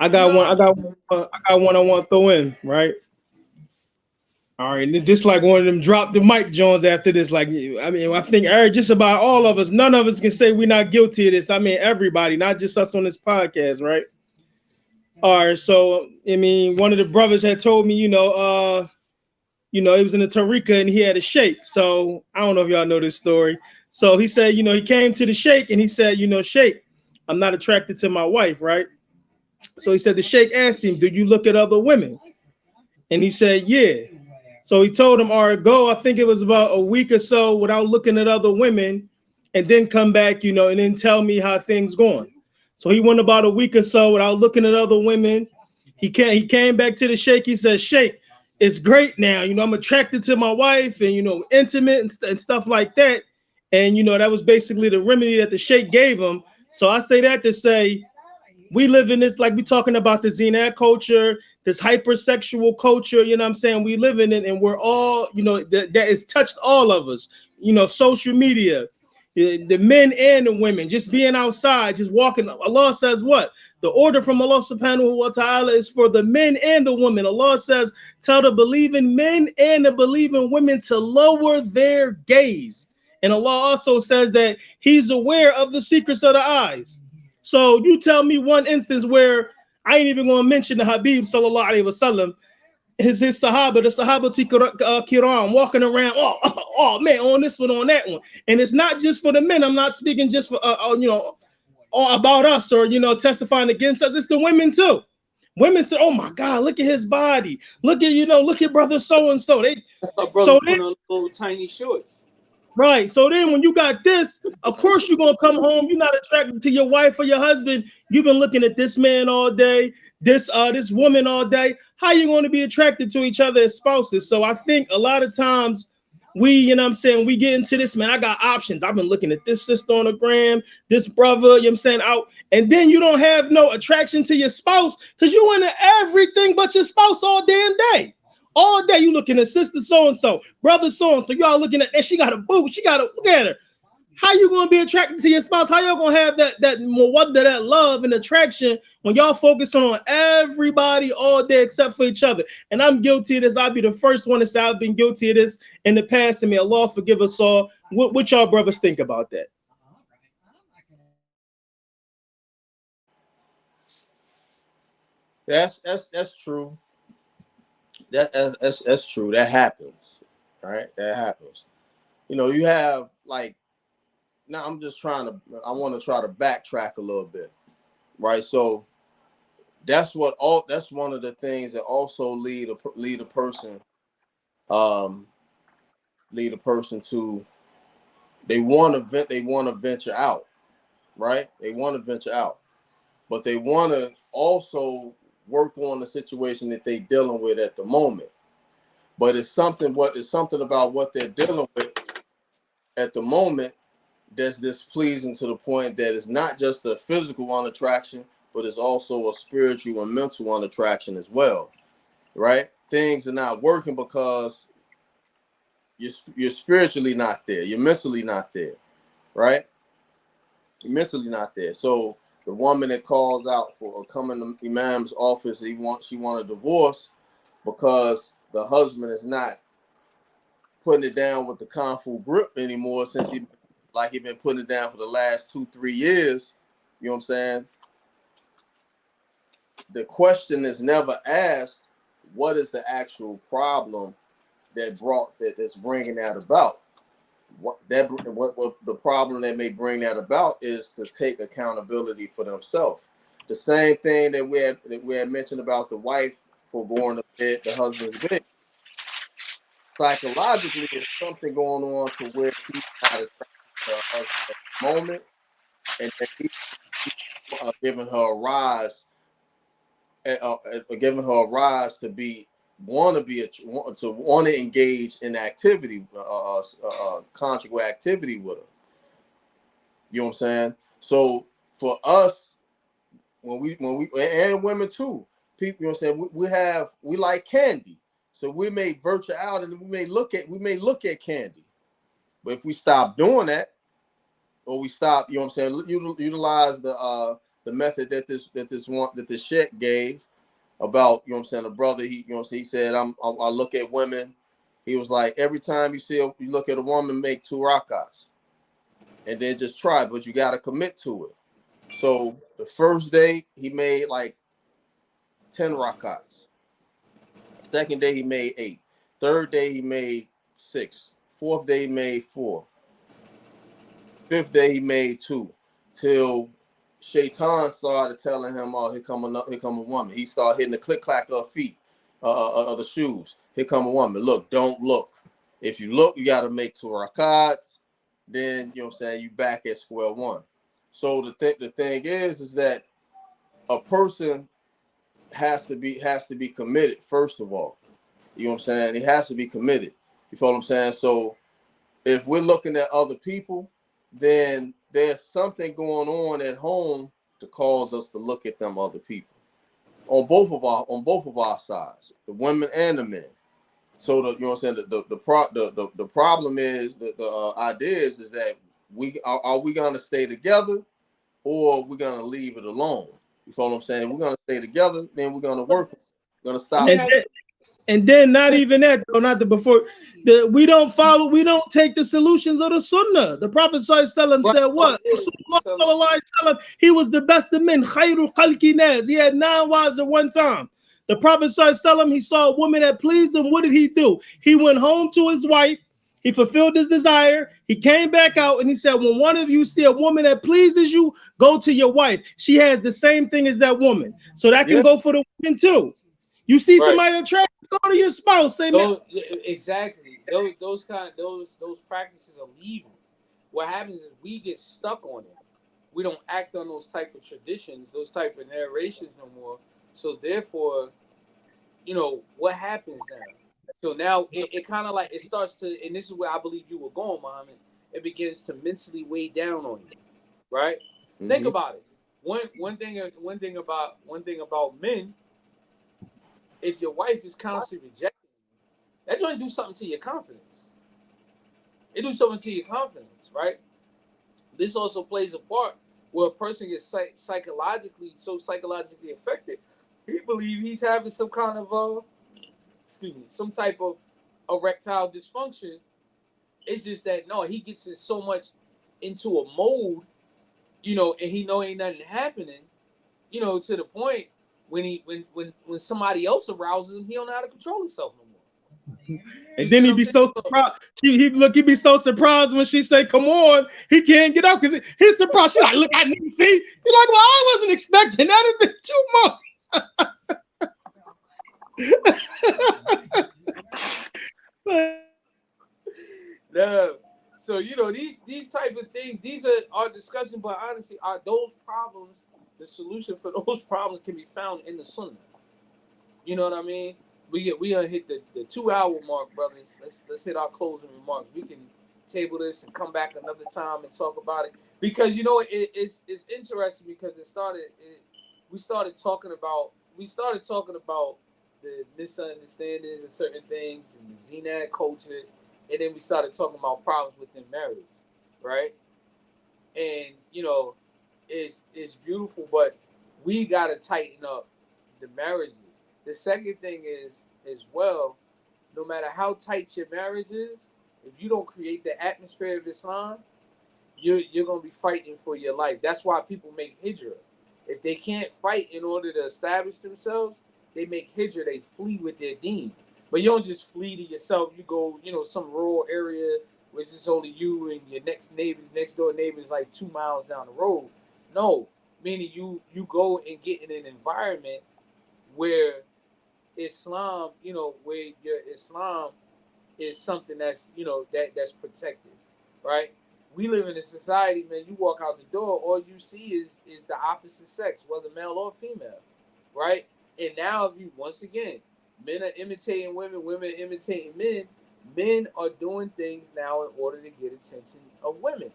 I got one I want to throw in, right? All right, this like one of them drop the mic Jones after this. Like, I mean, I think just about all of us, none of us can say we're not guilty of this. I mean, everybody, not just us on this podcast, right? All right, so I mean, one of the brothers had told me, he was in the Tariqa and he had a sheikh. So I don't know if y'all know this story. So he said, he came to the sheikh and he said, sheikh, I'm not attracted to my wife, right? So he said the sheikh asked him, do you look at other women? And he said, yeah. So he told him, all right, go, I think it was about a week or so without looking at other women, and then come back, and then tell me how things going. So he went about a week or so without looking at other women. He came back to the sheikh. He said, Sheikh, it's great now. I'm attracted to my wife and, intimate and stuff like that. And, that was basically the remedy that the sheikh gave him. So I say that to say, we live in this, like we talking about the Zina culture, this hypersexual culture, what I'm saying? We live in it, and we're all, that has touched all of us, social media, the men and the women, just being outside, just walking. Allah says what? The order from Allah subhanahu wa ta'ala is for the men and the women. Allah says, tell the believing men and the believing women to lower their gaze. And Allah also says that he's aware of the secrets of the eyes. So you tell me one instance where I ain't even going to mention the Habib sallallahu alaihi wasallam, his Sahaba, the Sahaba Kiram walking around, oh man, on this one, on that one. And it's not just for the men. I'm not speaking just for, all about us or, testifying against us. It's the women too. Women say, oh my God, look at his body. Look at brother so-and-so. That's why brothers put on little tiny shorts. Right. So then when you got this, of course you're going to come home. You're not attracted to your wife or your husband. You've been looking at this man all day, this woman all day. How you going to be attracted to each other as spouses? So I think a lot of times we, we get into this, man, I got options. I've been looking at this sister on the gram, this brother, out. And then you don't have no attraction to your spouse because you into everything but your spouse all damn day. All day you looking at sister so-and-so, brother so-and-so, y'all looking at that. She got a boob. She got a, look at her. How you going to be attracted to your spouse? How y'all going to have that love and attraction when y'all focus on everybody all day except for each other? And I'm guilty of this. I'll be the first one to say I've been guilty of this in the past, and may Allah forgive us all. What y'all brothers think about that? That's true. That's true. That happens, right? That happens. You have like, now I want to try to backtrack a little bit, right? So that's one of the things that also lead a person to, they want to venture out, right? They want to venture out, but they want to also work on the situation that they're dealing with at the moment. But it's something about what they're dealing with at the moment that's displeasing to the point that it's not just a physical unattraction, but it's also a spiritual and mental unattraction as well, right? Things are not working because you're spiritually not there, you're mentally not there, right? You're mentally not there. So the woman that calls out for coming to Imam's office, she want a divorce because the husband is not putting it down with the Kung grip anymore, since he been putting it down for the last 2-3 years. You know what I'm saying? The question is never asked, what is the actual problem that's bringing that about? What the problem that may bring that about is to take accountability for themselves. The same thing that we had mentioned about the wife for going to bed, the husband's bed. Psychologically, there's something going on to where she's not attracted to her husband at the moment, and that he's giving her a rise, to want to engage in activity, conjugal activity with her. You know what I'm saying? So for us, when we and women too, people, you know what I'm saying, we like candy. So we may venture out and we may look at candy. But if we stop doing that, or we stop, you know what I'm saying, utilize the method that this sheikh gave about, you know what I'm saying, the brother, he said, I look at women. He was like, every time you look at a woman, make 2 rakats. And then just try, but you got to commit to it. So the first day he made like 10 rakats. Second day he made 8. Third day he made 6. Fourth day he made 4. Fifth day he made 2. Till Shaitan started telling him, "Oh, here come a woman." He started hitting the click clack of her feet. of the shoes. Here come a woman. Look, don't look. If you look, you got to make 2 rakats. Then, you know what I'm saying, you back at square one. So the thing is that a person has to be committed, first of all. You know what I'm saying? He has to be committed. You feel what I'm saying? So if we're looking at other people, then there's something going on at home to cause us to look at them other people on both of our sides, the women and the men. So you know what I'm saying, the problem is the idea is that we are we gonna stay together or we're gonna leave it alone. You follow what I'm saying? We're gonna stay together, then we're gonna work. We're gonna stop. And then not even that, though, not the before. We don't take the solutions of the Sunnah. The Prophet ﷺ said what? He was the best of men. Khairul khalqi nas. He had 9 wives at one time. The Prophet ﷺ, he saw a woman that pleased him. What did he do? He went home to his wife. He fulfilled his desire. He came back out and he said, when one of you see a woman that pleases you, go to your wife. She has the same thing as that woman. So that can go for the women too. You see somebody attractive, go to your spouse. Say, exactly. Those practices are evil. What happens is we get stuck on it. We don't act on those type of traditions, those type of narrations no more. So therefore, you know, what happens now? So now it kind of like it starts to, and this is where I believe you were going, Muhammad. It begins to mentally weigh down on you, right? Mm-hmm. Think about it. One thing about men. If your wife is constantly rejecting you, that's going to do something to your confidence. It do something to your confidence, right? This also plays a part where a person gets psychologically affected. He believes he's having some kind of some type of erectile dysfunction. It's just that no, he gets in so much into a mode, you know, and he know ain't nothing happening, you know, to the point. When somebody else arouses him, he don't know how to control himself no more. And then he'd be so surprised. He'd be so surprised when she say, "Come on," he can't get up because he's surprised. She's like, "Look, I didn't see." He's like, "Well, I wasn't expecting that. It's been 2 months." No. So you know these type of things. These are our discussion, but honestly, are those problems? The solution for those problems can be found in the Sunnah. You know what I mean? We gonna hit the 2-hour mark, brothers. Let's hit our closing remarks. We can table this and come back another time and talk about it because you know it's interesting because we started talking about the misunderstandings and certain things and the Zina culture, and then we started talking about problems within marriage, right? And you know. It's beautiful, but we gotta tighten up the marriages. The second thing is as well, no matter how tight your marriage is, if you don't create the atmosphere of Islam, you're gonna be fighting for your life. That's why people make hijrah. If they can't fight in order to establish themselves, they make hijrah. They flee with their deen. But you don't just flee to yourself. You go, you know, some rural area where it's just only you and your next door neighbor is like 2 miles down the road. No, meaning you go and get in an environment where Islam, you know, where your Islam is something that's, you know, that's protected, right? We live in a society, man, you walk out the door, all you see is the opposite sex, whether male or female, right? And now if you, once again, men are imitating women, women are imitating men are doing things now in order to get attention of women.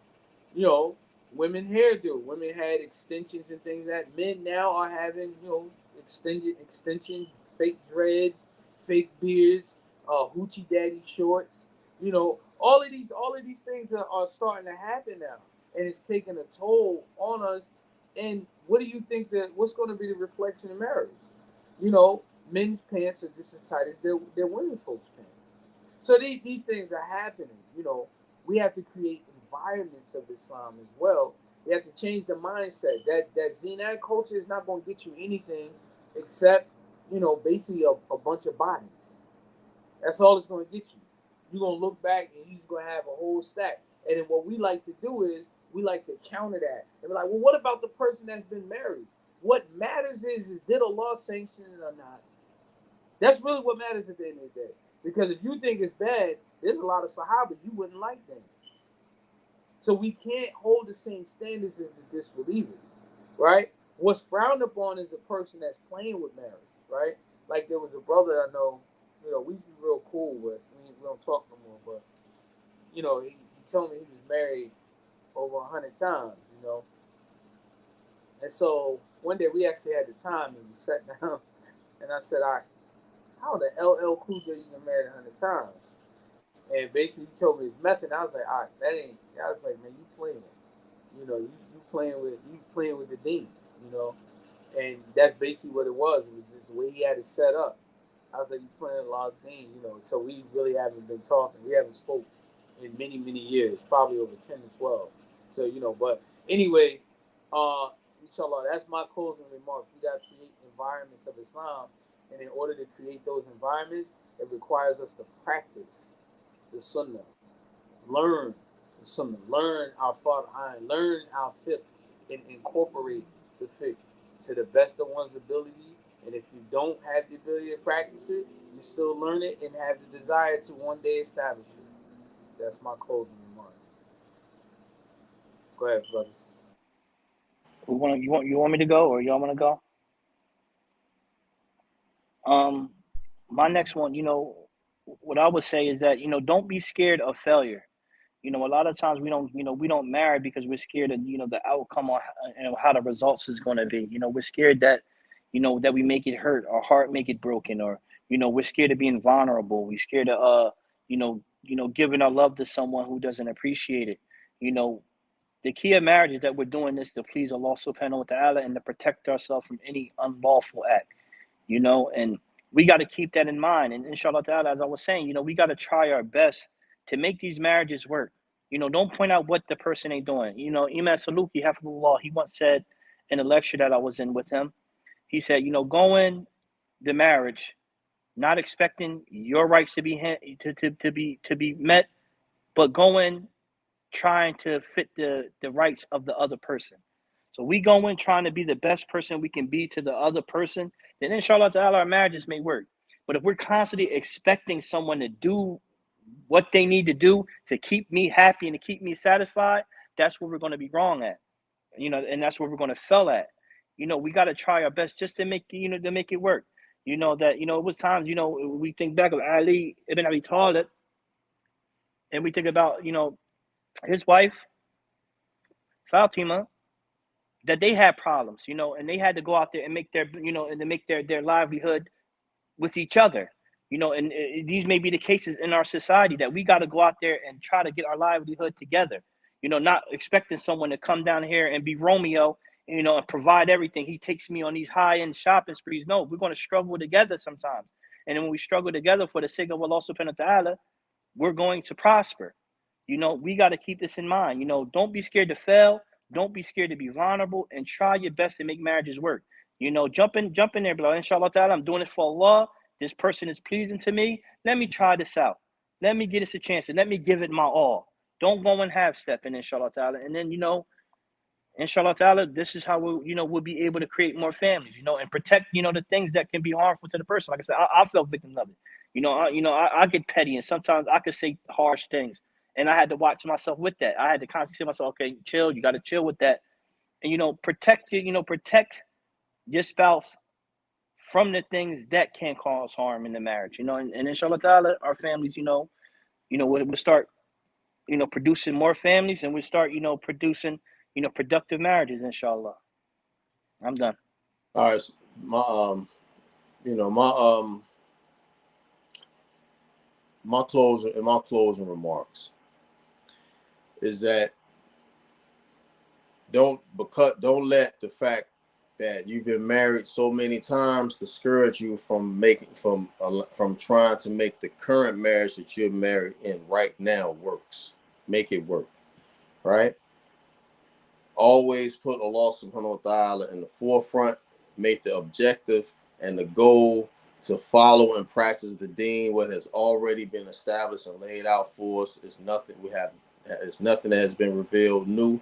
You know, women hairdo. Women had extensions and things that men now are having, you know, extension, fake dreads, fake beards, hoochie daddy shorts. You know, all of these things are starting to happen now, and it's taking a toll on us. And what do you think what's going to be the reflection of marriage? You know, men's pants are just as tight as their women folks' pants. So these things are happening. You know, we have to create environments of Islam as well. We have to change the mindset. That Zina culture is not going to get you anything except, you know, basically a bunch of bodies. That's all it's going to get you. You're going to look back and you're going to have a whole stack. And then what we like to do is we like to counter that. And we're like, well, what about the person that's been married? What matters is did Allah sanction it or not? That's really what matters at the end of the day. Because if you think it's bad, there's a lot of Sahabas you wouldn't like them. So we can't hold the same standards as the disbelievers, right? What's frowned upon is the person that's playing with marriage, right? Like there was a brother I know, we used to be real cool with. We don't talk no more, but he told me he was married over 100 times, And so one day we actually had the time and we sat down, and I said, how the LL Cool J you been married 100 times? And basically he told me his method. And I was like, all right, that ain't. I was like, man, you playing, you playing with the demon, and that's basically what it was. It was just the way he had it set up. I was like, you playing a lot of things, So we really haven't been talking. We haven't spoke in many, many years, probably over 10 to 12. So but anyway, inshallah, that's my closing remarks. We got to create environments of Islam, and in order to create those environments, it requires us to practice the Sunnah, learn the Sunnah, learn our Farhan, learn our fiqh, and incorporate the fiqh to the best of one's ability. And if you don't have the ability to practice it, you still learn it and have the desire to one day establish it. That's my closing remark. Go ahead, brothers. You want me to go, or y'all want to go? My next one, what I would say is that, don't be scared of failure. A lot of times we don't marry because we're scared of, the outcome or how the results is going to be. We're scared that, that we make it hurt, our heart make it broken, or, we're scared of being vulnerable. We're scared of, giving our love to someone who doesn't appreciate it. The key of marriage is that we're doing this to please Allah subhanahu wa ta'ala and to protect ourselves from any unlawful act, and we got to keep that in mind. And inshallah ta'ala, as I was saying, we got to try our best to make these marriages work. Don't point out what the person ain't doing. Imam Saluki, Hafidullah, he once said in a lecture that I was in with him, he said, go in the marriage not expecting your rights to be met, but go in trying to fit the rights of the other person. So we go in trying to be the best person we can be to the other person, then inshallah ta'ala our marriages may work. But if we're constantly expecting someone to do what they need to do to keep me happy and to keep me satisfied, that's where we're going to be wrong at. And that's where we're going to fail at. We got to try our best just to make it work. It was times, we think back of Ali ibn Abi Talib, and we think about, his wife, Fatima, that they had problems, and they had to go out there and make their livelihood with each other, and these may be the cases in our society that we got to go out there and try to get our livelihood together, not expecting someone to come down here and be Romeo, and provide everything. He takes me on these high-end shopping sprees. No, we're going to struggle together sometimes. And then when we struggle together for the sake of Allah subhanahu wa ta'ala, we're going to prosper. We got to keep this in mind. Don't be scared to fail. Don't be scared to be vulnerable, and try your best to make marriages work. Jump in there, bro. Inshallah ta'ala, I'm doing it for Allah. This person is pleasing to me. Let me try this out. Let me get this a chance, and let me give it my all. Don't go and half step in, inshallah ta'ala. And then, inshallah ta'ala, this is how we'll be able to create more families, and protect, the things that can be harmful to the person. Like I said, I fell victim of it. I get petty, and sometimes I could say harsh things. And I had to watch myself with that. I had to constantly say to myself, okay, chill, you got to chill with that. And, protect your spouse from the things that can cause harm in the marriage, and inshallah ta'ala, our families, we'll start, producing more families, and we'll start, producing, productive marriages, inshallah. I'm done. All right. My closing remarks is that don't let the fact that you've been married so many times discourage you from trying to make the current marriage that you're married in right now works. Make it work, right? Always put Allah subhanahu wa ta'ala in the forefront. Make the objective and the goal to follow and practice the deen, what has already been established and laid out for us. It's nothing that has been revealed new.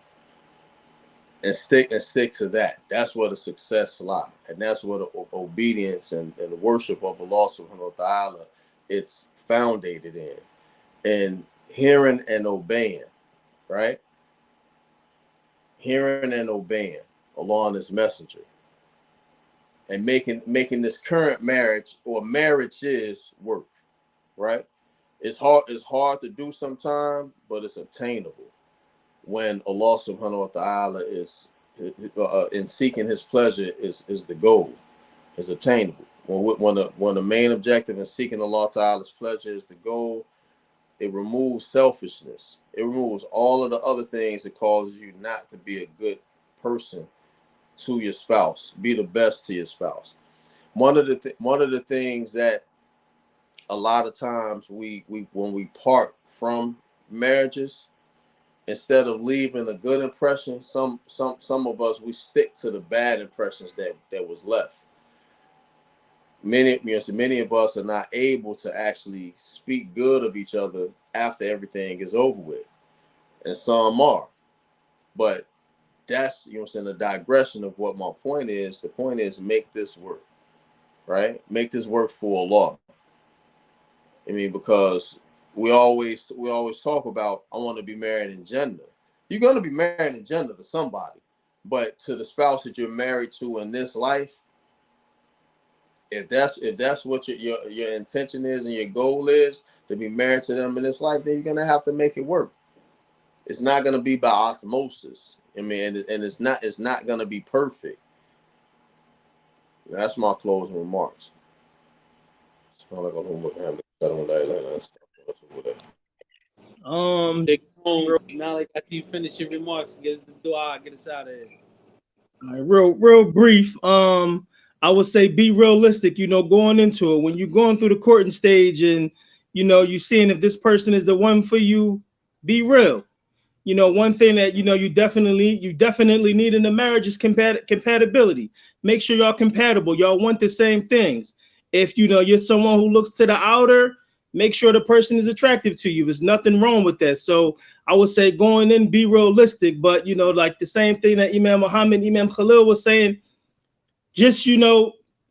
stick to that. That's where the success lies, and that's where the obedience and the worship of Allah subhanahu wa ta'ala, it's founded in. And hearing and obeying, right? Hearing and obeying Allah and His messenger, and making this current marriage or marriages work, right? It's hard to do sometimes, but it's attainable when Allah subhanahu wa ta'ala is in seeking His pleasure is the goal, is attainable. When the main objective in seeking Allah ta'ala's pleasure is the goal, it removes selfishness. It removes all of the other things that causes you not to be a good person to your spouse, be the best to your spouse. One of the things that a lot of times we when we part from marriages, instead of leaving a good impression, some of us, we stick to the bad impressions that was left. Many of us are not able to actually speak good of each other after everything is over with, and some are. But that's, the digression of what my point is. The point is, make this work, right? Make this work for Allah. I mean, because we always talk about, I want to be married in Jannah. You're going to be married in Jannah to somebody, but to the spouse that you're married to in this life, if that's what your intention is and your goal is, to be married to them in this life, then you're going to have to make it work. It's not going to be by osmosis. I mean, and it's not going to be perfect. That's my closing remarks. Take us home, Malik. After you finish your remarks, get us the dua, get us out of here. All right, real brief. I would say be realistic, going into it. When you're going through the courting stage and, you're seeing if this person is the one for you, be real. One thing that, you definitely need in a marriage is compatibility. Make sure y'all compatible. Y'all want the same things. If, you're someone who looks to the outer, make sure the person is attractive to you. There's nothing wrong with that. So I would say going in, be realistic. But, like the same thing that Imam Muhammad, Imam Khalil was saying, just,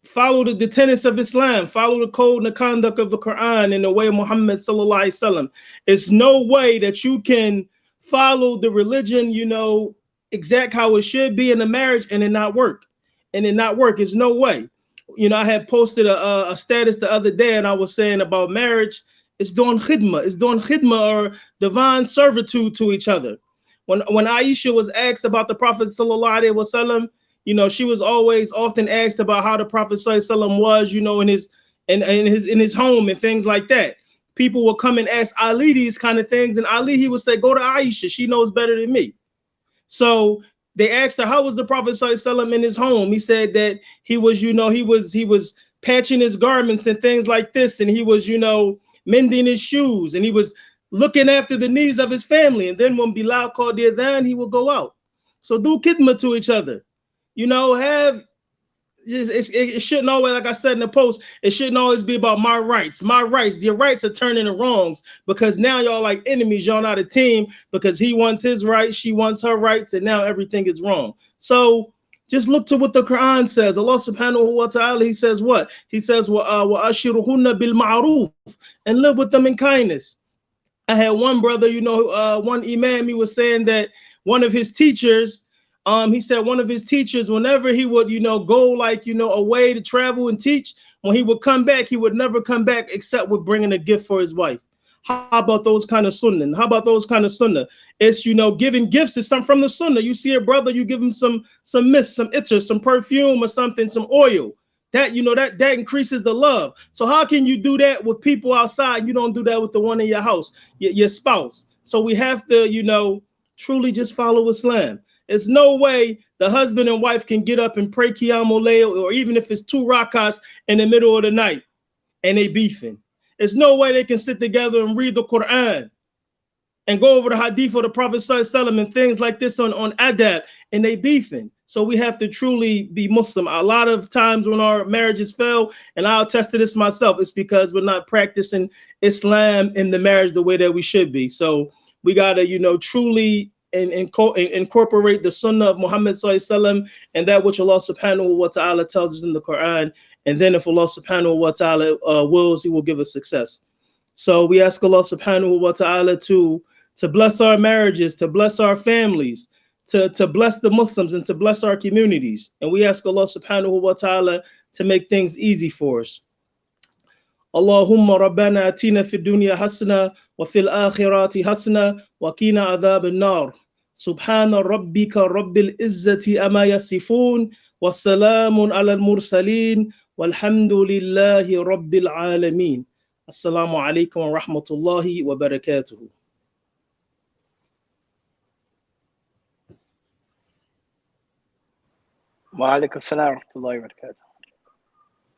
follow the tenets of Islam, follow the code and the conduct of the Quran in the way of Muhammad sallallahu alaihi wasallam. It's no way that you can follow the religion, exact how it should be in a marriage and it not work. It's no way. I had posted a status the other day and I was saying about marriage, it's doing khidmah or divine servitude to each other. When Aisha was asked about the Prophet sallallahu alaihi wasallam, she was always often asked about how the Prophet ﷺ was, in his home and things like that. People would come and ask Ali these kind of things, and Ali, he would say, go to Aisha, she knows better than me. So they asked her, how was the Prophet ﷺ in his home? He said that he was, he was patching his garments and things like this, and he was, mending his shoes, and he was looking after the needs of his family. And then when Bilal called the adhan, he would go out. So do khidmah to each other. It shouldn't always, like I said in the post, it shouldn't always be about my rights. Your rights are turning to wrongs because now y'all like enemies. Y'all not a team because he wants his rights, she wants her rights, and now everything is wrong. So just look to what the Quran says. Allah subhanahu wa ta'ala, he says what? He says, وَأَشِرُهُنَّ بِالْمَعْرُوفِ, and live with them in kindness. I had one brother, one imam, he was saying that one of his teachers, he said one of his teachers, whenever he would, go away to travel and teach, when he would come back, he would never come back except with bringing a gift for his wife. How about those kind of sunnah? It's, giving gifts is something from the sunnah. You see a brother, you give him some mist, some itcher, some perfume or something, some oil. That, that increases the love. So how can you do that with people outside? You don't do that with the one in your house, your spouse. So we have to, truly just follow Islam. There's no way the husband and wife can get up and pray Qiyamul Layl, or even if it's 2 rakats in the middle of the night and they beefing. There's no way they can sit together and read the Quran and go over the hadith of the Prophet ﷺ and things like this on adab, and they beefing. So we have to truly be Muslim. A lot of times when our marriages fail, and I'll attest to this myself, it's because we're not practicing Islam in the marriage the way that we should be. So we got to, truly and incorporate the sunnah of Muhammad sallallahu alaihi wasallam and that which Allah subhanahu wa ta'ala tells us in the Quran. And then if Allah subhanahu wa ta'ala wills, he will give us success. So we ask Allah subhanahu wa ta'ala to bless our marriages, to bless our families, to bless the Muslims, and to bless our communities. And we ask Allah subhanahu wa ta'ala to make things easy for us. Allahumma rabbana atina fid dunya hasana wa fil akhirati hasana wa qina adhab an-nar. Subhana rabbika rabbil izzati amma yasifun wa salamun ala al-mursalin walhamdulillahi rabbil alamin. Assalamu alaikum wa rahmatullahi wa barakatuhu. Wa alaikum assalam wa rahmatullahi wa barakatuh.